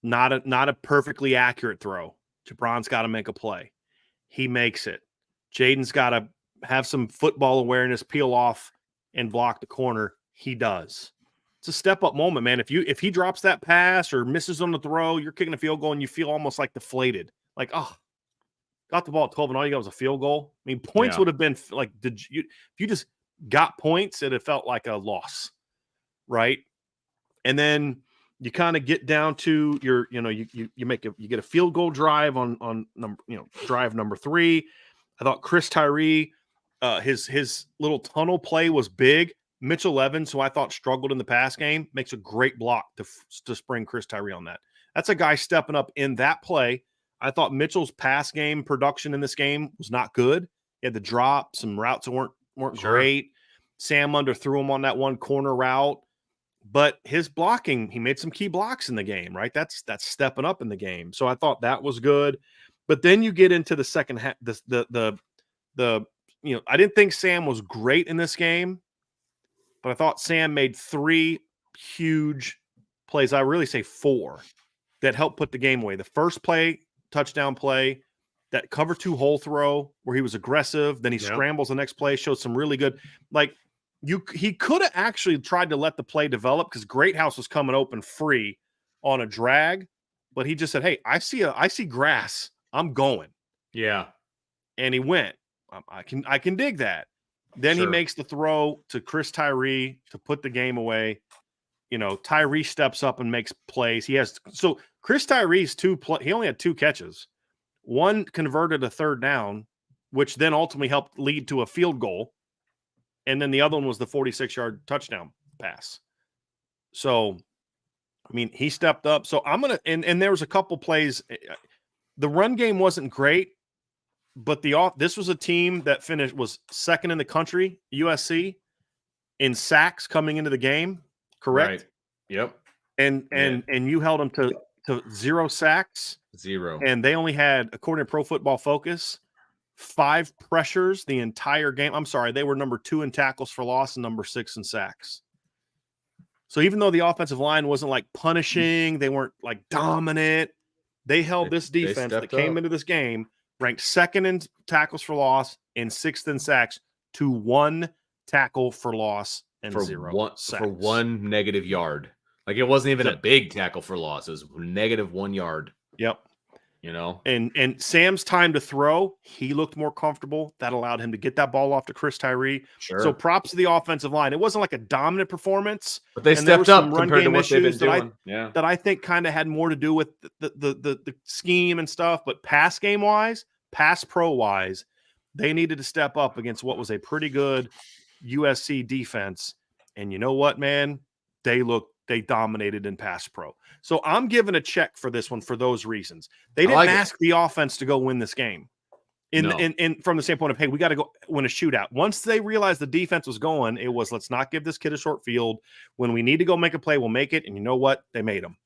Not a perfectly accurate throw. Jabron's got to make a play. He makes it. Jaden's got to have some football awareness, peel off, and block the corner. He does. It's a step-up moment, man. If he drops that pass or misses on the throw, you're kicking a field goal and you feel almost like deflated. Like, got the ball at 12 and all you got was a field goal. I mean, points would have been like, if you just got points, it felt like a loss, right? And then you kind of get down to your, you get a field goal drive on drive number 3. I thought Chris Tyree, his little tunnel play was big. Mitchell Evans, who I thought struggled in the pass game, makes a great block to spring Chris Tyree on that. That's a guy stepping up in that play. I thought Mitchell's pass game production in this game was not good. He had the drop, some routes that weren't great. Sam underthrew him on that one corner route. But his blocking, he made some key blocks in the game, right? That's stepping up in the game. So I thought that was good. But then you get into the second half, I didn't think Sam was great in this game, but I thought Sam made 3 huge plays. I really say 4 that helped put the game away. The first play, touchdown play, that cover 2 hole throw where he was aggressive. Then he scrambles the next play, showed some really good, he could have actually tried to let the play develop because Greathouse was coming open free on a drag, but he just said, "Hey, I see grass. I'm going." Yeah. And he went. I can dig that. Then he makes the throw to Chris Tyree to put the game away. Tyree steps up and makes plays. So Chris Tyree's he only had 2 catches. One converted a 3rd down, which then ultimately helped lead to a field goal. And then the other one was the 46-yard touchdown pass. So, he stepped up. So I'm going to, and there was a couple plays. The run game wasn't great, but this was a team that was 2nd in the country, USC, in sacks coming into the game. Correct? Right. Yep. And you held them to 0 sacks. 0. And they only had, according to Pro Football Focus, 5 pressures the entire game. I'm sorry, they were number 2 in tackles for loss and number 6 in sacks. So even though the offensive line wasn't punishing, they weren't dominant, they held this defense that came into this game ranked 2nd in tackles for loss and 6th in sacks to 1 tackle for loss and 0 sacks. For 1 negative yard. It wasn't even a big tackle for loss. It was -1 yard. Yep. And Sam's time to throw, he looked more comfortable. That allowed him to get that ball off to Chris Tyree. Sure. So props to the offensive line. It wasn't a dominant performance, but they stepped up compared to what they've been doing. That I think kind of had more to do with the scheme and stuff. But pass game wise, pass pro wise, they needed to step up against what was a pretty good USC defense. And you know what, man? They dominated in pass pro. So I'm giving a check for this one for those reasons. They didn't ask the offense to go win this game. In from the standpoint of, hey, we got to go win a shootout. Once they realized the defense was going, it was, let's not give this kid a short field. When we need to go make a play, we'll make it. And you know what? They made them.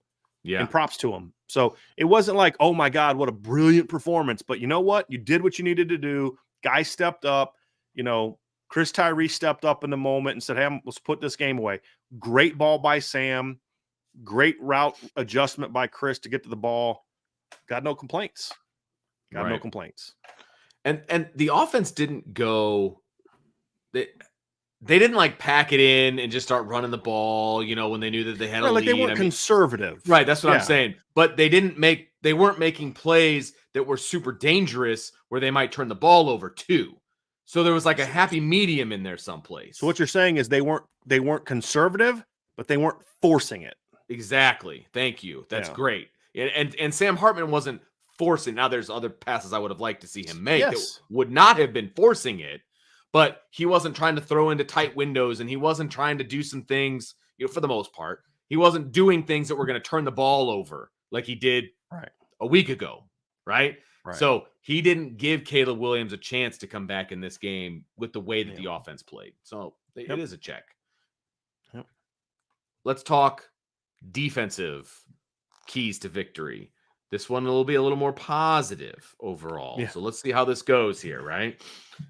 Yeah. And props to them. So it wasn't oh my God, what a brilliant performance. But you know what? You did what you needed to do. Guys stepped up. Chris Tyree stepped up in the moment and said, hey, let's put this game away. Great ball by Sam. Great route adjustment by Chris to get to the ball. Got no complaints. No complaints. And the offense didn't go – they didn't pack it in and just start running the ball, when they knew that they had a lead. They weren't conservative. Right, that's what I'm saying. But they weren't making plays that were super dangerous where they might turn the ball over too. So there was a happy medium in there someplace. So what you're saying is they weren't conservative, but they weren't forcing it. Exactly. Thank you. That's great. And Sam Hartman wasn't forcing. Now there's other passes I would have liked to see him make that would not have been forcing it, but he wasn't trying to throw into tight windows, and he wasn't trying to do some things, for the most part. He wasn't doing things that were going to turn the ball over like he did a week ago, right? So he didn't give Caleb Williams a chance to come back in this game with the way that the offense played. So it is a check. Yep. Let's talk defensive keys to victory. This one will be a little more positive overall. Yeah. So let's see how this goes here, right?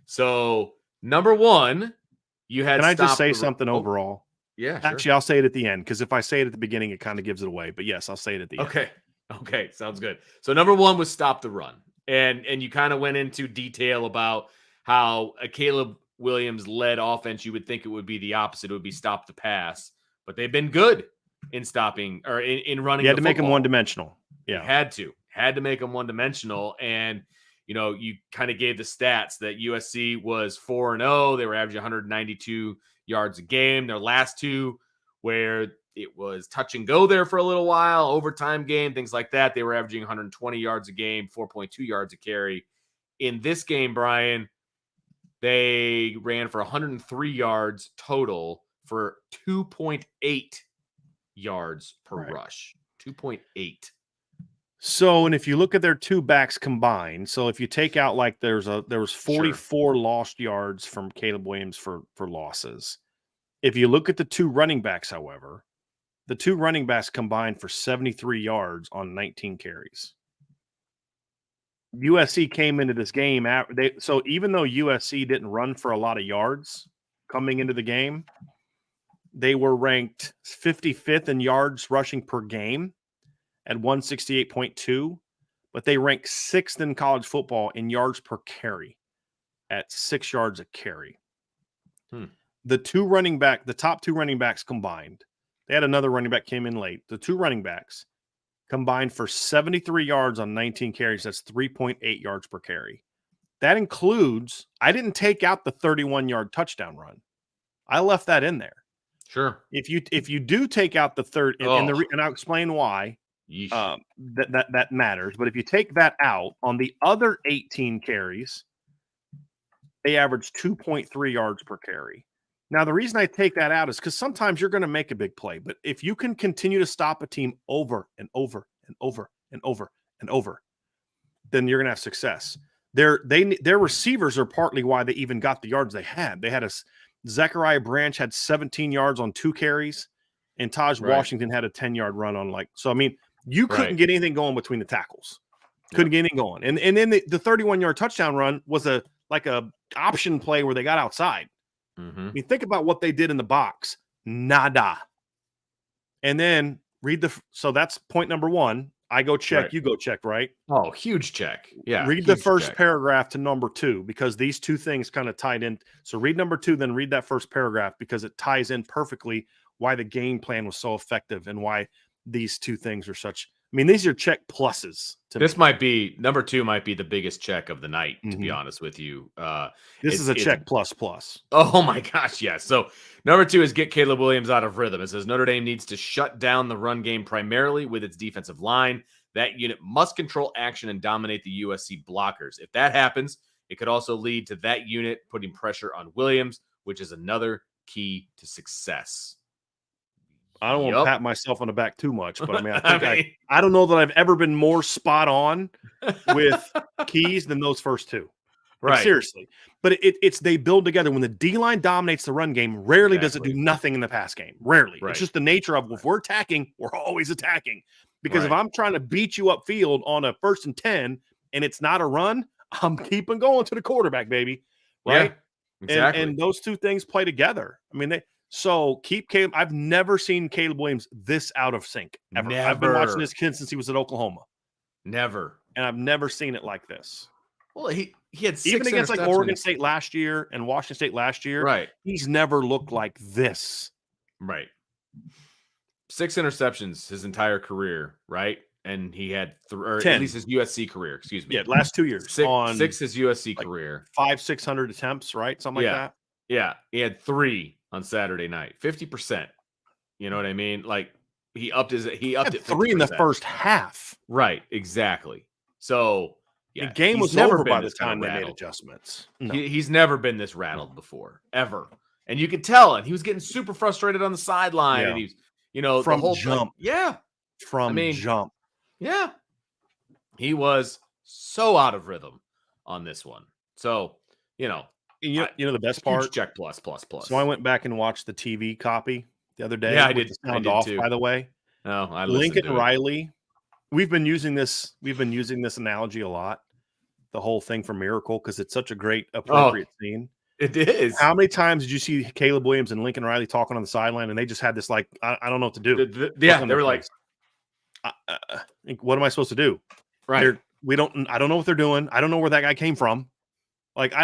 So number 1, you had. Can I just say something overall? Yeah, sure. Actually, I'll say it at the end, because if I say it at the beginning, it kind of gives it away. But yes, I'll say it at the end. Okay, sounds good. So number 1 was stop the run. And you kind of went into detail about how a Caleb Williams led offense, you would think it would be the opposite. It would be stop the pass, but they've been good in stopping or in running. You had to make them one-dimensional. Yeah. Had to make them one-dimensional. And, you kind of gave the stats that USC was 4-0. They were averaging 192 yards a game. Their last 2 where it was touch and go there for a little while, overtime game, things like that. They were averaging 120 yards a game, 4.2 yards a carry. In this game, Brian, they ran for 103 yards total for 2.8 yards per rush. 2.8. So, and if you look at their two backs combined, so if you take out like there was 44 lost yards from Caleb Williams for losses. If you look at the two running backs, however, the two running backs combined for 73 yards on 19 carries. USC came into this game so even though USC didn't run for a lot of yards coming into the game, they were ranked 55th in yards rushing per game at 168.2, but they ranked 6th in college football in yards per carry at 6 yards a carry. The top two running backs combined, they had another running back came in late. The two running backs combined for 73 yards on 19 carries. That's 3.8 yards per carry. That includes, I didn't take out the 31-yard touchdown run. I left that in there. Sure. If you do take out the third, and I'll explain why that matters. But if you take that out, on the other 18 carries, they averaged 2.3 yards per carry. Now, the reason I take that out is because sometimes you're going to make a big play. But if you can continue to stop a team over and over and over and over and over, then you're going to have success. Their receivers are partly why they even got the yards they had. They had Zechariah Branch had 17 yards on 2 carries, and Taj Washington had a 10-yard run on so, I mean, you couldn't get anything going between the tackles. Couldn't get anything going. And then the 31-yard touchdown run was a option play where they got outside. I mean, think about what they did in the box. Nada. And then so that's point number 1. I go check, you go check, right? Oh, huge check. Yeah. Read the first paragraph to number 2 because these two things kind of tied in. So read number 2, then read that first paragraph because it ties in perfectly why the game plan was so effective and why these two things are such. I mean, these are check pluses. Number 2 might be the biggest check of the night, to be honest with you. This is a check plus. Oh my gosh, yes. So number 2 is get Caleb Williams out of rhythm. It says Notre Dame needs to shut down the run game primarily with its defensive line. That unit must control action and dominate the USC blockers. If that happens, it could also lead to that unit putting pressure on Williams, which is another key to success. I don't want to pat myself on the back too much, but I mean, I don't know that I've ever been more spot on with keys than those first 2. Right. Like, seriously. But it's they build together. When the D-line dominates the run game, rarely does it do nothing in the pass game. Rarely. Right. It's just the nature of if we're attacking, we're always attacking. Because if I'm trying to beat you upfield on a 1st and 10 and it's not a run, I'm keeping going to the quarterback, baby. Right? Yeah, exactly. And those two things play together. I mean, so keep Caleb. I've never seen Caleb Williams this out of sync ever. Never. I've been watching this kid since he was at Oklahoma. Never. And I've never seen it like this. Well, he had 6 even against like Oregon State last year and Washington State last year. Right. He's never looked like this. Right. 6 interceptions his entire career. Right. And he had or 10. At least his USC career. Excuse me. Yeah, last 2 years. 6 his USC career. 500-600 attempts. Right. Something like that. Yeah. He had 3 on Saturday night, 50%. You know what I mean? Like he upped it 3 in the first half. Right, exactly. So the game was over by the time they made adjustments. No. He's never been this rattled before, ever. And you could tell, and he was getting super frustrated on the sideline, and he's, from the whole jump. Jump. Yeah. He was so out of rhythm on this one. So, You know the best part? Check plus. So I went back and watched the TV copy the other day. Yeah, I did. The sound off, too. By the way. Oh, I Lincoln Riley. We've been using this analogy a lot. The whole thing for Miracle because it's such a great appropriate scene. It is. How many times did you see Caleb Williams and Lincoln Riley talking on the sideline and they just had this I don't know what to do. They were like, what am I supposed to do? Right. I don't know what they're doing. I don't know where that guy came from. Like,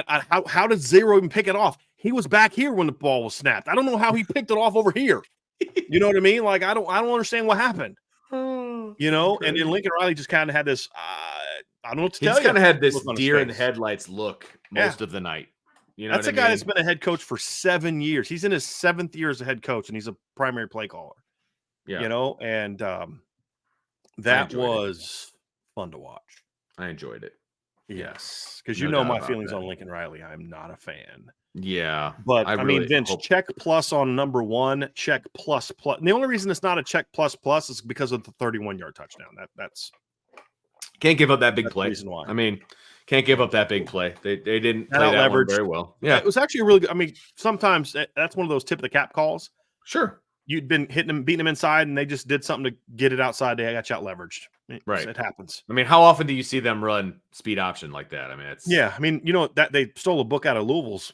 how did Zero even pick it off? He was back here when the ball was snapped. I don't know how he picked it off over here. You know what I mean? Like, I don't understand what happened. And Lincoln Riley just kind of had this. I don't know what to tell you. He's kind of had this deer in the headlights look most of the night. That's a guy that's been a head coach for 7 years. He's in his 7th year as a head coach, and he's a primary play caller. Yeah, and that was fun to watch. I enjoyed it. Yes, because my feelings on Lincoln Riley. I'm not a fan. Yeah, but I mean, Vince, check plus on number 1, check plus. And the only reason it's not a check plus is because of the 31-yard touchdown. Can't give up that big That's play. the reason why. I mean, can't give up that big play. They didn't That play that one out-leveraged. very well. Yeah, It was actually a really good. I mean, sometimes that's one of those tip of the cap calls. sure. You'd been hitting them, beating them inside, and they just did something to get it outside. They got you out-leveraged. Right. It happens. I mean, how often do you see them run speed option like that? I mean, it's Yeah, I mean, that they stole a book out of Louisville's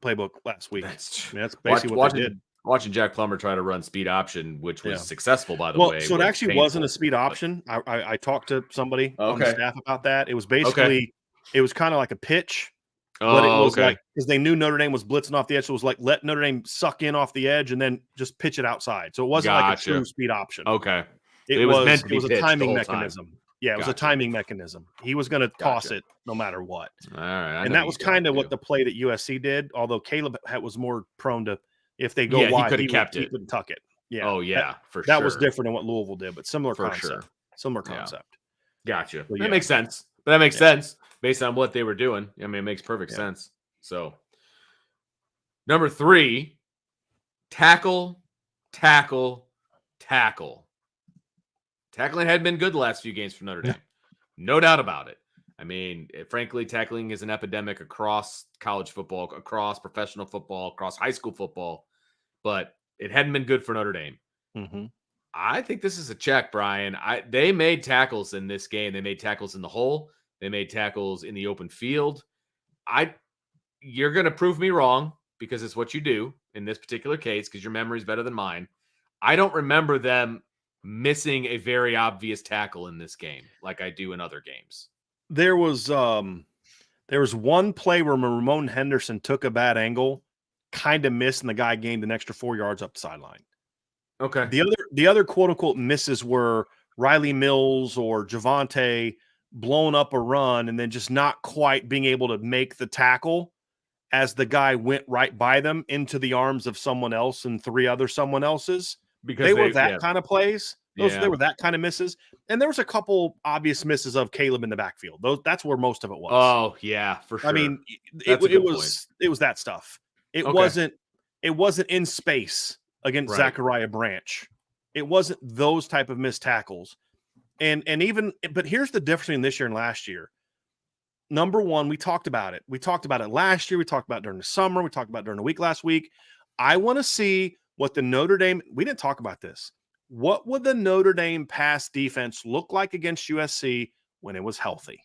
playbook last week. That's I mean, that's basically what they did. Watching Jack Plummer try to run speed option, which was Yeah. successful, by the way. So it was actually painful. wasn't a speed option. I talked to somebody on the Okay. staff about that. It was basically it was kind of like a pitch, but it Oh, was okay. like because they knew Notre Dame was blitzing off the edge. So it was like let Notre Dame suck in off the edge and then just pitch it outside. So it wasn't like a Gotcha. true speed option. Okay. It was meant to be a pitched the timing whole mechanism. time. Yeah, it was a Gotcha. timing mechanism. He was going to toss Gotcha. it no matter what. All right. And that was kind of what the play that USC did, although Caleb was more prone to if they go Yeah, he wide, could have kept he it. would tuck it. Yeah. Oh, yeah, for sure. That was different than what Louisville did, but similar For concept. sure. Similar Yeah. concept. Gotcha. Well, That yeah. makes sense. But that makes sense based on what they were doing. I mean, it makes perfect Yeah. sense. So, number 3, tackle. Tackling hadn't been good the last few games for Notre Dame. No doubt about it. I mean, frankly, tackling is an epidemic across college football, across professional football, across high school football, but it hadn't been good for Notre Dame. Mm-hmm. I think this is a check, Brian. They made tackles in this game. They made tackles in the hole. They made tackles in the open field. You're going to prove me wrong because it's what you do in this particular case because your memory is better than mine. I don't remember them missing a very obvious tackle in this game like I do in other games. There was one play where Ramon Henderson took a bad angle, kind of missed, and the guy gained an extra 4 yards up the sideline. Okay. The other quote unquote misses were Riley Mills or Javante blowing up a run and then just not quite being able to make the tackle as the guy went right by them into the arms of someone else and 3 other someone else's. Because they were that kind of plays. They were that kind of misses. And there was a couple obvious misses of Caleb in the backfield. That's where most of it was. Oh, yeah, for sure. I mean, it was that stuff. It wasn't in space against Zachariah Branch. It wasn't those type of missed tackles. But here's the difference between this year and last year. Number one, we talked about it. We talked about it last year. We talked about it during the summer. We talked about it during the week last week. I want to see what the Notre Dame, we didn't talk about this. What would the Notre Dame pass defense look like against USC when it was healthy?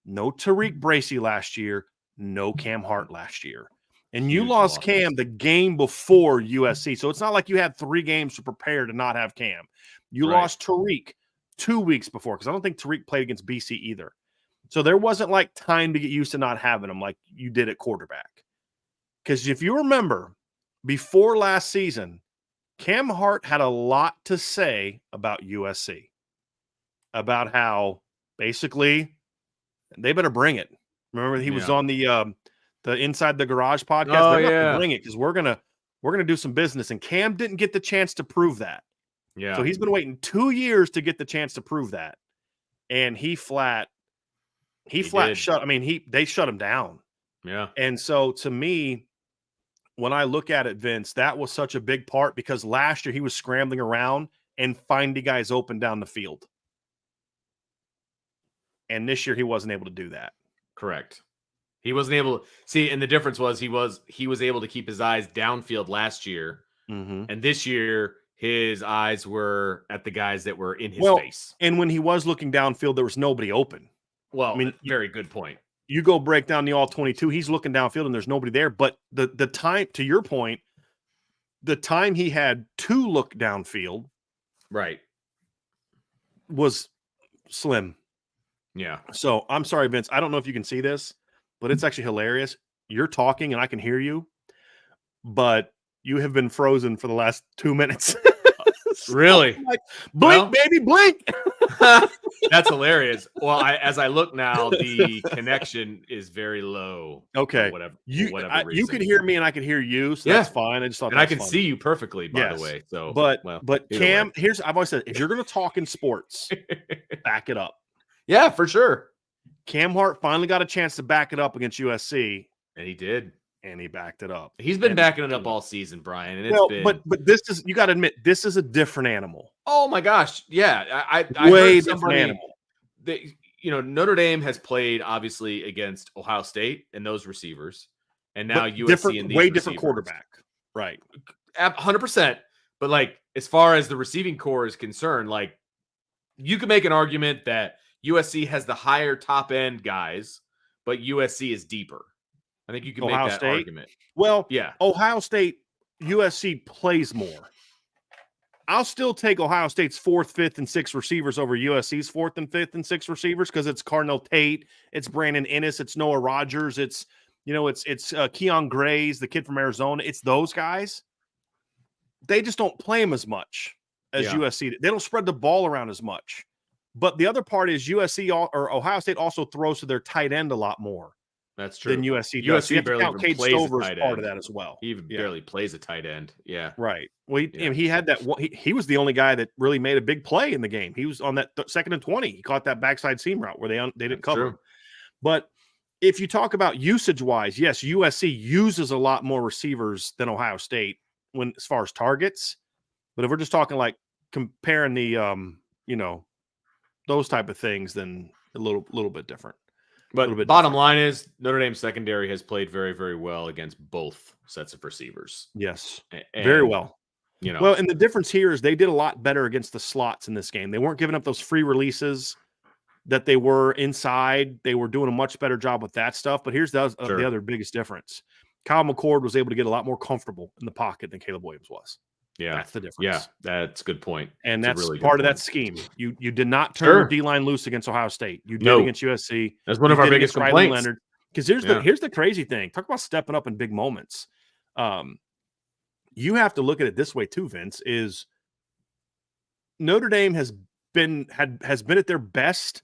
No Tariq Bracy last year, no Cam Hart last year. And you lost Cam the game before USC. So it's not like you had 3 games to prepare to not have Cam. You lost Tariq 2 weeks before because I don't think Tariq played against BC either. So there wasn't like time to get used to not having him like you did at quarterback. Because if you remember, before last season, Cam Hart had a lot to say about USC, about how basically they better bring it. Remember he was on the Inside the Garage podcast. Oh, They're going to bring it because we're gonna do some business. And Cam didn't get the chance to prove that. Yeah. So he's been waiting 2 years to get the chance to prove that, and he flat shut. I mean, they shut him down. Yeah. And so to me, when I look at it, Vince, that was such a big part because last year he was scrambling around and finding guys open down the field. And this year he wasn't able to do that. Correct. He wasn't able to see, and the difference was he was able to keep his eyes downfield last year. Mm-hmm. And this year his eyes were at the guys that were in his face. And when he was looking downfield, there was nobody open. Well, I mean, very good point. You go break down the all 22, he's looking downfield and there's nobody there. But the time, to your point, the time he had to look downfield was slim. Yeah. So I'm sorry, Vince. I don't know if you can see this, but it's actually hilarious. You're talking and I can hear you, but you have been frozen for the last 2 minutes. Really? Like, blink, baby, blink. That's hilarious. Well, as I look now, the connection is very low. Okay. Whatever You reason. can hear me and I can hear you, so that's fine. I just thought, and I can see you perfectly, by the way. So, but Cam, I've always said, if you're going to talk in sports, back it up. Yeah, for sure. Cam Hart finally got a chance to back it up against USC, and he did. And he backed it up. He's been backing it up all season, Brian. And but this is, you got to admit, this is a different animal. Oh my gosh, yeah. I way heard different animal. Notre Dame has played obviously against Ohio State and those receivers, and now But USC and these way receivers. different quarterback. Right. 100%. But like, as far as the receiving core is concerned, like, you can make an argument that USC has the higher top end guys, but USC is deeper. I think you can Ohio make that State argument. Well, Yeah. Ohio State, USC plays more. I'll still take Ohio State's 4th, 5th, and 6th receivers over USC's 4th and 5th and 6th receivers because it's Cardinal Tate, it's Brandon Ennis, it's Noah Rogers, it's Keon Gray's, the kid from Arizona. It's those guys. They just don't play them as much as USC. They don't spread the ball around as much. But the other part is Ohio State also throws to their tight end a lot more. That's true. Than USC does. USC barely even Cade plays Stover a tight is part end. of that as well. He even barely plays a tight end. Yeah. Right. Well, he had that one. He was the only guy that really made a big play in the game. He was on that 2nd and 20. He caught that backside seam route where they didn't cover him. But if you talk about usage-wise, yes, USC uses a lot more receivers than Ohio State as far as targets. But if we're just talking like comparing the those type of things, then a little bit different. But bottom line is Notre Dame secondary has played very, very well against both sets of receivers. Yes, very well. Well, and the difference here is they did a lot better against the slots in this game. They weren't giving up those free releases that they were inside. They were doing a much better job with that stuff. But here's the other biggest difference. Kyle McCord was able to get a lot more comfortable in the pocket than Caleb Williams was. Yeah, that's the difference. Yeah, that's a good point. And that's really part of that scheme. You did not turn your D-line loose against Ohio State. You did against USC. That's one of our biggest complaints. Because here's the crazy thing. Talk about stepping up in big moments. You have to look at it this way too, Vince, is Notre Dame has been at their best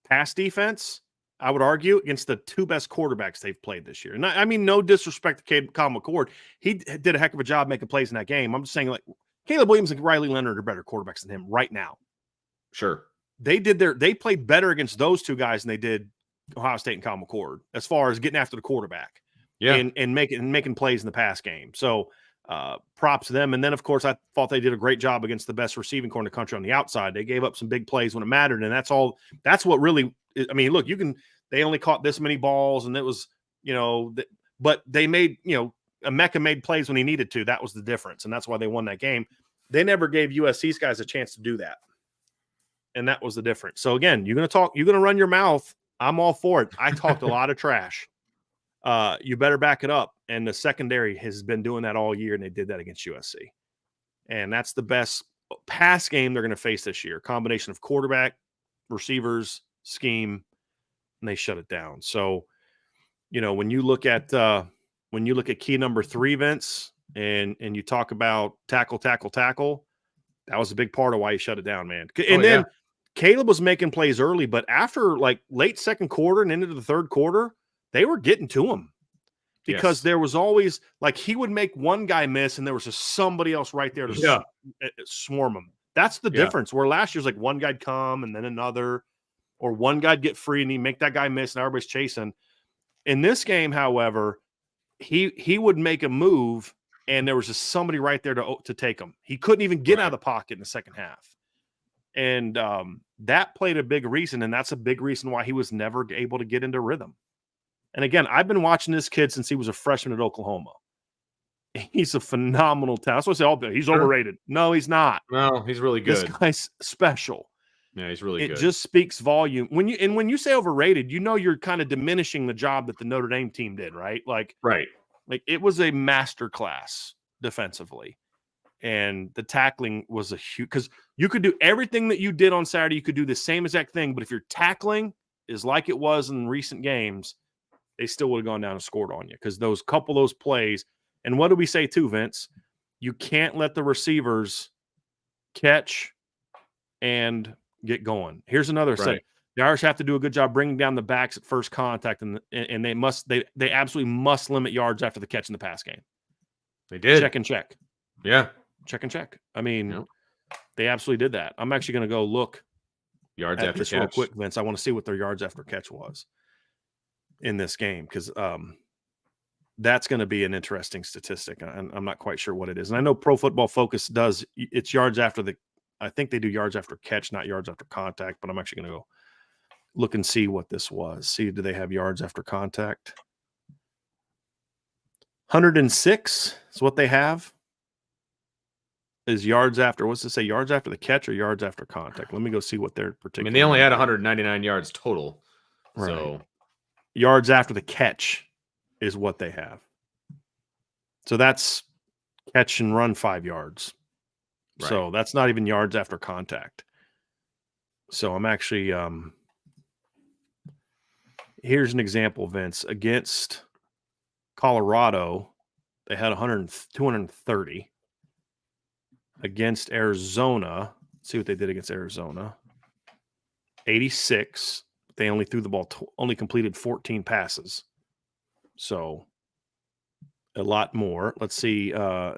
pass defense, I would argue, against the 2 best quarterbacks they've played this year. And I mean, no disrespect to Kyle McCord. He did a heck of a job making plays in that game. I'm just saying, like, Caleb Williams and Riley Leonard are better quarterbacks than him right now. Sure. They played better against those 2 guys than they did Ohio State and Kyle McCord as far as getting after the quarterback. Yeah. And making plays in the pass game. So props to them. And then, of course, I thought they did a great job against the best receiving core in the country on the outside. They gave up some big plays when it mattered. And that's what really, I mean, look, they only caught this many balls and it was, but they made, Emeka made plays when he needed to. That was the difference. And that's why they won that game. They never gave USC's guys a chance to do that. And that was the difference. So again, you're going to run your mouth. I'm all for it. I talked a lot of trash. You better back it up. And the secondary has been doing that all year, and they did that against USC. And that's the best pass game they're going to face this year. Combination of quarterback, receivers, scheme, and they shut it down. So, when you look at key number 3, Vince, and you talk about tackle, that was a big part of why you shut it down, man. And then Caleb was making plays early, but after like late second quarter and into the third quarter, they were getting to him because there was always like he would make one guy miss and there was just somebody else right there to swarm him. That's the difference. Where last year's like one guy'd come and then another, or one guy'd get free and he'd make that guy miss and everybody's chasing. In this game, however, he would make a move and there was just somebody right there to take him. He couldn't even get out of the pocket in the second half. And that played a big reason, and that's a big reason why he was never able to get into rhythm. And again, I've been watching this kid since he was a freshman at Oklahoma. He's a phenomenal talent. That's what I say, he's overrated. No, he's not. No, he's really good. This guy's special. Yeah, he's really good. It just speaks volume. When you say overrated, you're kind of diminishing the job that the Notre Dame team did, right? Like it was a masterclass defensively. And the tackling was a huge, because you could do everything that you did on Saturday. You could do the same exact thing. But if your tackling is like it was in recent games, they still would have gone down and scored on you. Because those plays, and what do we say too, Vince? You can't let the receivers catch and get going. Here's another set. The Irish have to do a good job bringing down the backs at first contact, and they absolutely must limit yards after the catch in the pass game. They did. Check and check. Yeah. Check and check. I mean, they absolutely did that. I'm actually going to go look yards at after this catch real quick, Vince. I want to see what their yards after catch was in this game, because that's going to be an interesting statistic. I'm not quite sure what it is. And I know Pro Football Focus does it's yards after I think they do yards after catch, not yards after contact, but I'm actually going to go look and see what this was. See, do they have yards after contact? 106 is what they have. Is yards after, what's it say? Yards after the catch or yards after contact? Let me go see what their particular. I mean, they only had 199 yards total. Right. So yards after the catch is what they have. So that's catch and run 5 yards. Right. So that's not even yards after contact. So I'm actually here's an example, Vince. Against Colorado, they had 230. Against Arizona, let's see what they did against Arizona. 86. They only threw the ball, only completed 14 passes. So a lot more. Let's see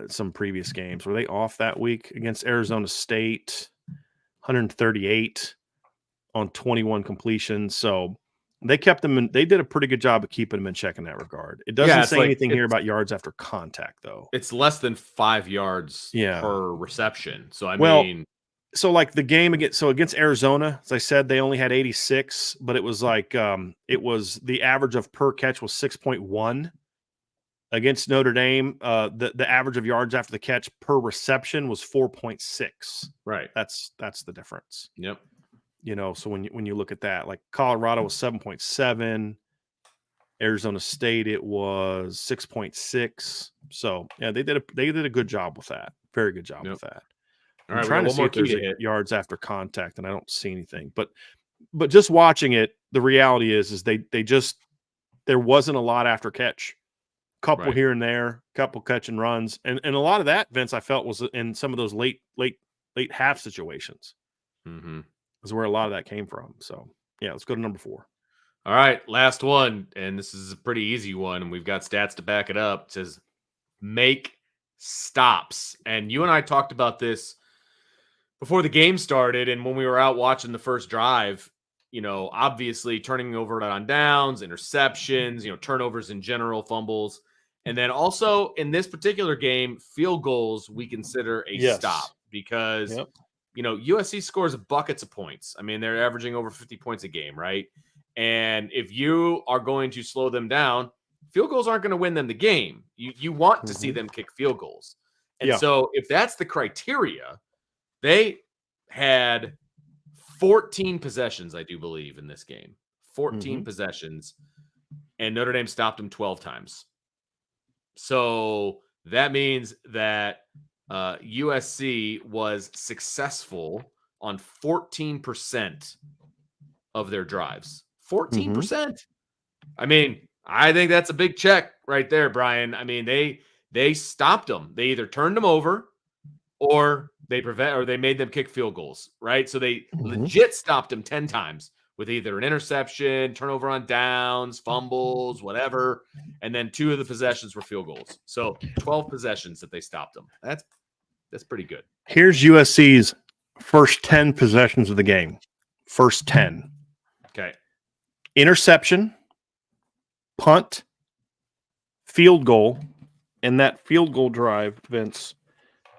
some previous games. Were they off that week? Against Arizona State, 138 on 21 completions. So they kept them in. They did a pretty good job of keeping them in check in that regard. It doesn't say anything here about yards after contact, though. It's less than 5 yards per reception. So, I mean. So like the game against Arizona, as I said, they only had 86, but it was like it was the average of per catch was 6.1. Against Notre Dame, the average of yards after the catch per reception was 4.6. Right. That's the difference. Yep. You know, so when you look at that, like Colorado was 7.7, Arizona State it was 6.6. So yeah, they did a good job with that. Very good job with that. I'm trying to see if there's yards after contact, and I don't see anything. But just watching it, the reality is there wasn't a lot after catch. Couple here and there, couple catch and runs, and a lot of that, Vince, I felt was in some of those late half situations. Mm-hmm. Is where a lot of that came from. So yeah, let's go to number 4. All right, last one, and this is a pretty easy one, and we've got stats to back it up. It says make stops, and you and I talked about this before the game started, and when we were out watching the first drive. You know, obviously turning over on downs, interceptions, turnovers in general, fumbles. And then also in this particular game, field goals we consider a stop because, USC scores buckets of points. I mean, they're averaging over 50 points a game, right? And if you are going to slow them down, field goals aren't going to win them the game. You want to see them kick field goals. And so if that's the criteria, they had 14 possessions, I do believe, in this game. 14 possessions, and Notre Dame stopped them 12 times. So that means that USC was successful on 14% of their drives. 14%. I mean, I think that's a big check right there, Brian. I mean, they stopped them. They either turned them over or they made them kick field goals, right? So they legit stopped them 10 times with either an interception, turnover on downs, fumbles, whatever. And then 2 of the possessions were field goals. So 12 possessions that they stopped them. That's pretty good. Here's USC's first 10 possessions of the game. First 10. Okay. Interception, punt, field goal, and that field goal drive, Vince,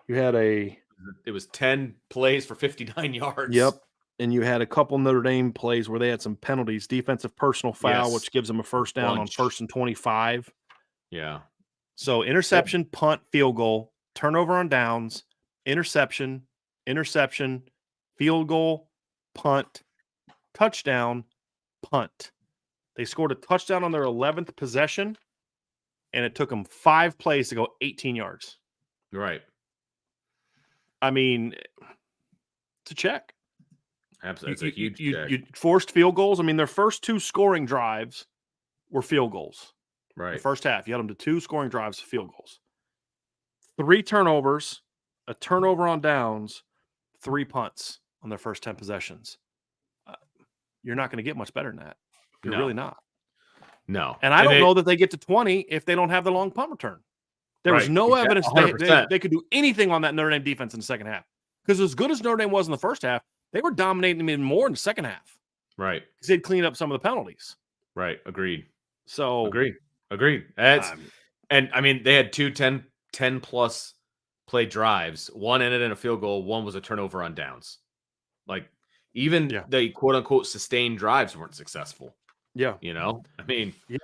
you had it was 10 plays for 59 yards. Yep. And you had a couple Notre Dame plays where they had some penalties, defensive personal foul, which gives them a first down on 1st and 25. Yeah. So interception, punt, field goal, turnover on downs, interception, field goal, punt, touchdown, punt. They scored a touchdown on their 11th possession, and it took them 5 plays to go 18 yards. Right. I mean, it's a check. Absolutely. It's a huge check. You forced field goals. I mean, their first 2 scoring drives were field goals. Right. The first half, you had them to 2 scoring drives, field goals. 3 turnovers, a turnover on downs, 3 punts on their first 10 possessions. You're not going to get much better than that. You're really not. No. And I don't know that they get to 20 if they don't have the long punt return. There was no evidence they could do anything on that Notre Dame defense in the second half. Because as good as Notre Dame was in the first half, they were dominating them even more in the second half. Right. Because they'd cleaned up some of the penalties. Right. Agreed. So Agreed. And I mean, they had 2 10-plus play drives. One ended in a field goal. One was a turnover on downs. Like, Even Yeah. the quote unquote sustained drives weren't successful. Yeah. I mean, Yeah.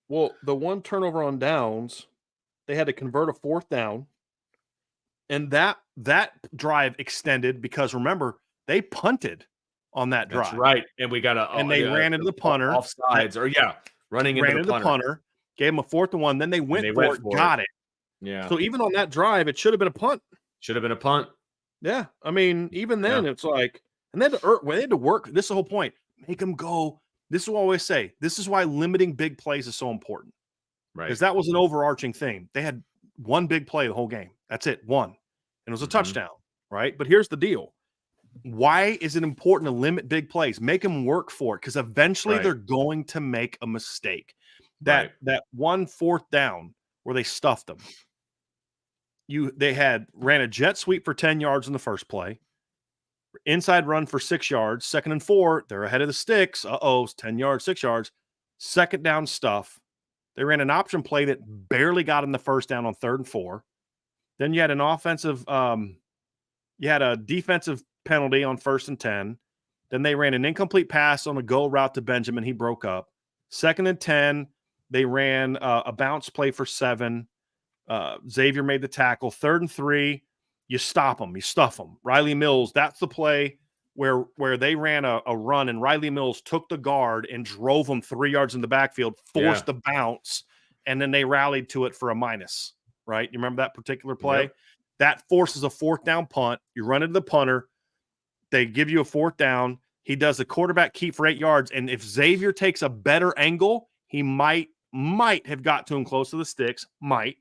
Well, the one turnover on downs, they had to convert a 4th down, and that drive extended because remember, they punted on that that's drive. right. And we got And they ran into the punter. offsides, or running into the punter. Gave them a 4th and 1. Then they went for it, got it. Yeah. So even on that drive, it should have been a punt. Should have been a punt. Yeah. I mean, even then, it's like, and they had to work. This is the whole point. Make them go. This is what I always say. This is why limiting big plays is so important. Right. Because that was an overarching thing. They had one big play the whole game. That's it. One. And it was a touchdown. Right. But here's the deal. Why is it important to limit big plays? Make them work for it, because eventually they're going to make a mistake. That 1 4th down where they stuffed them. They ran a jet sweep for 10 yards in the first play. Inside run for 6 yards. 2nd and 4, they're ahead of the sticks. 10 yards, 6 yards. 2nd down stuff. They ran an option play that barely got in the 1st down on 3rd and 4. Then you had an offensive, you had a defensive penalty on 1st and 10. Then they ran an incomplete pass on a go route to Benjamin. He broke up. 2nd and 10, they ran a bounce play for 7. Xavier made the tackle. 3rd and 3, you stop them, you stuff them. Riley Mills, that's the play where they ran a run, and Riley Mills took the guard and drove them 3 yards in the backfield, forced the bounce, and then they rallied to it for a minus, right? You remember that particular play? Yep. That forces a 4th down punt. You run into the punter. They give you a 4th down. He does a quarterback keep for 8 yards, and if Xavier takes a better angle, he might have got to him close to the sticks, might.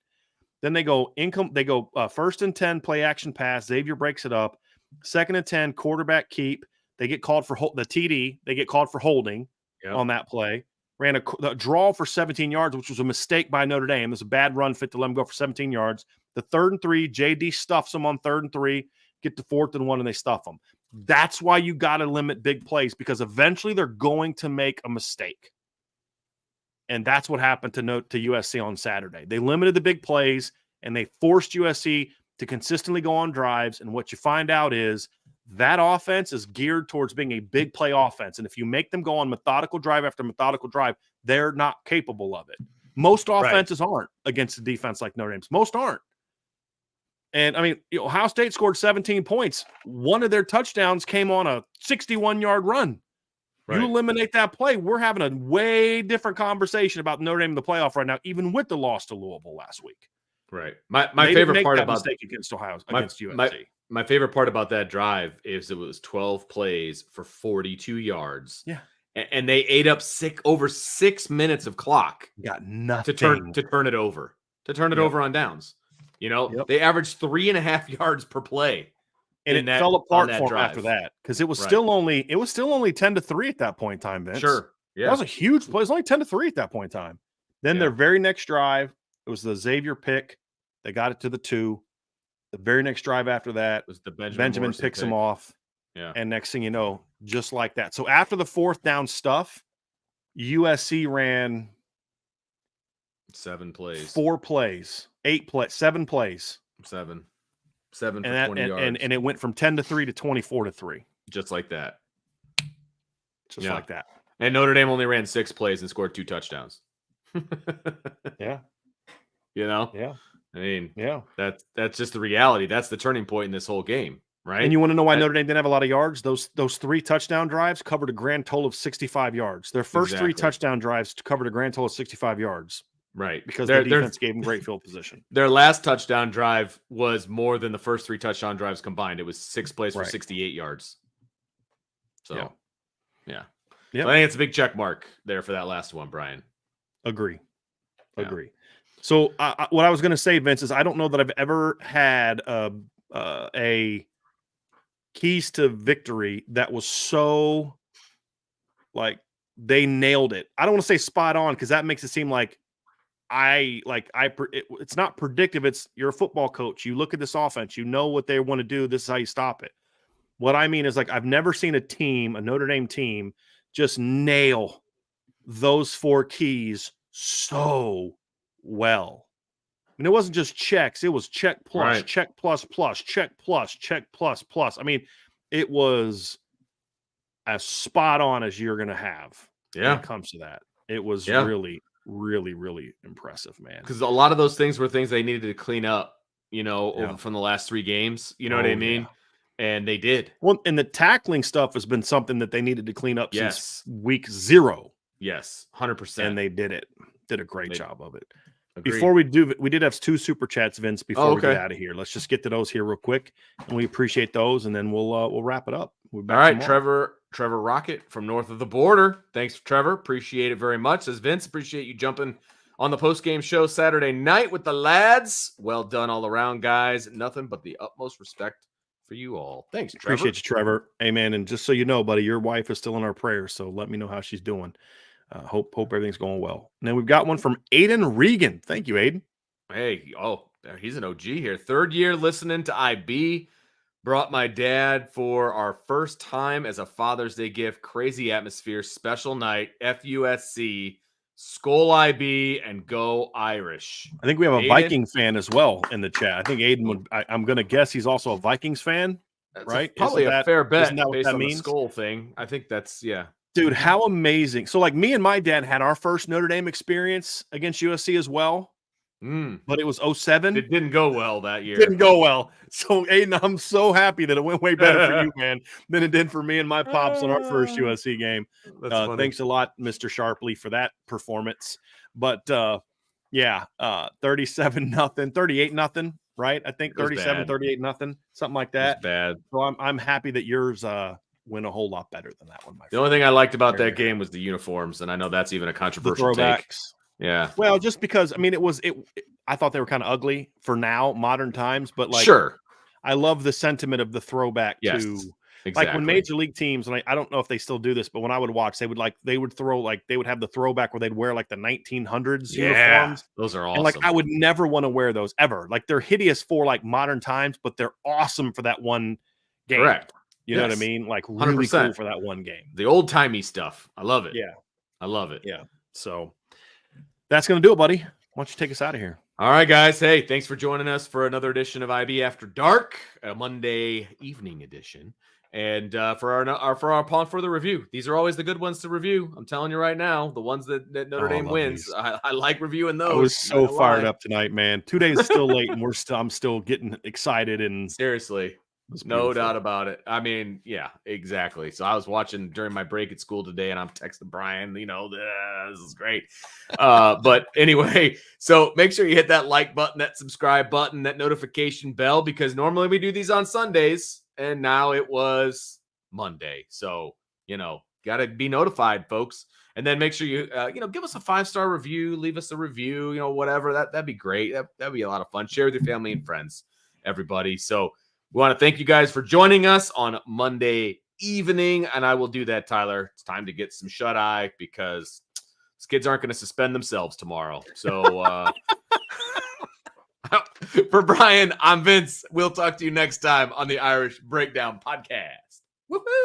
Then they go 1st and 10 play action pass. Xavier breaks it up. 2nd and 10 quarterback keep. They get called for the TD. They get called for holding on that play. Ran a draw for 17 yards, which was a mistake by Notre Dame. It was a bad run fit to let them go for 17 yards. The 3rd and 3, JD stuffs them on 3rd and 3, get to 4th and 1, and they stuff them. That's why you got to limit big plays, because eventually they're going to make a mistake. And that's what happened to USC on Saturday. They limited the big plays, and they forced USC to consistently go on drives. And what you find out is that offense is geared towards being a big play offense. And if you make them go on methodical drive after methodical drive, they're not capable of it. Most offenses aren't against a defense like Notre Dame's. Most aren't. And, I mean, Ohio State scored 17 points. One of their touchdowns came on a 61-yard run. Right. You eliminate that play, we're having a way different conversation about Notre Dame in the playoff right now, even with the loss to Louisville last week. Right. My favorite part about mistake against USC. My favorite part about that drive is it was 12 plays for 42 yards. Yeah. And they ate up over 6 minutes of clock. Got nothing to turn it over. To turn it over on downs. They averaged 3.5 yards per play. And it fell apart for him after that, because it was still only 10-3 at that point in time, Vince. Sure. Yeah. That was a huge play. It was only 10-3 at that point in time. Then their very next drive, it was the Xavier pick. They got it to the 2. The very next drive after that was the Benjamin picks him off. Yeah. And next thing you know, just like that. So after the 4th down stuff, USC ran 7 plays. 4 plays. 7 plays. 7 for 20 yards. And it went from 10-3 to 24-3. Just like that. Just like that. And Notre Dame only ran 6 plays and scored 2 touchdowns. Yeah. Yeah. I mean, that's just the reality. That's the turning point in this whole game, right? And you want to know why Notre Dame didn't have a lot of yards? Those 3 touchdown drives covered a grand total of 65 yards. Their first 3 touchdown drives covered a grand total of 65 yards. Right. Because the defense gave them great field position. Their last touchdown drive was more than the first 3 touchdown drives combined. It was 6 plays for 68 yards. So, yeah. So I think it's a big check mark there for that last one, Brian. Agree. So what I was going to say, Vince, is I don't know that I've ever had a keys to victory that was so, like, they nailed it. I don't want to say spot on, because that makes it seem like it's not predictive. It's, you're a football coach. You look at this offense, you know what they want to do. This is how you stop it. What I mean is, like, I've never seen a Notre Dame team just nail those 4 keys so well. And it wasn't just checks. It was check plus, check plus plus, check plus, check plus plus. I mean, it was as spot on as you're going to have when Yeah. it comes to that. It was Yeah. really, really, really impressive, man. Because a lot of those things were things they needed to clean up, Yeah. over from the last 3 games. You know what I Oh, mean? yeah. And they did. Well, and the tackling stuff has been something that they needed to clean up since Yes. week 0, Yes. 100%. and they did it. Did a great job of it. Agreed. Before we did have 2 super chats, Vince, before we get okay. out of here. Let's just get to those here real quick, and we appreciate those, and then we'll wrap it up. We'll be back All right, tomorrow. Trevor Rocket from north of the border. Thanks, Trevor. Appreciate it very much. Says Vince, appreciate you jumping on the post-game show Saturday night with the lads. Well done all around, guys. Nothing but the utmost respect for you all. Thanks, Trevor. Appreciate you, Trevor. Amen. And just so you know, buddy, your wife is still in our prayers, so let me know how she's doing. Hope everything's going well. And then we've got one from Aiden Regan. Thank you, Aiden. Hey, he's an OG here. 3rd year listening to IB. Brought my dad for our first time as a Father's Day gift. Crazy atmosphere, special night, FUSC, Skull IB, and go Irish. I think we have a Aiden? Viking fan as well in the chat. I think Aiden would. I'm going to guess he's also a Vikings fan, right? Probably a fair bet isn't that what based that on means? the Skull thing. I think that's, yeah. Dude, how amazing. So, like, me and my dad had our first Notre Dame experience against USC as well. But it was 07. It didn't go well that year. Didn't go well. So, Aiden, I'm so happy that it went way better for you, man, than it did for me and my pops on our first USC game. Thanks a lot, Mr. Sharpley, for that performance. But, 37-0, 38-0, right? I think 37, 38-0, something like that. Bad. So I'm happy that yours went a whole lot better than that one. The only thing I liked about that game was the uniforms, and I know that's even a controversial take. Yeah. Well, just because I thought they were kind of ugly for now, modern times, but like, sure, I love the sentiment of the throwback to exactly. like when major league teams, and I don't know if they still do this, but when I would watch, they would have the throwback where they'd wear like the 1900s uniforms. Those are awesome. And like, I would never want to wear those ever. Like, they're hideous for like modern times, but they're awesome for that one game. Correct. You know what I mean? Like, really 100%. cool for that one game. The old timey stuff. I love it. Yeah. I love it. Yeah. So that's going to do it, buddy. Why don't you take us out of here? All right, guys. Hey, thanks for joining us for another edition of IB After Dark, a Monday evening edition. And for our Upon Further review, these are always the good ones to review. I'm telling you right now, the ones that Notre Dame wins, I like reviewing those. I was so fired up tonight, man. 2 days still late, and I'm still getting excited. And seriously, no doubt about it. I mean, yeah, exactly. So I was watching during my break at school today, and I'm texting Brian, this is great. But anyway, so make sure you hit that like button, that subscribe button, that notification bell, because normally we do these on Sundays, and now it was Monday. So, got to be notified, folks. And then make sure you, give us a 5-star review, leave us a review, whatever. That'd be great. That'd be a lot of fun. Share with your family and friends, everybody. So we want to thank you guys for joining us on Monday evening. And I will do that, Tyler. It's time to get some shut-eye because these kids aren't going to suspend themselves tomorrow. So for Brian, I'm Vince. We'll talk to you next time on the Irish Breakdown Podcast. Woohoo!